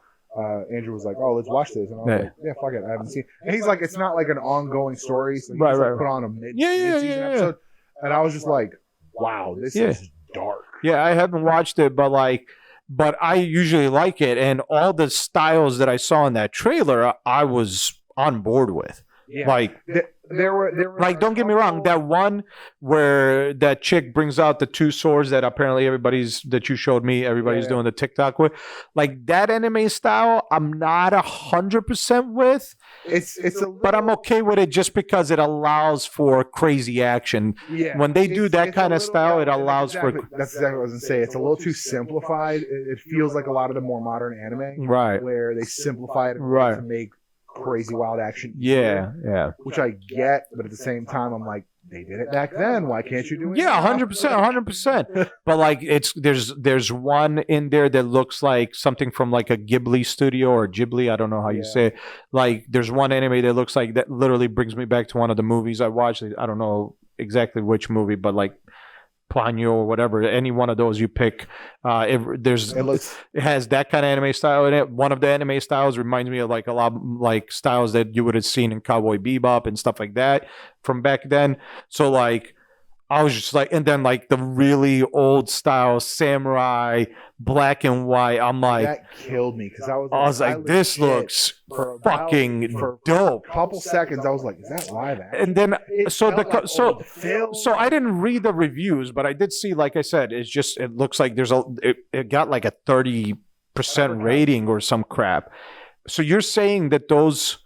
Andrew was like, "Oh, let's watch this," and I was like, "Yeah, fuck it, I haven't seen." And he's like, "It's not like an ongoing story, so you just put on a mid-season episode." And I was just like, "Wow, this is dark." Yeah, I haven't watched it, but I usually like it, and all the styles that I saw in that trailer, I was on board with. Yeah. Like there were like, don't get me wrong, that one where that chick brings out the two swords that apparently everybody's doing the TikTok with, like that anime style, I'm not 100% with. But I'm okay with it just because it allows for crazy action. Yeah, when they do that kind of style, it allows for. That's exactly what I was gonna say. It's a little too simplified. It feels like a lot of the more modern anime, right? Where they simplify it to make crazy wild action. Yeah. Which I get, but at the same time, I'm like, they did it back then. Why can't you do it? Yeah, 100%. But like, there's one in there that looks like something from like a Ghibli studio or Ghibli. I don't know how you say it. Like, there's one anime that looks like that. Literally brings me back to one of the movies I watched. I don't know exactly which movie, but like Ponyo or whatever, any one of those you pick, it has that kind of anime style in it. One of the anime styles reminds me of like a lot like styles that you would have seen in Cowboy Bebop and stuff like that from back then. So like I was just like, and then like the really old style samurai, black and white. I'm like, that killed me because I was like, this looks fucking dope. A couple seconds, I was like, is that live action? And then so I didn't read the reviews, but I did see, like I said, it looks like it got like a 30% rating or some crap. So you're saying that those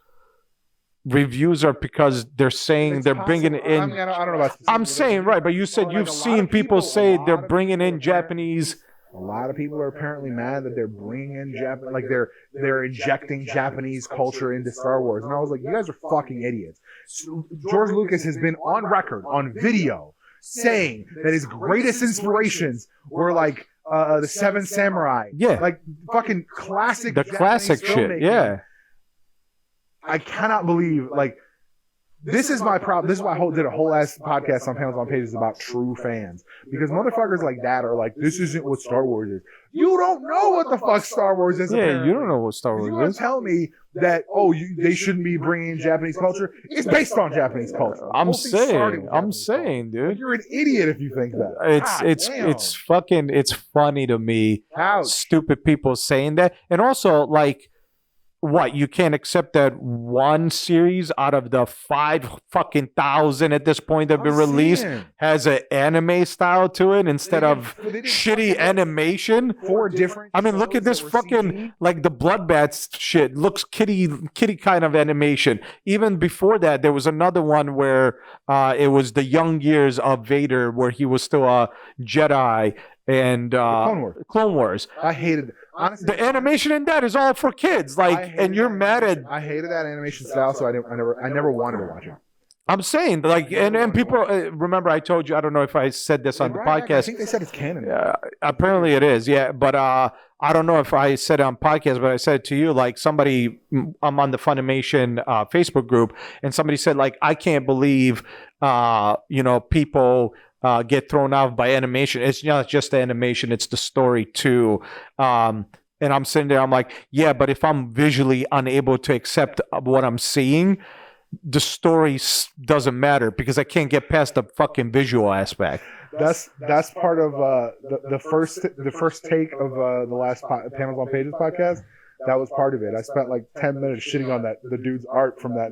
reviews are because they're saying they're bringing in. I mean, I don't know about. I'm saying right, but you said you've seen people say they're bringing in Japanese. A lot of people are apparently mad that they're bringing in Japan, like they're injecting Japanese culture into Star Wars, and I was like, you guys are fucking idiots. So George Lucas has been on record, on video, saying that his greatest inspirations were like the Seven Samurai, like fucking classic, the classic shit, yeah. I cannot believe, like, this is my problem. This is why I did a whole ass podcast on Panels on Pages about true fans. Because motherfuckers like that are like, this isn't what Star Wars is. You don't know what the fuck Star Wars is. Yeah, apparently. You don't know what Star Wars is. You want to tell me that, they shouldn't be bringing in Japanese culture? It's based on Japanese culture. I'm saying, dude. You're an idiot if you think that. It's funny to me. Ouch. Stupid people saying that. And also, like, what, you can't accept that one series out of the 5,000 at this point that have been released has an anime style to it instead of shitty animation? 4 different. I mean, look at this fucking like the Bloodbath shit. Looks kitty kind of animation. Even before that, there was another one where it was the young years of Vader, where he was still a Jedi. And Clone Wars. I hated it. Honestly, the animation in that is all for kids. Like, and you're mad at. I hated that animation style, so I never wanted to watch it. I'm saying, like, and people remember I told you. I don't know if I said this on the podcast. I think they said it's canon. Apparently it is. Yeah, but I don't know if I said it on podcast, but I said it to you. Like, somebody, I'm on the Funimation Facebook group, and somebody said, like, I can't believe, people get thrown off by animation. It's not just the animation; it's the story too. And I'm sitting there, I'm like, yeah, but if I'm visually unable to accept what I'm seeing, the story doesn't matter because I can't get past the fucking visual aspect. That's part of the first take of the last Panels on Pages podcast. That was part of it. I spent like 10 minutes shitting on the dude's art from that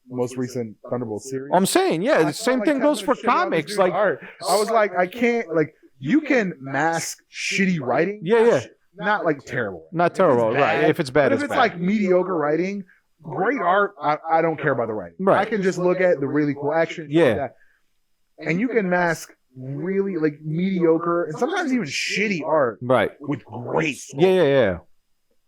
most recent Thunderbolt series. I'm saying, yeah, the same thing goes for comics. Like, art. I was like, I can't, like, you can mask shitty writing. Yeah. Not like terrible. Not terrible, right? If it's bad, if it's bad. like mediocre writing, great art, I don't care about the writing. Right. I can just look at the really cool action. Yeah. Like that. And you can mask really like mediocre and sometimes even shitty art, right, with great story. Yeah.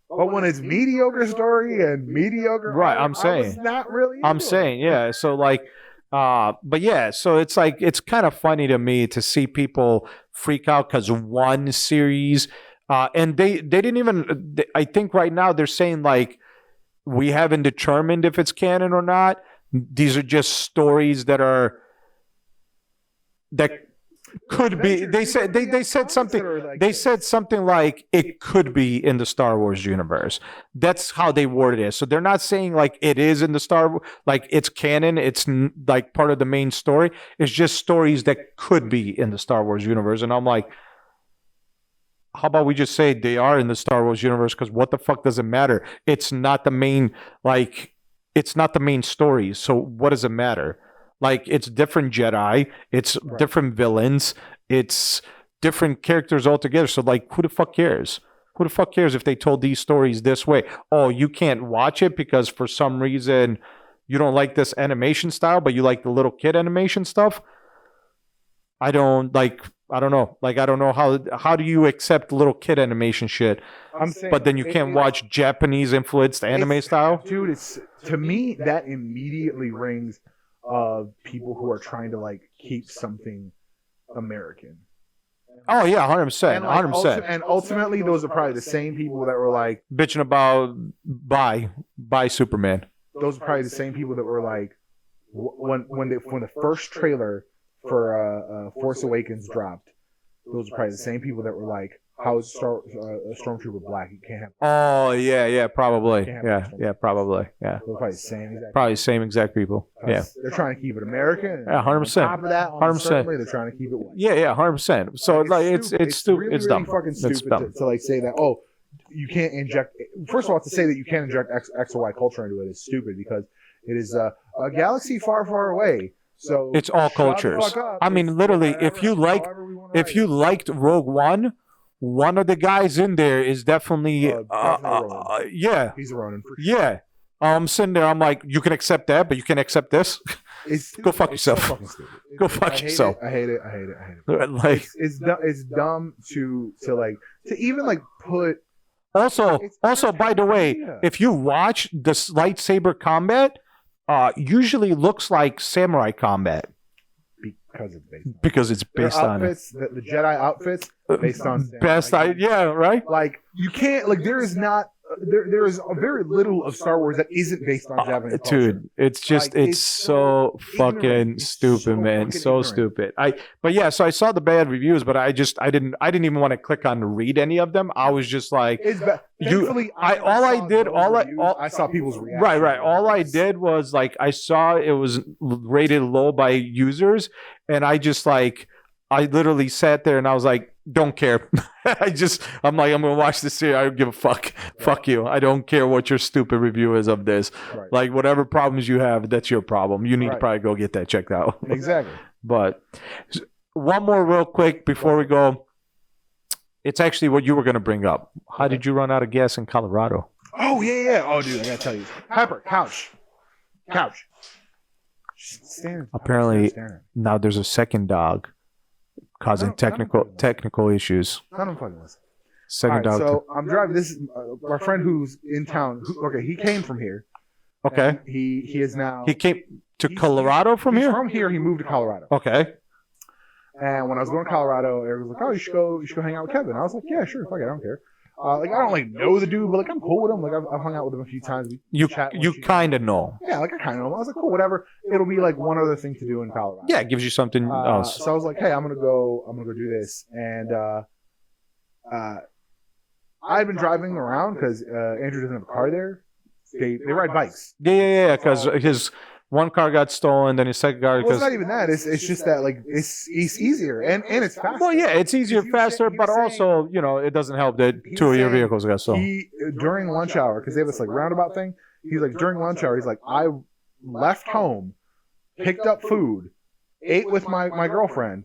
But when it's mediocre story and mediocre, right, art, I'm saying, not really. I'm saying, yeah. So like, but yeah, so it's like it's kind of funny to me to see people freak out because one series, and they didn't even. I think right now they're saying like we haven't determined if it's canon or not. These are just stories that could be. They said something. They said something like it could be in the Star Wars universe. That's how they worded it. So they're not saying like it is in the like it's canon. It's like part of the main story. It's just stories that could be in the Star Wars universe. And I'm like, how about we just say they are in the Star Wars universe? Because what the fuck does it matter? It's not the main it's not the main story. So what does it matter? Like, it's different Jedi, it's different villains, it's different characters altogether. So, like, who the fuck cares? Who the fuck cares if they told these stories this way? Oh, you can't watch it because for some reason you don't like this animation style, but you like the little kid animation stuff? I don't know. Like, I don't know how do you accept little kid animation shit? I'm saying, but then you can't watch Japanese influenced anime style? Dude, to me, that immediately rings of people who are trying to like keep something American. Oh yeah, 100%, 100%. And ultimately, those are probably the same people that were like bitching about buy Superman. Those are probably the same people that were like when the first trailer for Force Awakens dropped. Those are probably the same people that were like, how is a Stormtrooper black? You can't have. Oh yeah, probably. Yeah, probably. Yeah. Probably the same exact. Probably the same exact people. Yeah. They're trying to keep it American. Yeah, 100%. On top of that, 100%. They're trying to keep it white. Yeah, 100%. So like it's stupid. Really, it's dumb. Really fucking stupid to like say that. Oh, you can't inject. First of all, to say that you can't inject X or Y culture into it is stupid because it is a galaxy far, far away. So it's all cultures. I mean, literally, if you liked Rogue One of the guys in there is definitely yeah. He's a Ronin for sure. Yeah. I'm sitting there, I'm like, you can accept that, but you can accept this? Go fuck yourself. So go fuck yourself. I hate it. Like it's dumb to even like put Also, by the way, if you watch the lightsaber combat, usually looks like samurai combat. Because it's based on outfits, the Jedi outfits based on yeah, right. Like you can't there is not there is a very little of Star Wars that isn't based on Japanese culture. Dude, it's just like, it's so fucking stupid, man. So stupid. But yeah, so I saw the bad reviews, but I didn't even want to click on to read any of them. I was just like, I saw people's reactions. Right. All I did was like I saw it was rated low by users, and I literally sat there and I was like, don't care. I'm like, I'm gonna watch this series. I don't give a fuck. Fuck you. I don't care what your stupid review is of this. Right. Like whatever problems you have, that's your problem. You need to probably go get that checked out. Exactly. But one more real quick before we go. It's actually what you were gonna bring up. How did you run out of gas in Colorado? Oh yeah. Oh dude, I gotta tell you. Pepper, couch. Apparently now there's a second dog causing technical issues. I don't fucking listen. Second dog. So I'm driving. This is my friend who's in town. He came from here. Okay. He is now. He came to Colorado from here. From here, he moved to Colorado. Okay. And when I was going to Colorado, Eric was like, "Oh, you should go hang out with Kevin." I was like, "Yeah, sure, fuck it, I don't care." Like I don't like know the dude, but like I'm cool with him. Like I've hung out with him a few times. You kind of know. Yeah, like I kind of know. I was like, cool, whatever. It'll be like one other thing to do in Colorado. Yeah, it gives you something else. So I was like, hey, I'm gonna go do this, and I've been driving around because Andrew doesn't have a car there. They ride bikes. Yeah. Because his one car got stolen, then his second car. Well, it's not even that. It's just that like it's easier and it's faster. Well, yeah, it's easier, faster, but also it doesn't help that two of your vehicles got stolen. During lunch hour, because they have this like roundabout thing. He's like during lunch hour, he's like, I left home, picked up food, ate with my girlfriend,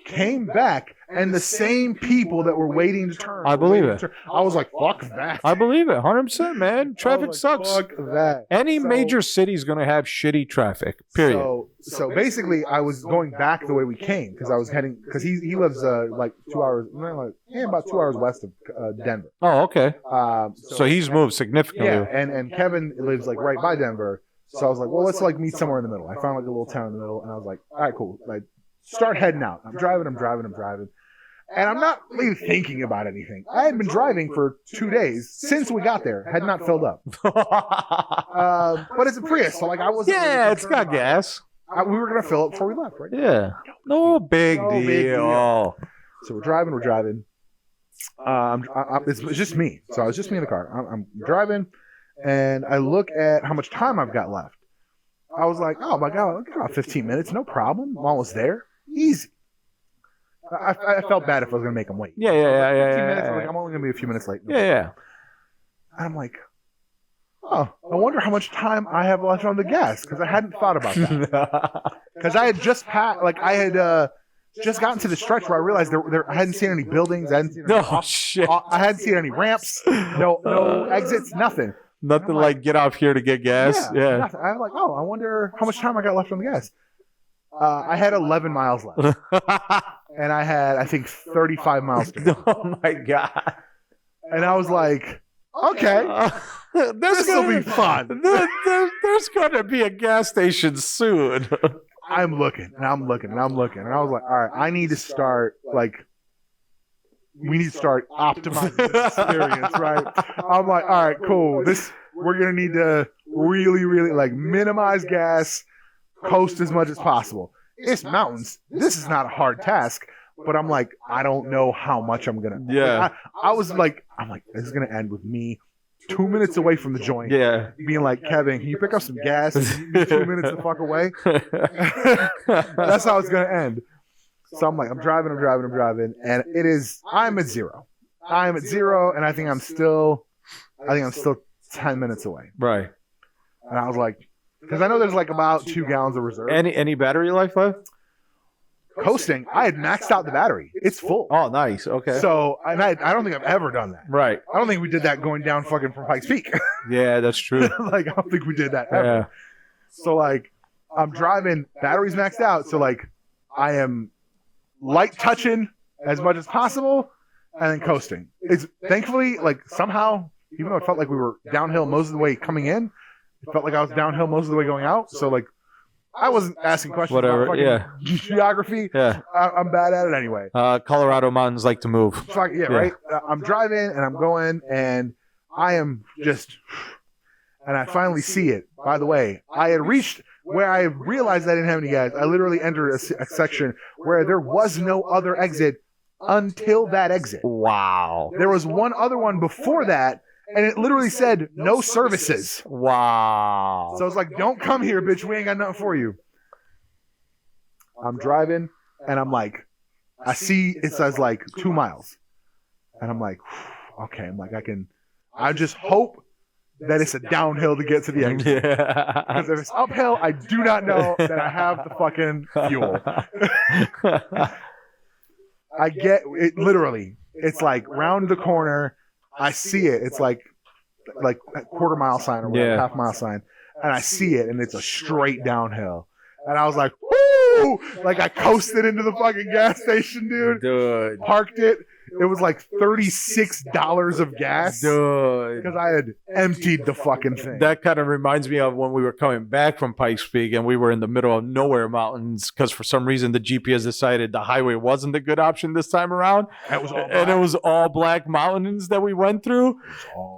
came back, and the same people that were waiting to turn. I believe it. I was like, fuck that. I believe it, 100%, man. Traffic sucks. Fuck that. Any major city is going to have shitty traffic, period. So basically, I was going back the way we came because I was heading, because he lives like 2 hours, about 2 hours west of Denver. Oh, okay. So he's moved significantly. Yeah, and Kevin lives like right by Denver. So I was like, well, let's like meet somewhere in the middle. I found like a little town in the middle, and I was like, all right, cool. Like, start heading out. I'm driving. And I'm not really thinking about anything. I had been driving for 2 days since we got there. Had not filled up. But it's a Prius, so like I wasn't. Yeah, really it's got gas. We were gonna fill up before we left, right? Yeah. No big deal. So we're driving. It's just me. So it's just me in the car. I'm driving, and I look at how much time I've got left. I was like, oh my god, I got 15 minutes, no problem. I'm almost there. Easy. I felt bad if I was going to make him wait. Yeah. 15 minutes, I'm like, I'm only going to be a few minutes late. Yeah. And I'm like, oh, I wonder how much time I have left on the gas, because I hadn't thought about that. Because I had just just gotten to the stretch where I realized I hadn't seen any buildings. I hadn't seen shit. I hadn't seen any ramps, no exits, nothing. Nothing like get off here to get gas. Yeah. Nothing. I'm like, oh, I wonder how much time I got left on the gas. I had 11 miles left. And I had, I think, 35 miles to go. Oh, my God. And I was like, okay, this will be fun. There's going to be a gas station soon. I'm looking. And I was like, all right, I need to start, we need to start optimizing this experience, right? I'm like, all right, cool. We're going to need to really, really, minimize gas, coast as much as possible. It's mountains. This is not a hard task, but I'm like, I don't know how much I'm gonna. Yeah. I was like, this is gonna end with me 2 minutes away from the joint. Yeah. Being like, Kevin, can you pick up some gas? 2 minutes the fuck away. That's how it's gonna end. So I'm like, I'm driving, and I'm at zero. And I think I'm still 10 minutes away. Right. And I was like, because I know there's about 2 gallons of reserve. Any battery life left? Coasting. I had maxed out the battery. It's full. Oh, nice. Okay. So, and I don't think I've ever done that. Right. I don't think we did that going down fucking from Pikes Peak. Yeah, that's true. I don't think we did that ever. Yeah. So, I'm driving, battery's maxed out. So, I am light touching as much as possible and then coasting. It's thankfully, somehow, even though it felt like we were downhill most of the way coming in, it felt like I was downhill most of the way going out. So, I wasn't asking questions about fucking geography. Yeah. I'm bad at it anyway. Colorado mountains like to move. Right? I'm driving and I'm going and I am just... And I finally see it. By the way, I had reached where I realized I didn't have any gas. I literally entered a section where there was no other exit until that exit. Wow. There was one other one before that, and it literally said, no services. Wow. So I was like, don't come here, bitch. We ain't got nothing for you. I'm driving, and I'm like, I see it says 2 miles. And I'm like, okay. I'm like, I just hope that it's a downhill to get to the exit. Yeah. Because if it's uphill, I do not know that I have the fucking fuel. I get it literally. It's round the corner. I see it. It's like a quarter mile sign or whatever, half mile sign. And I see it, and it's a straight downhill. And I was like, woo! I coasted into the fucking gas station, dude. Dude. Parked it. it was like $36 of gas Dude. because I had emptied the fucking thing. That kind of reminds me of when we were coming back from Pikes Peak and we were in the middle of nowhere mountains because for some reason the GPS decided the highway wasn't a good option this time around. That was all And it was all black mountains that we went through.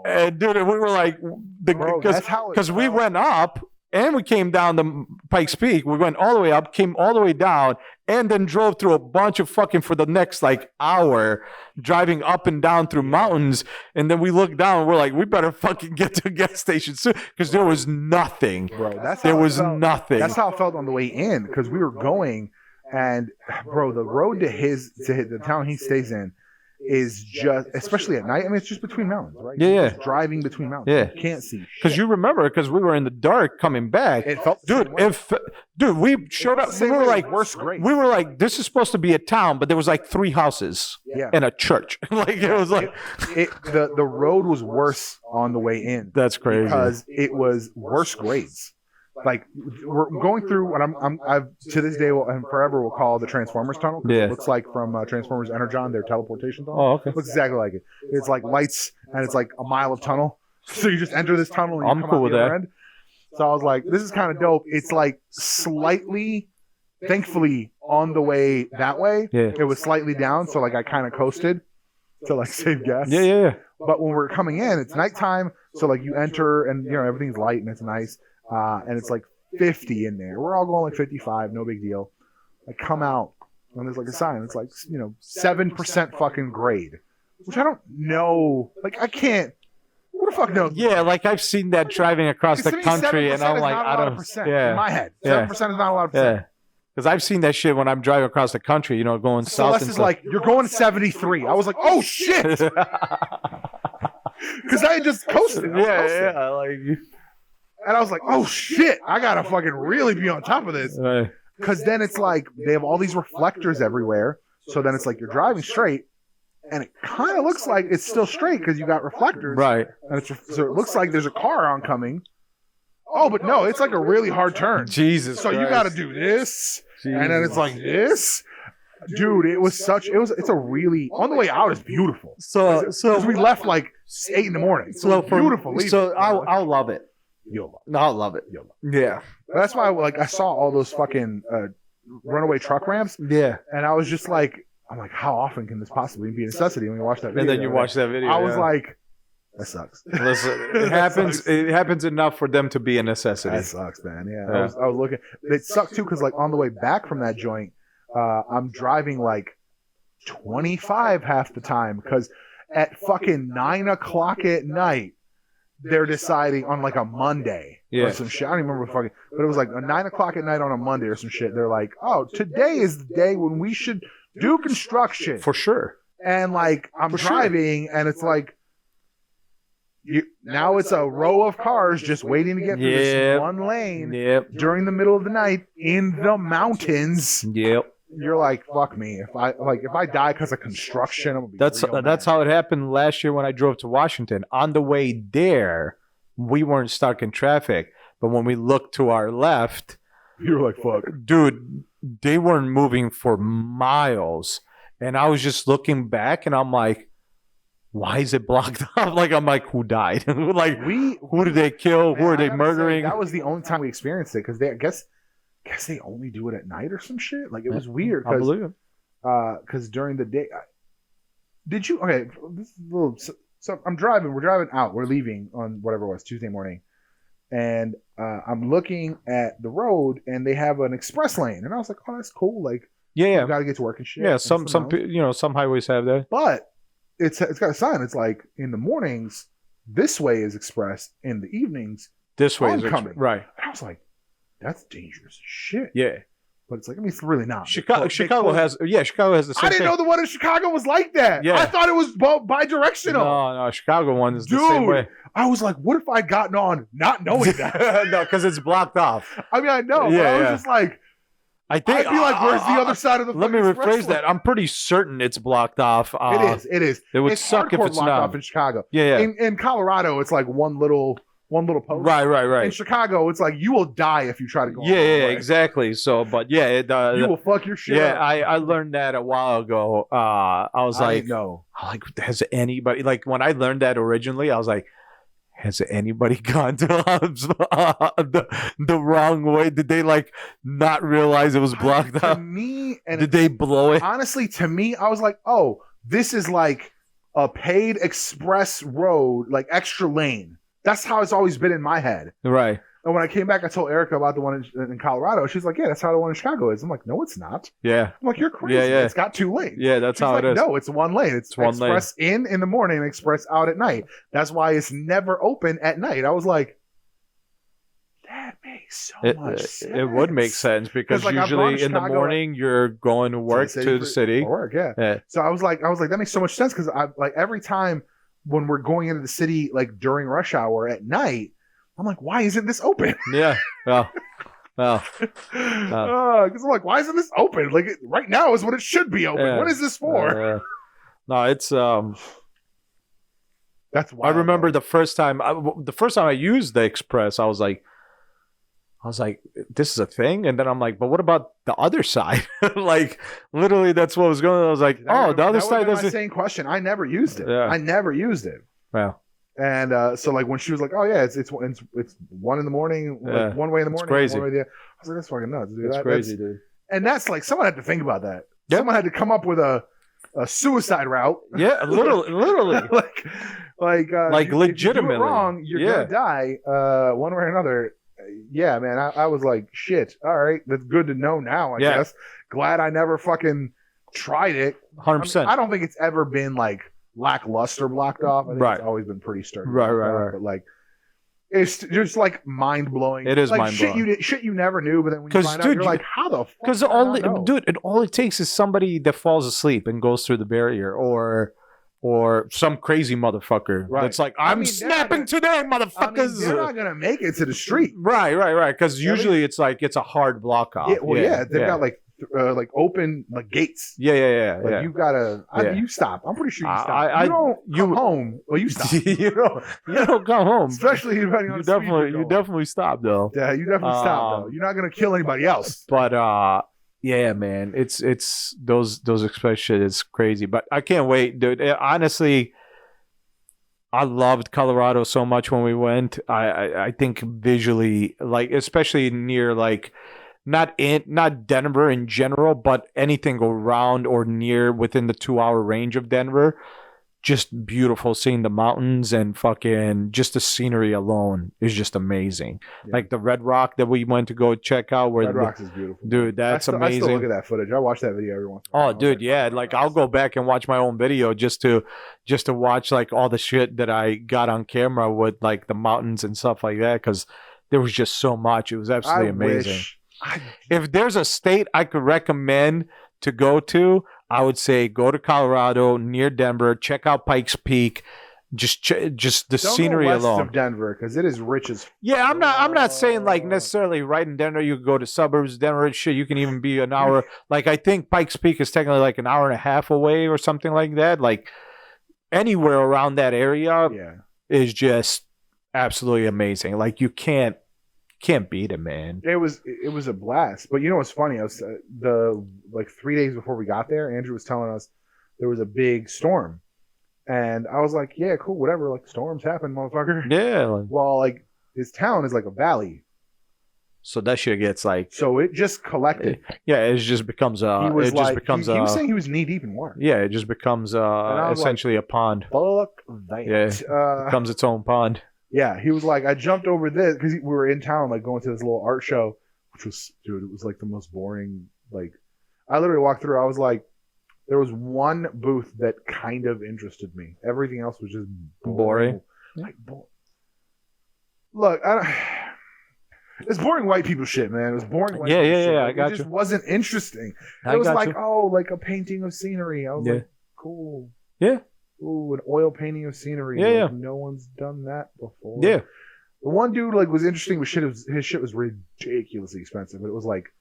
And dude, we were like, because we went up and we came down to Pikes Peak. We went all the way up, came all the way down, and then drove through a bunch of fucking for the next like hour, driving up and down through mountains. And then we looked down and we're like, we better fucking get to a gas station soon because there was nothing. Bro, there was nothing. That's how it felt on the way in because we were going and, bro, the road to the town he stays in is just, especially at night. I mean, it's just between mountains, right? Yeah. Just driving between mountains. Yeah. You can't see. Because you remember, because we were in the dark coming back. It felt, dude, we showed up. We were like, worse grade. We were like, this is supposed to be a town, but there was like 3 houses and a church. Like it was like the road was worse on the way in. That's crazy because it was worse grades. Like we're going through what I've to this day and forever will call the Transformers tunnel. Yeah, it looks like from Transformers Energon, their teleportation tunnel. Oh, okay. It looks exactly like it. It's like lights and it's like a mile of tunnel. So you just enter this tunnel and you come out the other end. So I was like, this is kind of dope. It's like slightly, thankfully, on the way that way. Yeah. It was slightly down, so like I kind of coasted to like save gas. Yeah. But when we're coming in, it's nighttime, so like you enter and you know everything's light and it's nice. And it's like 50 in there. We're all going like 55, no big deal. I come out and there's like a sign. It's like, 7% fucking grade, which I don't know. Like I can't. Who the fuck knows? Yeah, like I've seen that driving across the country, and I'm like, I don't. In my head, 7% is not a lot of percent. Yeah. Because I've seen that shit when I'm driving across the country, going south. Celeste is like, you're going 73. I was like, oh shit. Because I had just coasted. Yeah, like. And I was like, oh shit, I gotta fucking really be on top of this. Because then it's like, they have all these reflectors everywhere. So then it's like, you're driving straight. And it kind of looks like it's still straight because you got reflectors. Right. And so it looks like there's a car oncoming. Oh, but no, it's like a really hard turn. Jesus So Christ. you got to do this. Jesus. And then it's like this. Dude, it's a really, on the way out, it's beautiful. So we left like 8 in the morning. So beautiful. So I'll love it. You'll I'll love it. Yeah. That's why I saw all those fucking runaway truck ramps. Yeah. And I was just like, I'm like, how often can this possibly be a necessity when you watch that video? And then you watch that video. I was like, that sucks. Listen, it happens. Sucks. It happens enough for them to be a necessity. That sucks, man. Yeah. I was looking. It sucked too because like on the way back from that joint, I'm driving like 25 half the time because at fucking 9 o'clock at night, they're deciding on like a Monday or some shit. I don't even remember fucking, but it was like a 9 o'clock at night on a Monday or some shit. They're like, oh, today is the day when we should do construction. For sure. And like, I'm driving and it's like, now it's a row of cars just waiting to get through this one lane during the middle of the night in the mountains. Yep. You're like, fuck me. If I die because of construction, I'm gonna be that's how it happened last year when I drove to Washington. On the way there, we weren't stuck in traffic, but when we looked to our left, you were like, fuck, dude, they weren't moving for miles, and I was just looking back, and I'm like, why is it blocked off? Like, I'm like, who died? Like, who did they kill? Who are they murdering? That was the only time we experienced it because I guess they only do it at night or some shit. Like it was weird. I believe it. Because during the day, did you? Okay, this is a little. So I'm driving. We're driving out. We're leaving on whatever it was Tuesday morning, and I'm looking at the road, and they have an express lane, and I was like, oh, that's cool. Like, you got to get to work and shit. Yeah, some highways have that, but it's got a sign. It's like in the mornings, this way is express. In the evenings, this way is coming. Right. And I was like, that's dangerous as shit. Yeah. But it's like, I mean, it's really not. Chicago has the same I didn't know the one in Chicago was like that. Yeah. I thought it was bi-directional. No, Chicago one is the same way. I was like, what if I gotten on not knowing that? No, because it's blocked off. I mean, I know, but I was just like, I'd be like, where's the other side of the Let me rephrase that. I'm pretty certain it's blocked off. It is. It would it's suck if it's blocked not. off in Chicago. Yeah. In Colorado, it's like one little one little post. Right. In Chicago, it's like you will die if you try to go. Yeah, exactly. So, but yeah, you will fuck your shit. Yeah, up. I learned that a while ago. I was like, no. Has anybody like when I learned that originally? I was like, has anybody gone to the wrong way? Did they like not realize it was blocked to out? me, and did they blow it? Honestly, to me, I was like, oh, this is like a paid express road, like extra lane. That's how it's always been in my head. Right. And when I came back, I told Erica about the one in Colorado. She's like, yeah, that's how the one in Chicago is. I'm like, no, it's not. Yeah. I'm like, you're crazy. Yeah. It's got 2 lanes. Yeah, that's She's how like, it is. No, it's one lane. It's one express in the morning and express out at night. That's why it's never open at night. I was like, that makes so much sense. It would make sense because like, usually in the morning you're going to work to the city. Work, yeah. So I was like, that makes so much sense because I like every time when we're going into the city like during rush hour at night, I'm like, why isn't this open? Yeah. Well. Because I'm like, why isn't this open? Like right now is when it should be open. Yeah. What is this for? No, it's That's wild. I remember the first time I used the Express, I was like, this is a thing, and then I'm like, but what about the other side? Like literally, that's what was going on. I was like, the other side doesn't. My same question. I never used it. Yeah. I never used it. Wow. And so like when she was like, oh yeah, it's 1 in the morning, like 1 way in the morning, crazy. 1 way I was like, that's fucking nuts, dude. It's crazy, dude. And that's like someone had to think about that. Yep. Someone had to come up with a suicide route. Yeah, literally. like legitimately. If you do it wrong, you're gonna die one way or another. Yeah, man. I was like, shit. All right, that's good to know now. I guess. Glad I never fucking tried it. 100%. I don't think it's ever been like lackluster blocked off. I think it's always been pretty sturdy. Right. But like, it's just like mind blowing. It is like, mind blowing. Shit you never knew, but then when you find out, you're like, how the fuck? Because all it takes is somebody that falls asleep and goes through the barrier, or some crazy motherfucker that's like, I'm snapping today, motherfuckers. They're not gonna make it to the street. Right. Because usually it's like it's a hard block off. They've got like open like gates. Yeah. You gotta. You stop. I'm pretty sure you stop. You don't come home. Well, you stop. you don't come home. Especially depending on you definitely stop though. Yeah, you definitely stop though. You're not gonna kill anybody else. But yeah, man, it's those express shit is crazy. But I can't wait, dude. Honestly, I loved Colorado so much when we went. I think visually, like especially near like. Not Denver in general, but anything around or near within the 2-hour range of Denver. Just beautiful seeing the mountains and fucking just the scenery alone is just amazing. Yeah. Like the Red Rock that we went to go check out. Red Rocks is beautiful. Dude, that's amazing. I still look at that footage. I watch that video every once in a while. while. Dude, yeah. Like I'll go back and watch my own video just to watch like all the shit that I got on camera with like the mountains and stuff like that because there was just so much. It was absolutely amazing. If there's a state I could recommend to go to, I would say go to Colorado near Denver. Check out Pikes Peak. Just the scenery alone. West of Denver because it is rich as. Yeah, I'm not saying like necessarily right in Denver. You could go to suburbs of Denver. Shit, you can even be an hour. Like I think Pikes Peak is technically like an hour and a half away or something like that. Like anywhere around that area is just absolutely amazing. Like you can't beat it, man. It was a blast. But you know what's funny? I was 3 days before we got there, Andrew was telling us there was a big storm. And I was like, yeah, cool, whatever. Like storms happen, motherfucker. Yeah. Well, like this town is like a valley. So that shit gets like. So it just collected. It just becomes he was saying he was knee deep in water. Yeah, it just becomes essentially a pond. Fuck that. Yeah, it becomes its own pond. Yeah, he was like, I jumped over this because we were in town, like going to this little art show, which was, dude, it was like the most boring. Like, I literally walked through. I was like, there was one booth that kind of interested me. Everything else was just boring. Like, look, it's boring white people shit, man. It was boring white people shit. I got you. It just wasn't interesting. It was like, like a painting of scenery. I was like, cool. Yeah. Ooh, an oil painting of scenery. Yeah, like, no one's done that before. Yeah. The one dude like was interesting with shit. His shit was ridiculously expensive, but it was like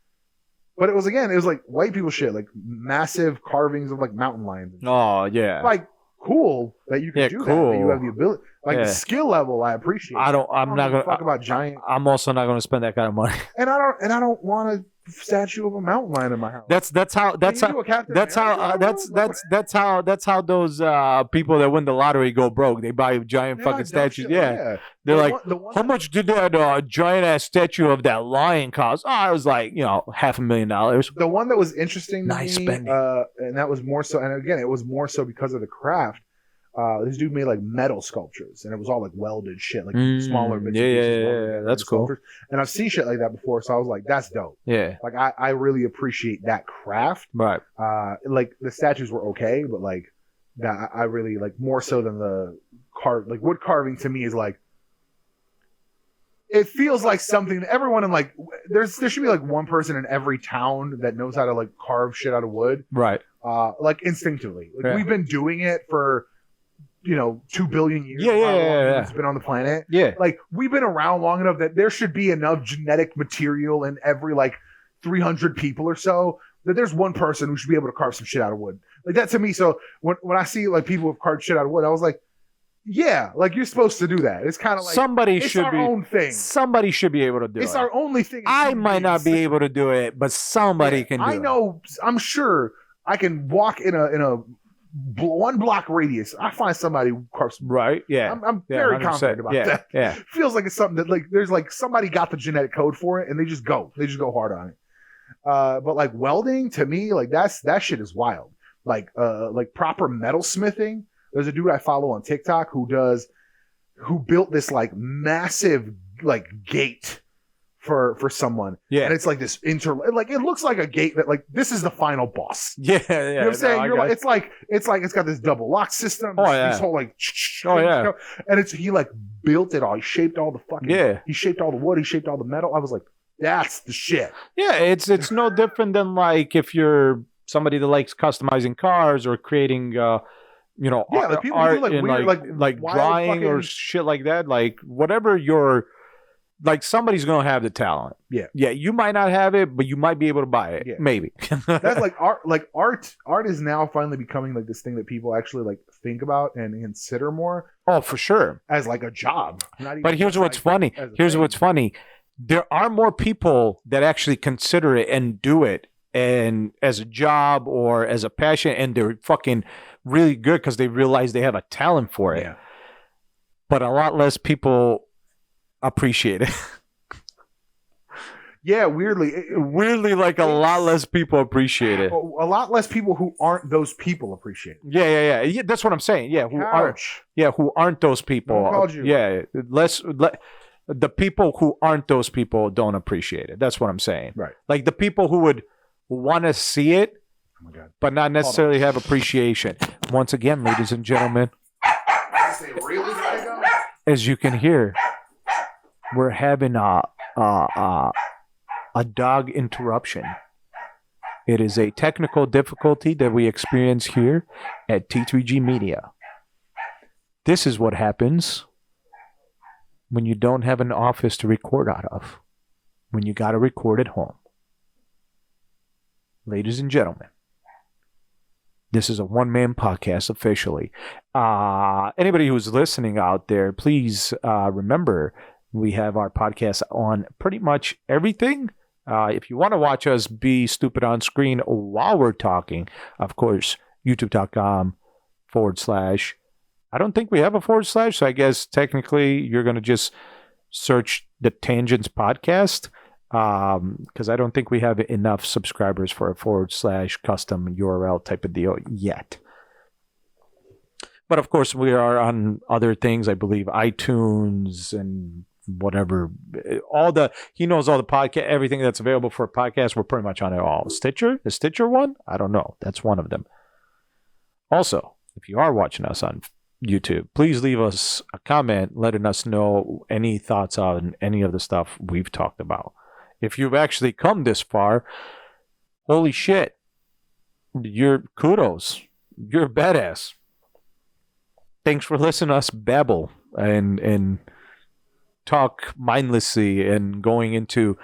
white people shit, like massive carvings of like mountain lions. Oh yeah. Like cool that you can do that. That you have the ability, like the skill level. I appreciate. I'm not gonna talk about giant. I'm also not gonna spend that kind of money. And I don't want a statue of a mountain lion in my house. That's how those people that win the lottery go broke. They buy giant fucking statues. Yeah. They're like, how much did that giant ass statue of that lion cost? Oh, it was like, $500,000. The one that was interesting to nice me, spending. and that was more so, and again, it was more so because of the craft. This dude made like metal sculptures, and it was all like welded shit, like smaller bits. Yeah, that's cool. And I've seen shit like that before, so I was like, that's dope. Yeah, like I really appreciate that craft. Right. Like the statues were okay, but like that I really like more so than the like wood carving to me is like. It feels like something everyone in like there should be like one person in every town that knows how to like carve shit out of wood. Right. Like instinctively. Like we've been doing it for 2 billion years. Yeah. It's been on the planet. Yeah. Like we've been around long enough that there should be enough genetic material in every like 300 people or so that there's one person who should be able to carve some shit out of wood. Like that to me. So when I see like people who have carved shit out of wood, I was like, yeah, like you're supposed to do that. It's kind of like it's our own thing. Somebody should be able to do it. It's our only thing. I might not be able to do it, but somebody can do it. I know. I'm sure I can walk in a 1 block radius. I find somebody who carves. Right. Yeah. I'm very confident about that. Yeah. Feels like it's something that like there's like somebody got the genetic code for it and they just go hard on it. But like welding to me, like that shit is wild. Like proper metal smithing. There's a dude I follow on TikTok who built this like massive like gate for someone. Yeah. And it's like this like it looks like a gate that like this is the final boss. Yeah. You know what I'm saying? It's like it's got this double lock system. This whole like and he like built it all. He shaped all the fucking he shaped all the wood, he shaped all the metal. I was like, that's the shit. Yeah, it's no different than like if you're somebody that likes customizing cars or creating like people art do like in weird, like drawing or shit like that. Like whatever you're like, somebody's gonna have the talent. Yeah. You might not have it, but you might be able to buy it. Yeah. Maybe. That's like art. Like art is now finally becoming like this thing that people actually like think about and consider more. Oh, for sure. As like a job. But here's what's funny. What's funny. There are more people that actually consider it and do it and as a job or as a passion, and they're fucking really good because they realize they have a talent for it. Yeah. But a lot less people appreciate it. Yeah, weirdly, like a lot less people appreciate it. A lot less people who aren't those people appreciate it. Yeah. That's what I'm saying. Yeah, who aren't those people? Yeah, the people who aren't those people don't appreciate it. That's what I'm saying. Right. Like the people who would want to see it, but not necessarily have appreciation. Once again, ladies and gentlemen, as you can hear, we're having a dog interruption. It is a technical difficulty that we experience here at T3G Media. This is what happens when you don't have an office to record out of, when you got to record at home. Ladies and gentlemen, this is a one-man podcast officially. Anybody who's listening out there, please remember we have our podcast on pretty much everything. If you want to watch us be stupid on screen while we're talking, of course, youtube.com/ I don't think we have a / so I guess technically you're going to just search the Tangents Podcast. Because I don't think we have enough subscribers for a / custom URL type of deal yet. But of course, we are on other things. I believe iTunes and whatever. He knows all the podcast, everything that's available for a podcast. We're pretty much on it all. Stitcher? Is Stitcher one? I don't know. That's one of them. Also, if you are watching us on YouTube, please leave us a comment letting us know any thoughts on any of the stuff we've talked about. If you've actually come this far, holy shit, you're kudos. You're a badass. Thanks for listening to us babble and talk mindlessly and going into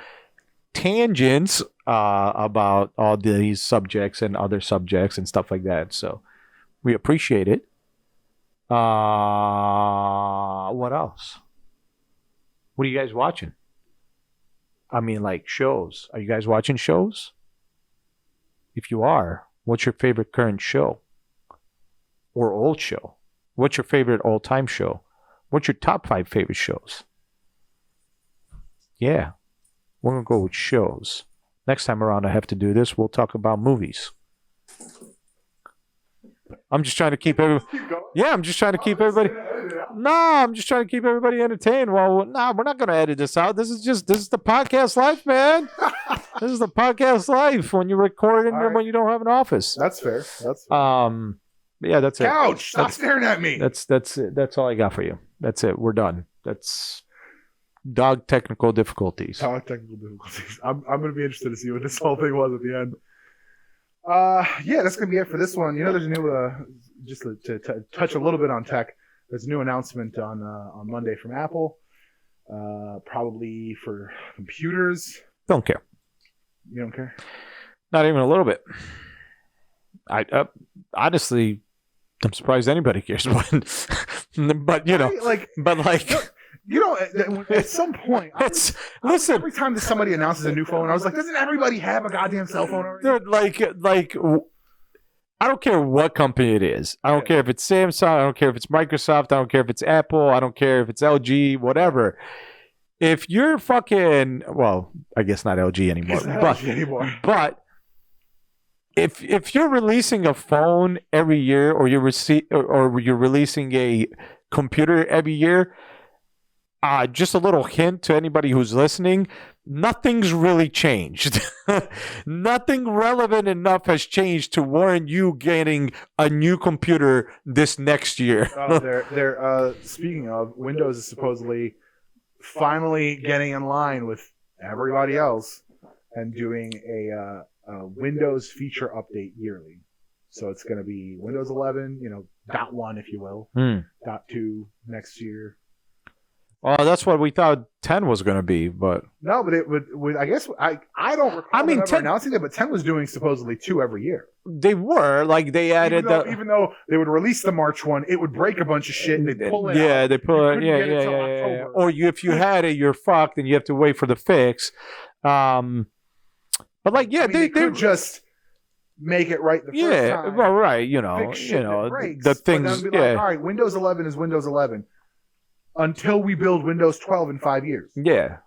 tangents about all these subjects and other subjects and stuff like that. So we appreciate it. What else? What are you guys watching? I mean, like shows. Are you guys watching shows? If you are, what's your favorite current show? Or old show? What's your favorite all-time show? What's your top 5 favorite shows? Yeah, we're going to go with shows. Next time around I have to do this, we'll talk about movies. I'm just trying to keep everybody... Yeah, I'm just trying to keep everybody... No, I'm just trying to keep everybody entertained. Well, no, we're not going to edit this out. This is the podcast life, man. This is the podcast life when you're recording and when you don't have an office. That's fair. Yeah, that's it. Couch, stop staring at me. That's it. That's all I got for you. That's it. We're done. That's dog technical difficulties. I'm going to be interested to see what this whole thing was at the end. Yeah, that's going to be it for this one. You know, there's a new, just to touch a little bit on tech, there's a new announcement on Monday from Apple, probably for computers. Don't care. You don't care? Not even a little bit. I honestly, I'm surprised anybody cares. But you know, you know, at some point, listen. Every time somebody announces a new phone, I was like, doesn't everybody have a goddamn cell phone already? Dude, like, I don't care what company it is. I don't care if it's Samsung. I don't care if it's Microsoft. I don't care if it's Apple. I don't care if it's LG, whatever. If you're fucking, well, I guess not LG anymore. But if you're releasing a phone every year, or you're releasing a computer every year, just a little hint to anybody who's listening, nothing's really changed. Nothing relevant enough has changed to warrant you getting a new computer this next year. They're speaking of, Windows is supposedly finally getting in line with everybody else and doing a Windows feature update yearly. So it's going to be Windows 11, .1 if you will, .2 next year. Well, that's what we thought 10 was going to be, but no, but it would I guess I don't recall. I mean, 10 announcing it, but 10 was doing supposedly 2 every year. They were like they added even though they would release the March one, it would break a bunch of shit and they'd pull it. Yeah, out. They pull it. Yeah. Or if you had it, you're fucked, and you have to wait for the fix. But like, yeah, they could just make it right the first time. Well, right, breaks, the things. But then be like, all right, Windows 11 is Windows 11. Until we build Windows 12 in 5 years. Yeah.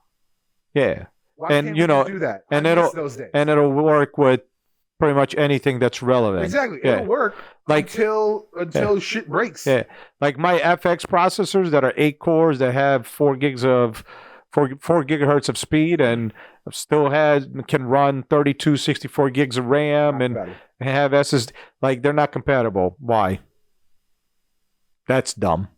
Why can't we do that? And it'll work with pretty much anything that's relevant. Exactly. It'll work until shit breaks. Yeah. Like my FX processors that are 8 cores that have 4 gigahertz of speed and still can run 32, 64 gigs of RAM and have SSD. Like, they're not compatible. Why? That's dumb.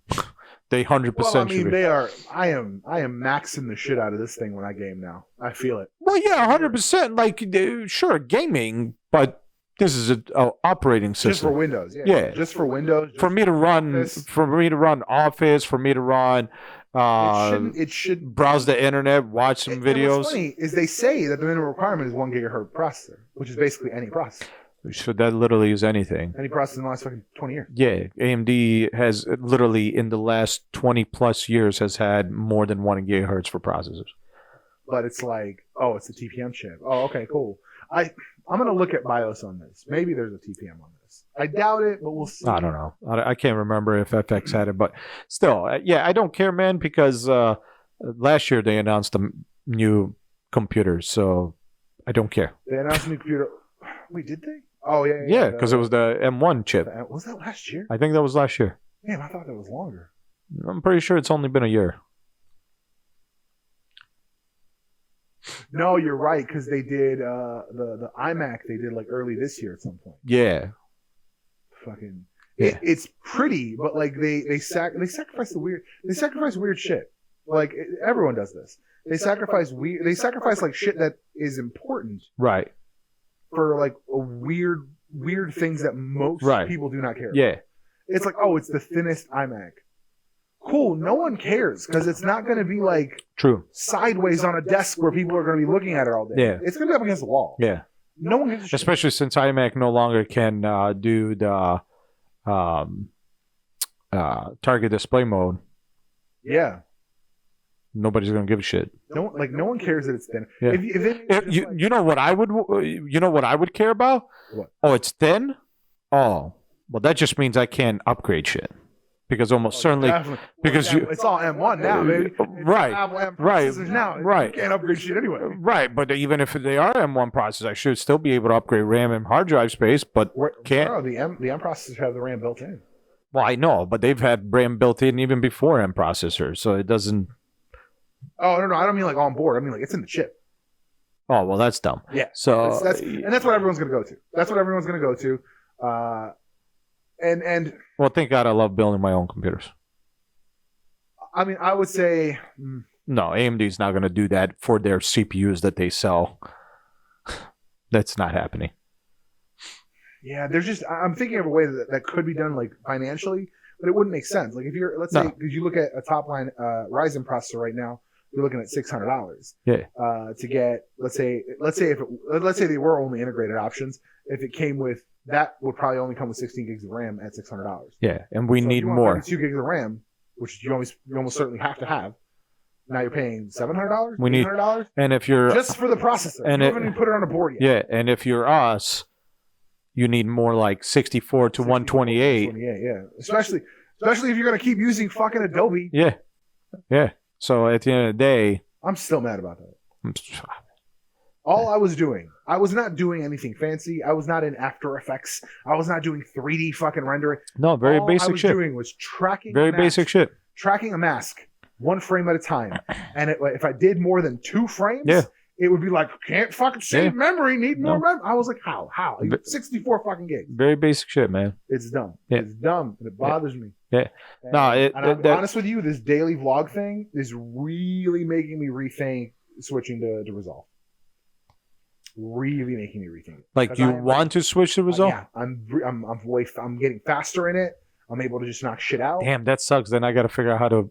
They 100%. Well, I mean, they are. I am maxing the shit out of this thing when I game now. I feel it. Well, yeah, 100%. Like, sure, gaming, but this is an operating system. Just for Windows. Yeah. Just for Windows. For me to run Office, for me to run. It should browse the internet, watch some videos. What's funny is they say that the minimum requirement is 1 gigahertz processor, which is basically any processor. So that literally is anything. Any processor in the last fucking 20 years. Yeah, AMD has literally in the last 20 plus years has had more than 1 gigahertz for processors. But it's like, oh, it's a TPM chip. Oh, okay, cool. I'm gonna look at BIOS on this. Maybe there's a TPM on this. I doubt it, but we'll see. I don't know. I can't remember if FX had it, but still, yeah, I don't care, man, because last year they announced a new computer, so I don't care. They announced a new computer. Wait, did they? Oh, yeah. Yeah, because it was the M1 chip. Was that last year? I think that was last year. Damn, I thought that was longer. I'm pretty sure it's only been a year. No, you're right, because they did the iMac. They did like early this year at some point. Yeah. Fucking. Yeah. It's pretty, but like they sacrifice weird shit. Like everyone does this. They sacrifice like shit that is important. Right. For like weird things that most people do not care about. Yeah. It's like, oh, it's the thinnest iMac. Cool. No one cares because it's not going to be like sideways on a desk where people are going to be looking at it all day. Yeah. It's going to be up against the wall. Yeah. No one gives a shit. Especially since iMac no longer can do the target display mode, Yeah. nobody's gonna give a shit. No one cares that it's thin. Yeah. You know what I would care about? What? Oh, it's thin? Oh, well, that just means I can't upgrade shit. Because almost certainly, definitely. because It's all M1 now, baby. Right, Apple M right, processors now. right. You can't upgrade shit anyway. Right, but even if they are M1 processors, I should still be able to upgrade RAM and hard drive space, but can't. No, the M processors have the RAM built in. Well, I know, but they've had RAM built in even before M processors, so it doesn't. Oh no, I don't mean like on board. I mean like it's in the chip. Oh well, that's dumb. Yeah. So that's what everyone's gonna go to. That's what everyone's gonna go to. And well, thank God I love building my own computers. I mean, I would say no. AMD's not going to do that for their CPUs that they sell. That's not happening. Yeah, there's just I'm thinking of a way that could be done like financially, but it wouldn't make sense. Like if you're let's say because you look at a top line Ryzen processor right now, you're looking at $600. Yeah. To get let's say they were only integrated options. If it came with that, would probably only come with 16 gigs of RAM at $600. Yeah, and we need more. 2 gigs of RAM, which you almost certainly have to have. Now you're paying $700. We need $800, and if you're just for the processor, and you haven't even put it on a board yet. Yeah, and if you're us, you need more like 64 to 128. 128, yeah. Especially if you're gonna keep using fucking Adobe. Yeah, yeah. So at the end of the day, I'm still mad about that. All I was doing, I was not doing anything fancy. I was not in After Effects. I was not doing 3D fucking rendering. No, very All basic I was shit. doing was tracking. Very basic shit. Tracking a mask, one frame at a time. And if I did more than 2 frames, Yeah. it would be like, can't fucking save memory, need more No. memory. I was like, how? 64 fucking gigs. Very basic shit, man. It's dumb. Yeah. It's dumb, and it bothers me. Yeah. And, No, and I'm honest with you, this daily vlog thing is really making me rethink switching to Resolve. Really making me rethink it. Like you want to switch to Resolve? Yeah, I'm getting faster in it. I'm able to just knock shit out. Damn, that sucks. Then I got to figure out how to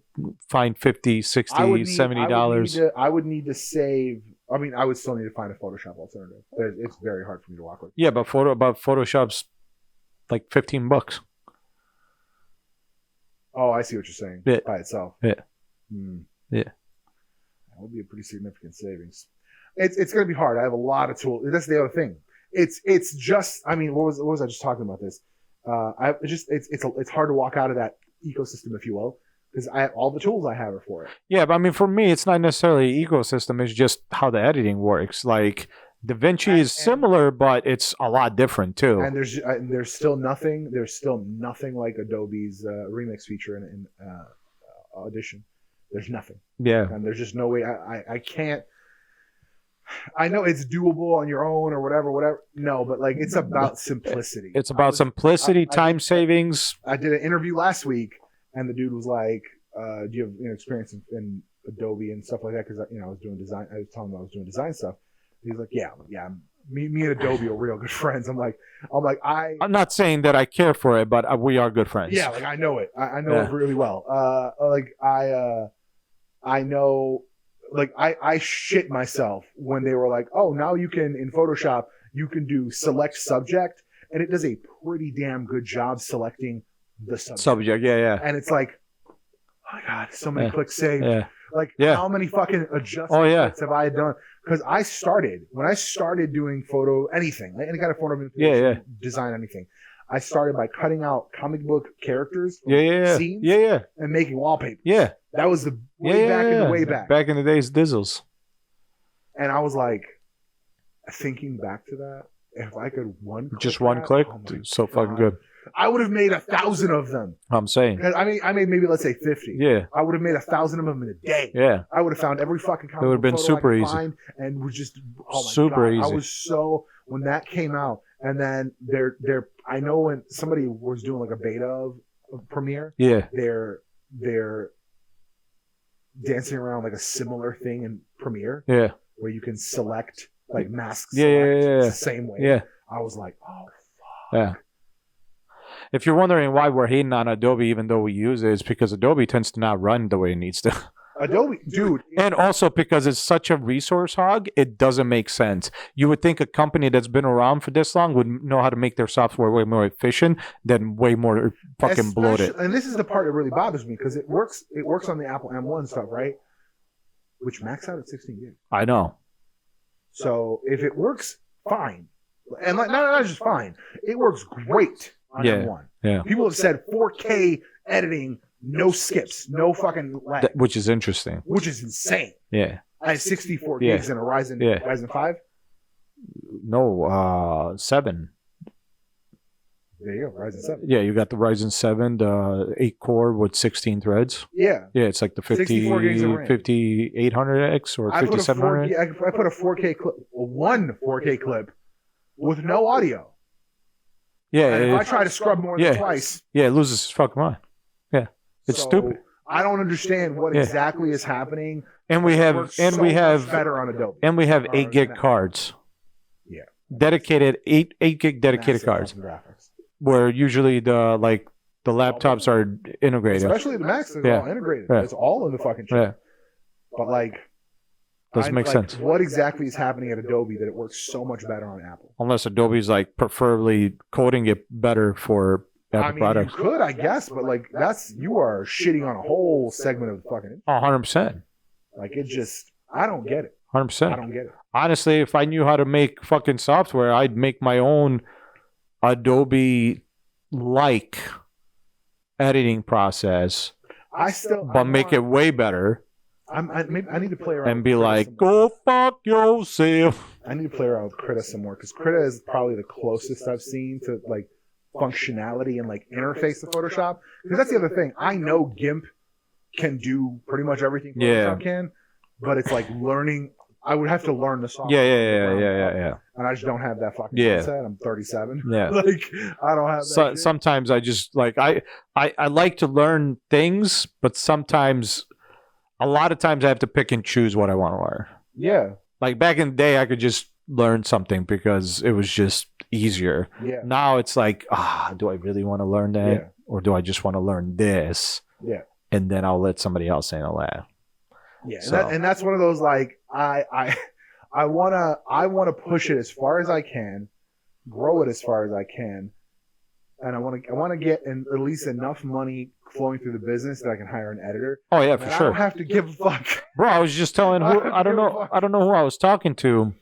find $50, $60, $70. I would need to save. I mean, I would still need to find a Photoshop alternative. It's very hard for me to walk with. Yeah, but Photoshop's like $15. Oh, I see what you're saying. Yeah. By itself. Yeah. That Yeah. would be a pretty significant savings. It's going to be hard. I have a lot of tools. That's the other thing. It's just. I mean, what was I just talking about this? It's hard to walk out of that ecosystem, if you will, because all the tools I have are for it. Yeah, but I mean, for me, it's not necessarily ecosystem. It's just how the editing works. Like DaVinci is similar, but it's a lot different too. And there's still nothing. There's still nothing like Adobe's remix feature in Audition. There's nothing. Yeah. And there's just no way. I can't. I know it's doable on your own or whatever. No, but like it's about simplicity. It's about simplicity, time savings. I did an interview last week, and the dude was like, "Do you have experience in Adobe and stuff like that?" Because I was doing design. I was telling him I was doing design stuff. He's like, "Yeah. Me and Adobe are real good friends." I'm like, I'm not saying that I care for it, but we are good friends. Yeah, like I know it. I know it really well. I know. Like I shit myself when they were like, "Oh, now you can in Photoshop you can do select subject," and it does a pretty damn good job selecting the subject. Yeah. And it's like, oh my god, so many clicks saved. Yeah. Like how many fucking adjustments have I done? Because when I started doing photo anything, any kind of photo design anything, I started by cutting out comic book characters, scenes, and making wallpaper. Yeah. That was the way back. Back in the days, Dizzles. And I was like, thinking back to that, if I could one click, so fucking good. I would have made 1,000 of them. I'm saying. I made maybe let's say 50. Yeah. I would have made 1,000 of them in a day. Yeah. I would have found every fucking comic. It would have been super easy. And was just super easy. I was so when that came out, and then I know when somebody was doing like a beta of Premiere. Yeah. They're dancing around like a similar thing in Premiere. Yeah. Where you can select like masks. Yeah. The same way. Yeah. I was like, oh fuck. Yeah. If you're wondering why we're hating on Adobe even though we use it, it's because Adobe tends to not run the way it needs to. Adobe, dude. And also because it's such a resource hog, it doesn't make sense. You would think a company that's been around for this long would know how to make their software way more efficient than way more fucking bloated. And this is the part that really bothers me because it works on the Apple M1 stuff, right? Which max out at 16 gigs. I know. So if it works, fine. And not just fine. It works great on M1. Yeah. People have said 4K editing, no skips, no fucking lag. Which is interesting. Which is insane. Yeah. I had 64 gigs in a Ryzen 5. No, 7. There you go, Ryzen 7. Yeah, you got the Ryzen 7, the 8 core with 16 threads. Yeah. Yeah, it's like the 5800X or 5700. I put a 4K clip, one 4K clip with no audio. Yeah. And if I try to scrub more than twice. Yeah, it loses its fucking mind. Yeah. It's stupid. I don't understand what exactly is happening. And we have better on Adobe. And we have 8 gig cards. Yeah. Dedicated 8 gig dedicated cards. Where usually the laptops are integrated. Especially the Macs is all integrated. Yeah. It's all in the fucking chip. Yeah. But doesn't make sense. What exactly is happening at Adobe that it works so much better on Apple? Unless Adobe's preferably coding it better for Apple products. You could, I guess, but you are shitting on a whole segment of the fucking. 100%. I don't get it. 100%. I don't get it. Honestly, if I knew how to make fucking software, I'd make my own Adobe-like editing process. But make it way better. I need to play around and be like, go fuck yourself. I need to play around with Krita some more because Krita is probably the closest I've seen to functionality and interface to Photoshop. Because that's the other thing. I know GIMP can do pretty much everything Photoshop can, but it's learning. I would have to learn the software. Yeah. And I just don't have that fucking mindset. I'm 37. Yeah. I don't have that. Sometimes I just I like to learn things, but a lot of times I have to pick and choose what I want to learn. Yeah. Back in the day, I could just learn something because it was just easier. Yeah. Now it's do I really want to learn that? Yeah. Or do I just want to learn this? Yeah. And then I'll let somebody else handle that. Yeah. And that's one of those I wanna push it as far as I can, grow it as far as I can. And I want to get at least enough money flowing through the business that I can hire an editor. Oh yeah, for sure. I don't have to give a fuck. Bro, I was just telling I don't know who I was talking to.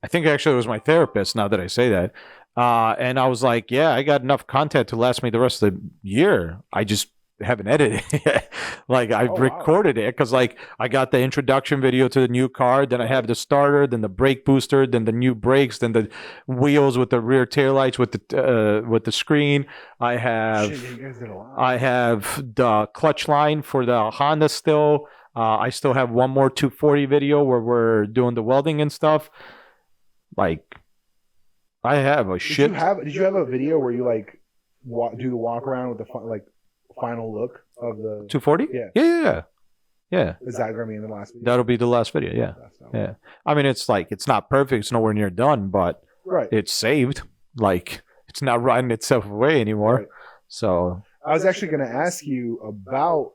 I think actually it was my therapist, now that I say that. And I was like, yeah, I got enough content to last me the rest of the year. I just haven't edited it. Recorded it because I got the introduction video to the new car, then I have the starter, then the brake booster, then the new brakes, then the wheels with the rear taillights with the screen. I have the clutch line for the Honda still. I still have one more 240 video where we're doing the welding and stuff. I have a shit. Did you have a video where you do the walk around with the final look of the 240? Yeah. Is that going to be in the last video? That'll be the last video. Yeah. I mean, it's not perfect. It's nowhere near done, but it's saved. It's not rotting itself away anymore. Right. So I was actually going to ask you about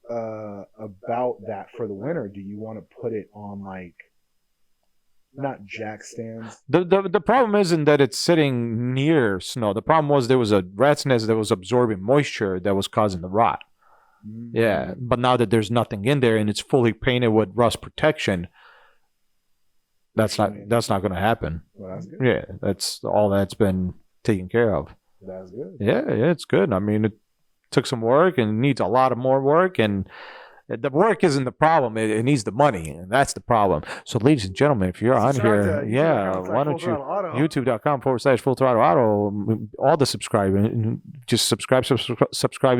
that for the winter. Do you want to put it on not jack stands? The problem isn't that it's sitting near snow. The problem was there was a rat's nest that was absorbing moisture that was causing the rot. Mm-hmm. Yeah, but now that there's nothing in there and it's fully painted with rust protection, that's not going to happen. Well, that's good. Yeah, that's all that's been taken care of. That's good. Yeah, it's good. I mean, it took some work and needs a lot of more work, and the work isn't the problem. It needs the money, and that's the problem. So, ladies and gentlemen, if you're on here, why don't you youtube.com/Full Throttle Auto, all the subscribe, just subscribe, and subscribe. Subscribe,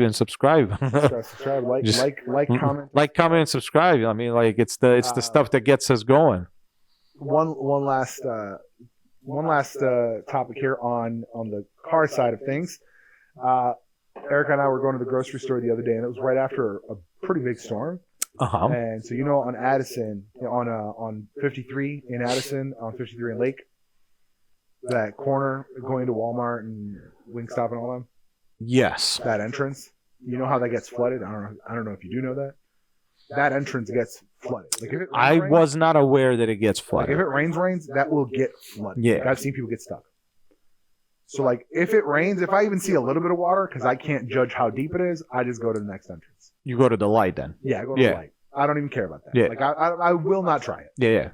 comment, and subscribe. I mean, it's the stuff that gets us going. One last topic here on the car side of things. Erica and I were going to the grocery store the other day, and it was right after a pretty big storm. Uh-huh. And so, on Addison, on 53 in Addison, on 53 in Lake, that corner going to Walmart and Wingstop and all them. Yes. That entrance. You know how that gets flooded? I don't know if you do know that. That entrance gets flooded. Like if it I rains, was not aware that it gets like flooded. if it rains, that will get flooded. Yeah. Like I've seen people get stuck. So like if it rains, if I even see a little bit of water, because I can't judge how deep it is, I just go to the next entrance. You go to the light then. Yeah, I go to the light. I don't even care about that. Yeah. Like I will not try it. Yeah.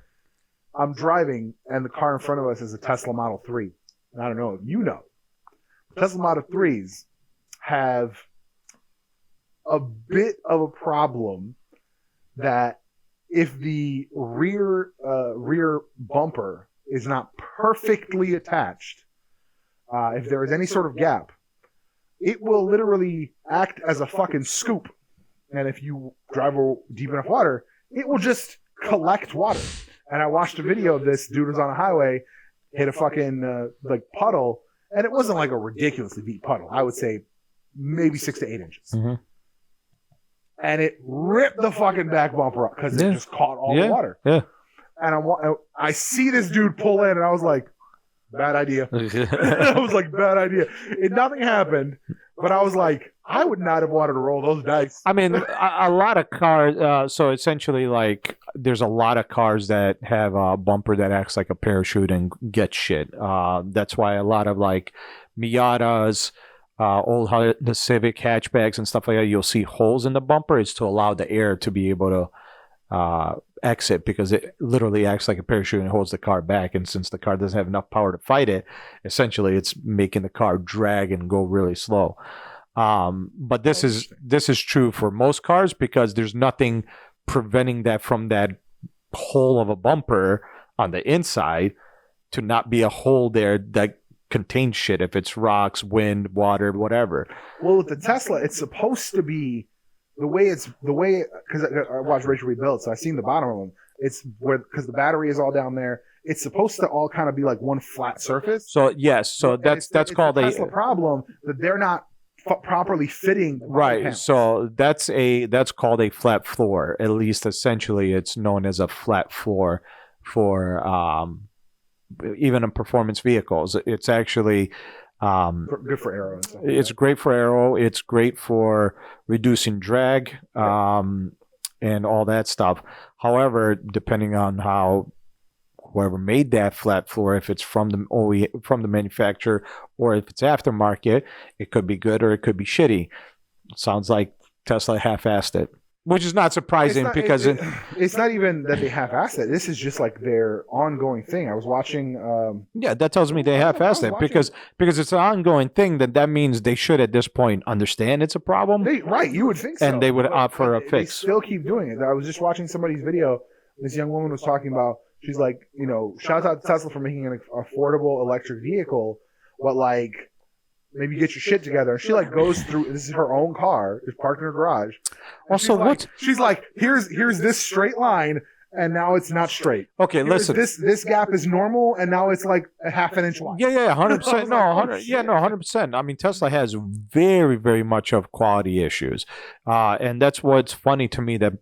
I'm driving, and the car in front of us is a Tesla Model 3. And I don't know if you know. Tesla Model 3s have a bit of a problem that if the rear bumper is not perfectly attached, if there is any sort of gap, it will literally act as a fucking scoop. And if you drive deep enough water, it will just collect water. And I watched a video of this dude was on a highway, hit a fucking like puddle, and it wasn't like a ridiculously deep puddle. I would say maybe 6 to 8 inches. Mm-hmm. And it ripped the fucking back bumper up because it just caught all the water. Yeah. And I see this dude pull in, and I was like, bad idea. I was like, bad idea. Nothing happened, but I was like, I would not have wanted to roll those dice. I mean, a lot of cars. So essentially, like, there's a lot of cars that have a bumper that acts like a parachute and gets shit. That's why a lot of like Miatas, the Civic hatchbacks and stuff like that, you'll see holes in the bumper. It's to allow the air to be able to exit, because it literally acts like a parachute and holds the car back. And since the car doesn't have enough power to fight it, essentially it's making the car drag and go really slow. But this is true for most cars, because there's nothing preventing that from that hole of a bumper on the inside to not be a hole there that contains shit, if it's rocks, wind, water, whatever. Well, with the Tesla, it's supposed to be the way because I watched Rachel rebuild, so I seen the bottom of them. It's where, because the battery is all down there, it's supposed to all kind of be like one flat surface. So yes, so that's called a Tesla problem, that they're not properly fitting the right panels. So that's called a flat floor. At least essentially it's known as a flat floor for even in performance vehicles. It's actually good for aero and stuff like it's that. great for aero, it's great for reducing drag and all that stuff. However, depending on how whoever made that flat floor, if it's from the manufacturer or if it's aftermarket, it could be good or it could be shitty. Sounds like Tesla half-assed it, which is not surprising, because it's not even that they half-assed it. This is just like their ongoing thing. I was watching. That tells me they half-assed it, because it's an ongoing thing. That means they should at this point understand it's a problem. Right, you would think so. And they would opt for a fix. They still keep doing it. I was just watching somebody's video. This young woman was talking about, she's like, shout out to Tesla for making an affordable electric vehicle, but like, maybe get your shit together. And she like goes through, this is her own car, just parked in her garage. Also, she's like, here's this straight line, and now it's not straight. Okay, listen. This gap is normal, and now it's like a half an inch wide. Yeah, 100%. No, 100%. I mean, Tesla has very, very much of quality issues, and that's what's funny to me, that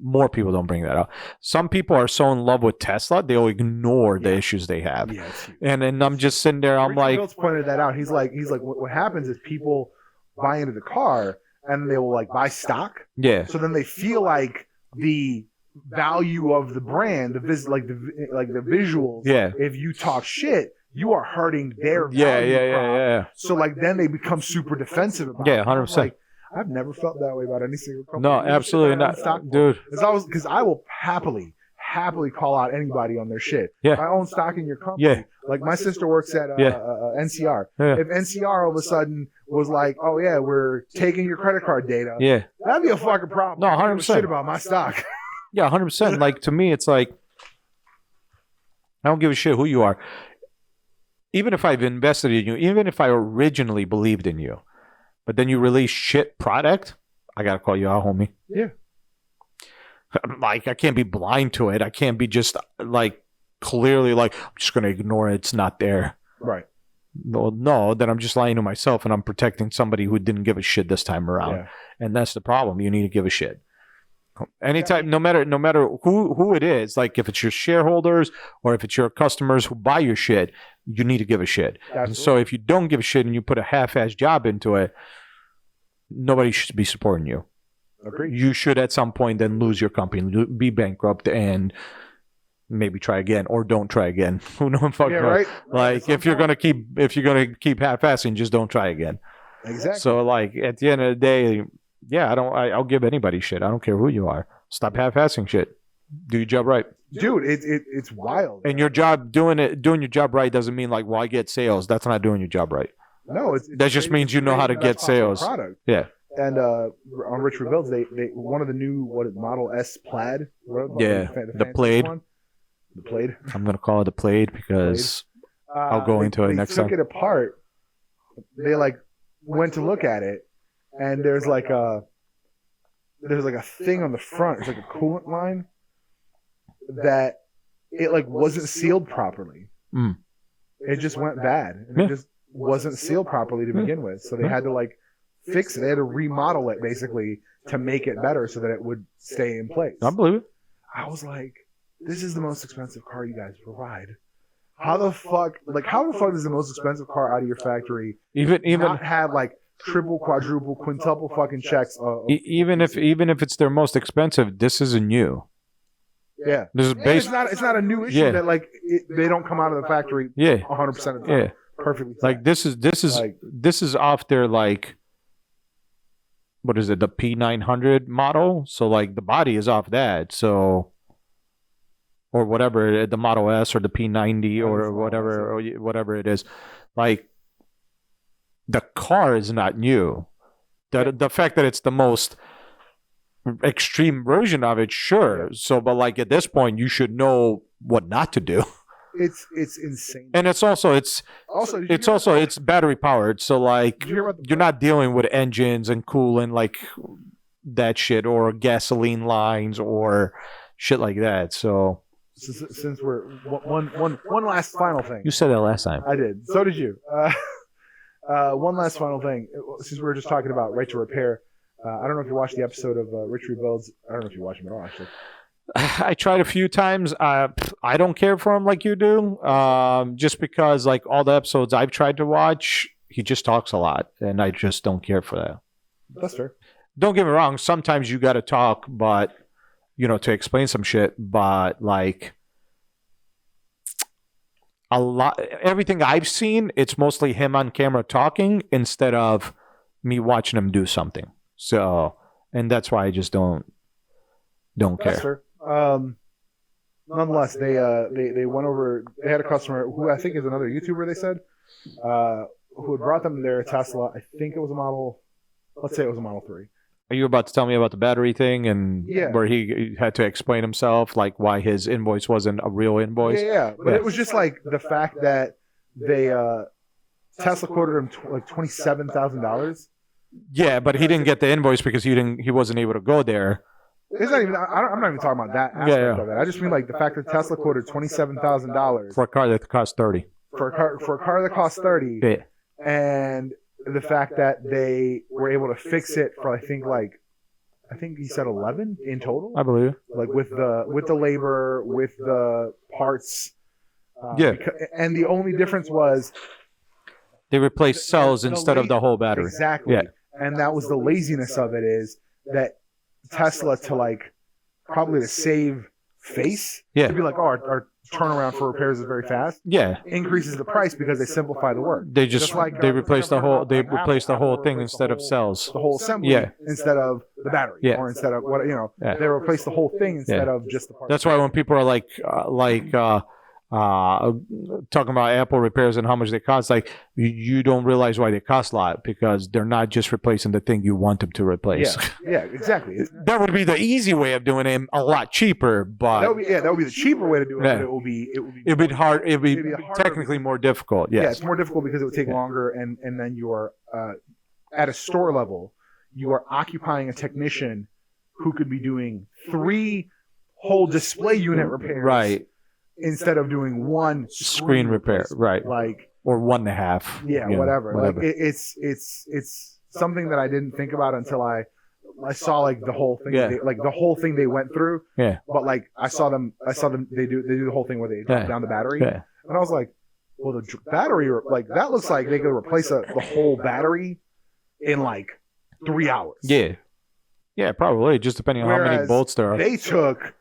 more people don't bring that up. Some people are so in love with Tesla, they'll ignore the issues they have. Yeah, and I'm just sitting there. I'm like, Fields pointed that out. He's like, what happens is people buy into the car and they will like buy stock. Yeah. So then they feel like the value of the brand, the visuals. Yeah. If you talk shit, you are hurting their value. Yeah. So like then they become super defensive about it. Yeah, 100%. Like, I've never felt that way about any single company. No, absolutely not, dude. Because I will happily call out anybody on their shit. Yeah. If I own stock in your company. Yeah. Like my sister works at NCR. Yeah. If NCR all of a sudden was like, oh yeah, we're taking your credit card data. Yeah. That'd be a fucking problem. No, 100%. I don't give a shit about my stock. Yeah, 100%. Like, to me, it's like, I don't give a shit who you are. Even if I've invested in you, even if I originally believed in you, but then you release shit product, I gotta call you out, homie. Yeah. Like, I can't be blind to it. I can't be just like clearly like, I'm just gonna ignore it. It's not there. Right. No, then I'm just lying to myself, and I'm protecting somebody who didn't give a shit this time around. Yeah. And that's the problem. You need to give a shit. Anytime, no matter who it is, like if it's your shareholders or if it's your customers who buy your shit, you need to give a shit. And so if you don't give a shit and you put a half-ass job into it, nobody should be supporting you. Agreed. You should at some point then lose your company, be bankrupt, and maybe try again or don't try again. Who knows? Yeah, right. Like if you're gonna keep half-assing, just don't try again. Exactly. So like at the end of the day, yeah, I'll give anybody shit. I don't care who you are. Stop half-assing shit. Do your job right. Dude, it's wild. And your job doing your job right doesn't mean like, well, I get sales. That's not doing your job right. No, that just means you know how to get sales. Product. Yeah. And on Rich Rebuilds, they one of the new Model S Plaid. Yeah, the Plaid. The Plaid. I'm gonna call it the Plaid because I'll go into it next time. They took it apart. They like went to look at it, and there's like a thing on the front. It's like a coolant line that it like wasn't sealed properly. Mm. It just went bad, and it just wasn't sealed properly to begin with. So they had to like fix it. They had to remodel it basically to make it better so that it would stay in place. I believe it. I was like, this is the most expensive car you guys provide. How the fuck does the most expensive car out of your factory even not have like triple, quadruple, quintuple fucking checks? Even if it's their most expensive, this isn't new. Yeah, this is it's not a new issue that like they don't come out of the factory 100% of the time perfectly. Like this is off their like, what is it, the P900 model? So like the body is off that. So or whatever, the Model S or the P90 or whatever it is. Like the car is not new. The fact that it's the most extreme version of it, sure. So, but like at this point, you should know what not to do. It's insane. And it's battery powered. So like you're not dealing with engines and coolant like that shit or gasoline lines or shit like that. So since we're one last final thing. You said that last time. I did. So did you. One last final thing. Since we were just talking about right to repair, I don't know if you watched the episode of Rich Rebuilds. I don't know if you watched him at all, actually. I tried a few times. I don't care for him like you do. Just because like all the episodes I've tried to watch, he just talks a lot, and I just don't care for that. That's fair. Don't get me wrong. Sometimes you got to talk, but to explain some shit. But like everything I've seen, it's mostly him on camera talking instead of me watching him do something. So, and that's why I just don't care. That's fair. Nonetheless, they went over. They had a customer who I think is another YouTuber. They said who had brought them their Tesla. I think it was a model. Let's say it was a Model 3. Are you about to tell me about the battery thing and yeah, where he had to explain himself, like why his invoice wasn't a real invoice? Yeah. But it was just like the fact that they Tesla quoted him like $27,000. Yeah, but he didn't get the invoice because he wasn't able to go there. It's not even. I'm not even talking about that aspect of it. I just mean like the fact that Tesla quoted $27,000 for a car that cost $30. For a car that cost $30. Yeah. And the fact that they were able to fix it for I think he said 11 in total. I believe it. Like with the labor, with the parts. And the only difference was they replaced cells instead of the whole battery. Exactly. Yeah. And that was the laziness of it, is that Tesla probably to save face. Yeah. To be like, our turnaround for repairs is very fast. Yeah. Increases the price because they simplify the work. They just replaced the whole thing instead of cells. The whole assembly instead of the battery. Yeah. Or instead of they replace the whole thing instead of just the part. That's why when people are like talking about Apple repairs and how much they cost, like you don't realize why they cost a lot, because they're not just replacing the thing you want them to replace. Yeah, exactly. That would be the easy way of doing it, a lot cheaper, but that would be the cheaper way to do it. Yeah. But it'd be hard. It'd be technically more difficult. Yes. Yeah, it's more difficult because it would take longer, and then you are at a store level, you are occupying a technician who could be doing 3 whole display unit repairs, right? Instead of doing 1 screen repair, right? Like, or 1.5. Yeah, whatever. Like it's something that I didn't think about until I saw like the whole thing. Yeah. The whole thing they went through. Yeah. But like I saw them. They do the whole thing where they drop down the battery. Yeah. And I was like, well, the battery, like that looks like they could replace the whole battery in like 3 hours. Yeah, probably. Just depending on how many Whereas bolts there are. They took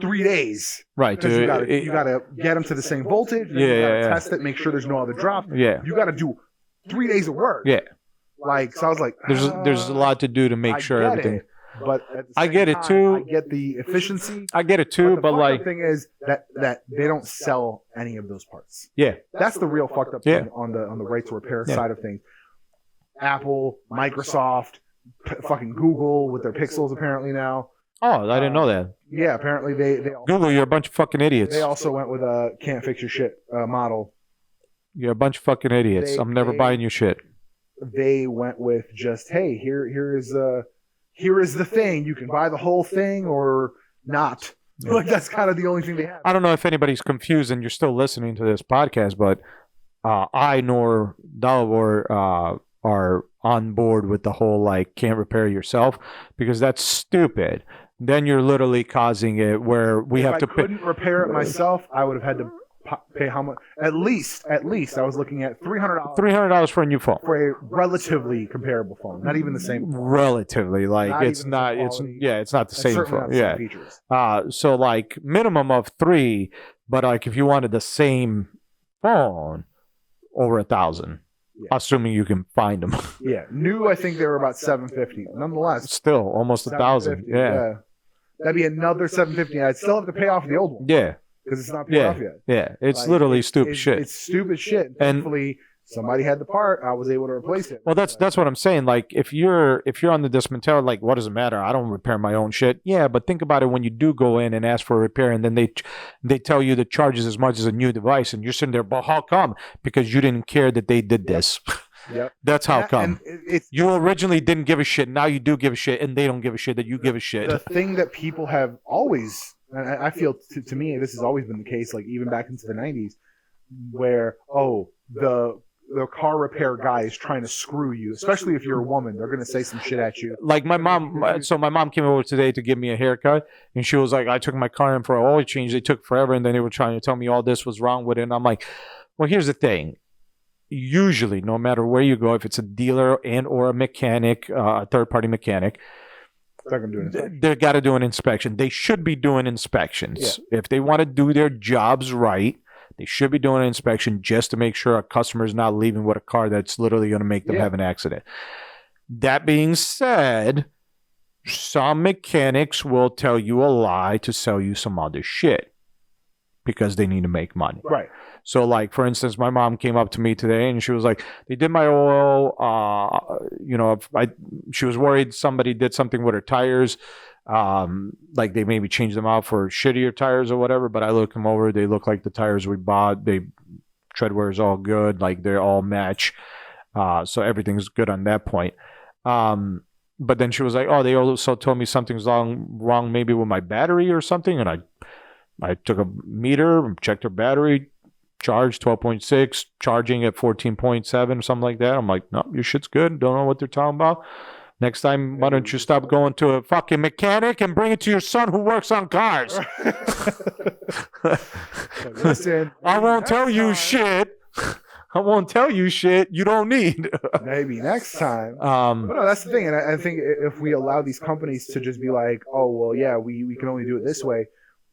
3 days. Right. Because you gotta get them to the same voltage. Then you gotta test it, make sure there's no other drop. Yeah. You gotta do 3 days of work. Yeah. Like, so I was like, there's a lot to do to make sure everything. But at the same I get it too. I get the efficiency. I get it too, but like the thing is that they don't sell any of those parts. Yeah. That's the real fucked up thing on the right to repair side of things. Apple, Microsoft, fucking Google with their Pixels apparently now. Oh, I didn't know that. Yeah, apparently they Google, you're a bunch of fucking idiots. They also went with a can't fix your shit model. You're a bunch of fucking idiots. I'm never buying your shit. They went with just, hey, here is the thing. You can buy the whole thing or not. Like, that's kind of the only thing they have. I don't know if anybody's confused and you're still listening to this podcast, but I nor Dalibor are on board with the whole like can't repair yourself, because that's stupid. Then you're literally causing it where we have to. If I couldn't repair it myself, I would have had to pay how much? At least I was looking at $300. $300 for a new phone. For a relatively comparable phone, not even the same phone. Relatively, like Not it's even not. the It's quality. it's not the same Certainly phone. not the same features. So like minimum of 3, but like if you wanted the same phone, over 1,000. Yeah. Assuming you can find them. Yeah, new. I think they were about $750. Nonetheless, Still almost 1,000. Yeah. That'd be another $750. I'd still have to pay off the old one. Yeah. Because it's not paid off yet. Yeah. It's Like, literally stupid shit. It's stupid shit. And thankfully, somebody had the part. I was able to replace it. Well, that's what I'm saying. Like, if you're on the dismentality, like, what does it matter? I don't repair my own shit. Yeah, but think about it when you do go in and ask for a repair, and then they tell you the charges as much as a new device, and you're sitting there, but how come? Because you didn't care that they did this. Yep. That's how come. It's You originally didn't give a shit. Now you do give a shit, and they don't give a shit that you give a shit. the thing that people have always, and I feel to me, this has always been the case, like even back into the 90s, where, the car repair guy is trying to screw you, especially if you're a woman. They're going to say some shit at you. Like my mom, so my mom came over today to give me a haircut, and she was like, I took my car in for an oil change. They took forever, and then they were trying to tell me all this was wrong with it. And I'm like, well, here's the thing. Usually, no matter where you go, if it's a dealer and or a mechanic, a third-party mechanic, They're going to do an inspection. they got to do an inspection. They should be doing inspections. If they want to do their jobs right, they should be doing an inspection just to make sure a customer is not leaving with a car that's literally going to make them have an accident. That being said, some mechanics will tell you a lie to sell you some other shit because they need to make money. Right. So, like, for instance, my mom came up to me today and she was like, they did my oil. She was worried somebody did something with her tires. Like they maybe changed them out for shittier tires or whatever, but I looked them over. They look like the tires we bought. Tread wear is all good. Like they all match. So everything's good on that point. But then she was like, they also told me something's wrong maybe with my battery or something. And I took a meter, checked her battery, charged 12.6, charging at 14.7 or something like that. I'm like, no, your shit's good. Don't know what they're talking about. Next time, why don't you stop going to a fucking mechanic and bring it to your son who works on cars? Listen, I won't tell you shit. I won't tell you shit you don't need. Maybe next time. But no, that's the thing. And I think if we allow these companies to just be like, we can only do it this way,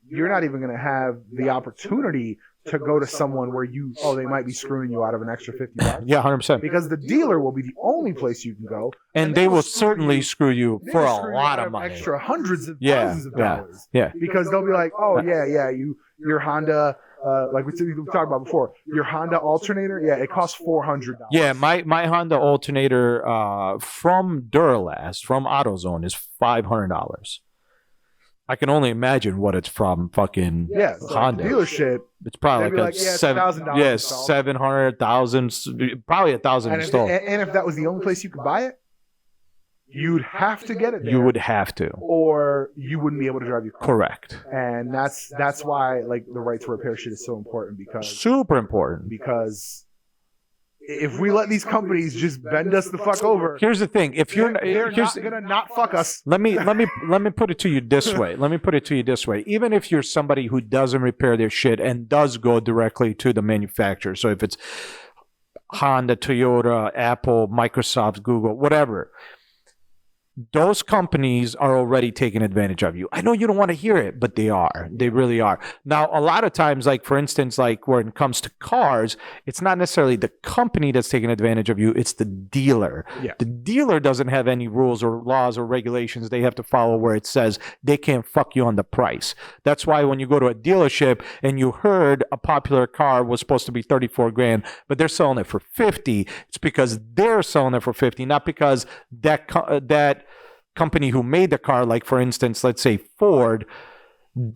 you're not even going to have the opportunity to go to someone where they might be screwing you out of an extra $50. Yeah, 100%. Because the dealer will be the only place you can go. And they will certainly screw you for a lot of money. Extra hundreds of thousands of dollars. Yeah. Because they'll be like, your Honda, like we talked about before, your Honda alternator, it costs $400. Yeah, my Honda alternator from Duralast, from AutoZone, is $500. I can only imagine what it's from fucking Honda. Dealership. It's probably like $1,000. $700,000, probably $1,000 installed. And if that was the only place you could buy it, you'd have to get it there. You would have to. Or you wouldn't be able to drive your car. Correct. And that's why like the right to repair shit is so important, because super important. Because if we let these companies just bend us the fuck over, here's the thing: if you're they're not gonna not fuck us. Let me put it to you this way. Even if you're somebody who doesn't repair their shit and does go directly to the manufacturer, so if it's Honda, Toyota, Apple, Microsoft, Google, whatever, those companies are already taking advantage of you. I know you don't want to hear it, but they are. They really are. Now, a lot of times, like for instance, like when it comes to cars, it's not necessarily the company that's taking advantage of you, it's the dealer. Yeah. The dealer doesn't have any rules or laws or regulations they have to follow where it says they can't fuck you on the price. That's why when you go to a dealership and you heard a popular car was supposed to be 34 grand, but they're selling it for 50, it's because they're selling it for 50, not because that company who made the car, like for instance, let's say Ford,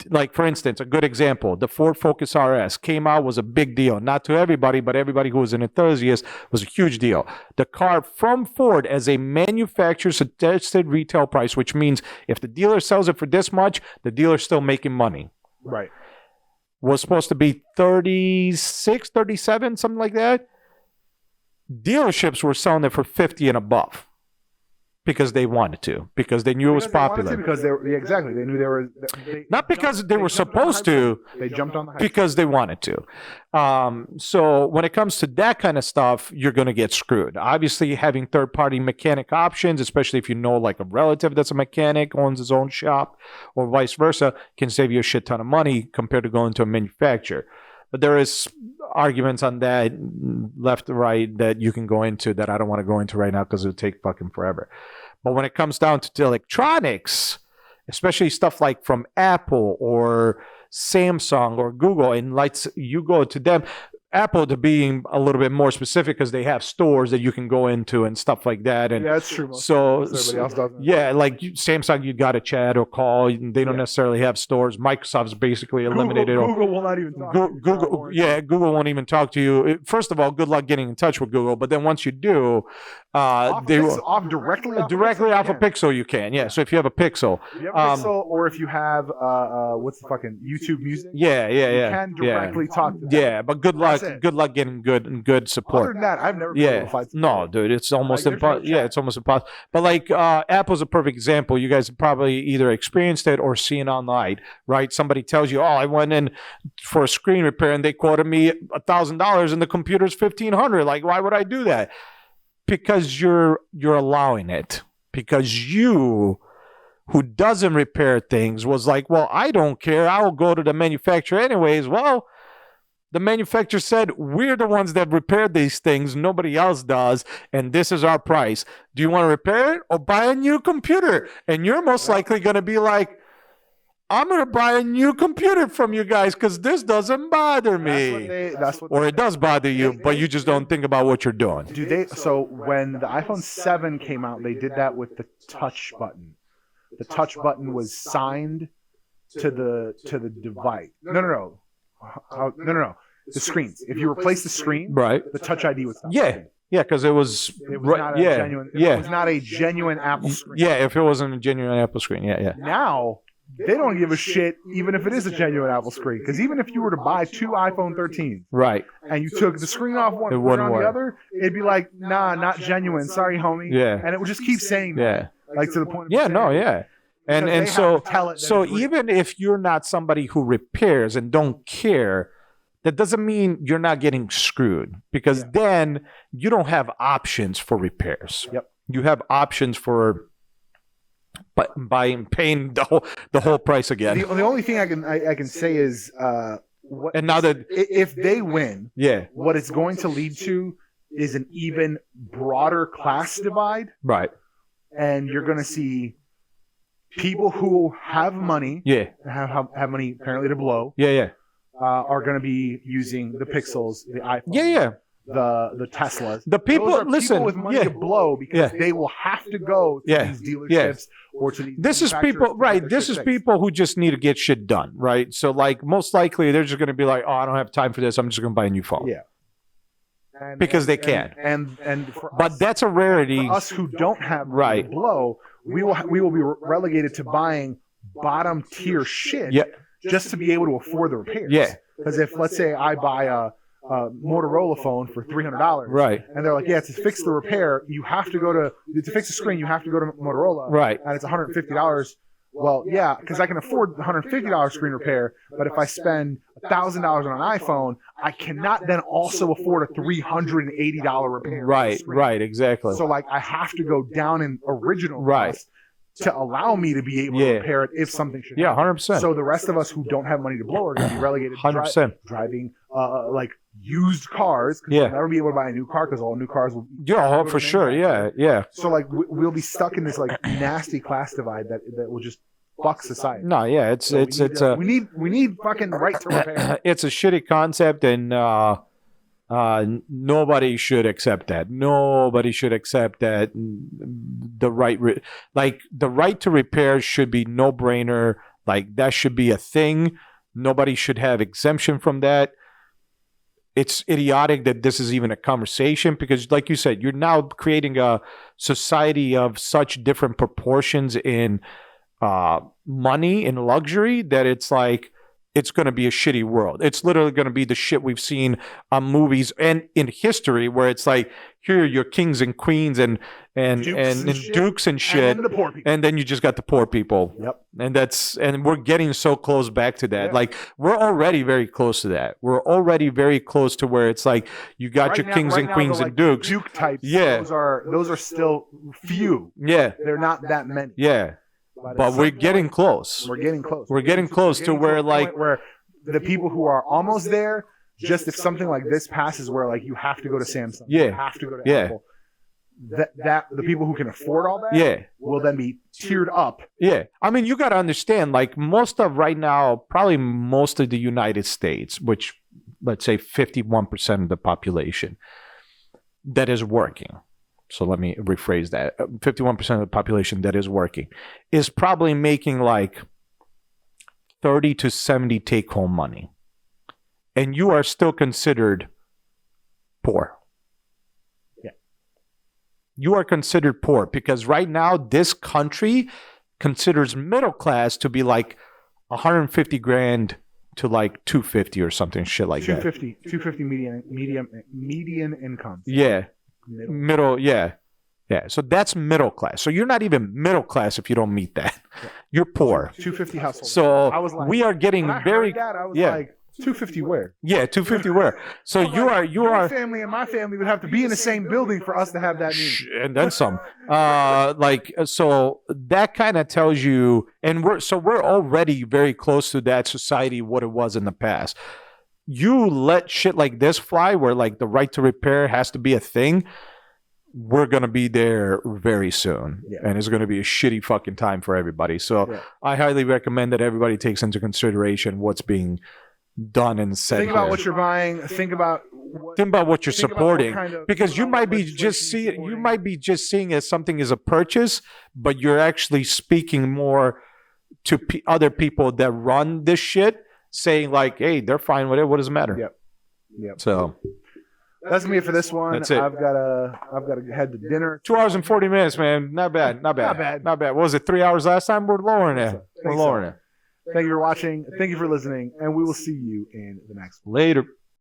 like for instance, a good example, the Ford Focus RS came out, was a big deal. Not to everybody, but everybody who was an enthusiast, was a huge deal. The car from Ford as a manufacturer suggested retail price, which means if the dealer sells it for this much, the dealer's still making money. Right. Was supposed to be 36, 37, something like that. Dealerships were selling it for 50 and above. Because they wanted to, because they knew it was popular. Because they were, exactly, they knew they were. Not because they were supposed to. They jumped on the hype. Because they wanted to. So when it comes to that kind of stuff, you're going to get screwed. Obviously, having third-party mechanic options, especially if you know like a relative that's a mechanic, owns his own shop, or vice versa, can save you a shit ton of money compared to going to a manufacturer. But there is arguments on that left to right that you can go into that I don't want to go into right now because it'll take fucking forever. But when it comes down to electronics, especially stuff like from Apple or Samsung or Google, and you go to them, Apple to being a little bit more specific because they have stores that you can go into and stuff like that. And yeah, that's true. So everybody else doesn't. Yeah, like Samsung, you got to chat or call. They don't necessarily have stores. Microsoft's basically eliminated. Google will not even talk to you. Google won't even talk to you. First of all, good luck getting in touch with Google. But then once you do, directly off a Pixel you can. Yeah. So if you have a Pixel, you have a Pixel, or if you have what's the fucking YouTube Music? You can directly talk to them. Yeah, but good luck. Good luck getting good support. Other than that, I've never been able to find no, dude, it's almost impossible. Yeah, it's almost impossible. But like Apple's a perfect example. You guys have probably either experienced it or seen online, right? Somebody tells you, "Oh, I went in for a screen repair and they quoted me $1,000 and the computer's $1,500." Like, why would I do that? Because you're allowing it. Because you, who doesn't repair things, was like, "Well, I don't care. I'll go to the manufacturer anyways." Well, the manufacturer said, we're the ones that repaired these things. Nobody else does. And this is our price. Do you want to repair it or buy a new computer? And you're most likely going to be like, I'm going to buy a new computer from you guys because this doesn't bother me. Or it does bother you, but you just don't think about what you're doing. So when the iPhone 7 came out, they did that with the touch button. The touch button was signed to the device. No. The screens. If you replace the screen, right, the Touch ID was because it was not a genuine. It was not a genuine Apple screen. Yeah, if it wasn't a genuine Apple screen, yeah. Now they don't give a shit, even if it is a genuine Apple screen, because even if you were to buy 2 iPhone 13s, right, and you took the screen off one, it put it on the other, it'd be like, nah, not genuine. Sorry, homie. Yeah, and it would just keep saying that, like to the point. And so even if you're not somebody who repairs and don't care, that doesn't mean you're not getting screwed, because then you don't have options for repairs. Yep. You have options for paying the whole price again. The only thing I can say is if they win, what it's going to lead to is an even broader class divide. Right. And you're going to see people who have money, have money apparently to blow, are going to be using the Pixels, the iPhone, the Teslas. The people, people with money to blow, because they will have to go to these dealerships or to these. This is people, right? This is people who just need to get shit done, right? So, like, most likely they're just going to be like, "Oh, I don't have time for this. I'm just going to buy a new phone." Yeah. Because they can. But that's a rarity. For us who don't have money to blow, we will be relegated to buying bottom tier shit just to be able to afford the repairs. Yeah. Because if, let's say, I buy a Motorola phone for $300, right, and they're like, to fix the repair, you have to go to fix the screen, you have to go to Motorola, right, and it's $150 Well, yeah, because I can afford the $150 screen repair, but if I spend $1,000 on an iPhone, I cannot then also afford a $380 repair. Right, exactly. So like I have to go down in original cost to allow me to be able to repair it if something should happen. 100%. So the rest of us who don't have money to blow are going to be relegated to 100%. driving like used cars. Yeah. We'll never be able to buy a new car because all new cars will. For sure. Yeah. So like we'll be stuck in this like nasty class divide that will just fuck society. No, yeah, we need fucking right to repair. It's a shitty concept, and nobody should accept that. Nobody should accept that. The right to repair should be no brainer. Like that should be a thing. Nobody should have exemption from that. It's idiotic that this is even a conversation because, like you said, you're now creating a society of such different proportions in money and luxury that it's like it's going to be a shitty world. It's literally going to be the shit we've seen on movies and in history where it's like, here are your kings and queens and dukes and shit. And the poor people. And then you just got the poor people. Yep. And we're getting so close back to that. Yeah. Like we're already very close to that. We're already very close to where it's like you got your kings and queens and dukes. Duke types. Yeah. Those are still few. Yeah. They're not that many. Yeah. But we're getting close. We're getting close. We're getting close to where like where the people who are almost there, just if something like this passes where like you have to go to Samsung, you have to go to Apple, that the people who can afford all that will then be tiered up. Yeah. I mean, you got to understand, like most of the United States, which let's say 51% of the population that is working. So let me rephrase that. 51% of the population that is working is probably making like 30 to 70 take-home money. And you are still considered poor. Yeah. You are considered poor because right now this country considers middle class to be like 150 grand to like 250 or something shit like 250 median income. Yeah. Middle, yeah. So that's middle class. So you're not even middle class if you don't meet that. Yeah. You're poor. 250 household. So I was like, we are getting very. I was like, 250 where? Yeah, 250 where? So your family and my family would have to be in the same building for us to have that meeting. And then some. So that kind of tells you, and we're already very close to that society, what it was in the past. You let shit like this fly where like the right to repair has to be a thing, we're going to be there very soon. Yeah. And it's going to be a shitty fucking time for everybody. So I highly recommend that everybody takes into consideration what's being done and said. Think about what you're buying. Think about what you're supporting. Because you might be just seeing as something as a purchase, but you're actually speaking more to other people that run this shit. Saying like, hey, they're fine with it. What does it matter? Yep. So that's me for this one. That's it. I've got to head to dinner. 2 hours and 40 minutes, man. Not bad. Not bad. What was it? 3 hours last time? We're lowering it. We're lowering it. Thank you for watching. Thank you for listening, and we will see you in the next one. Later.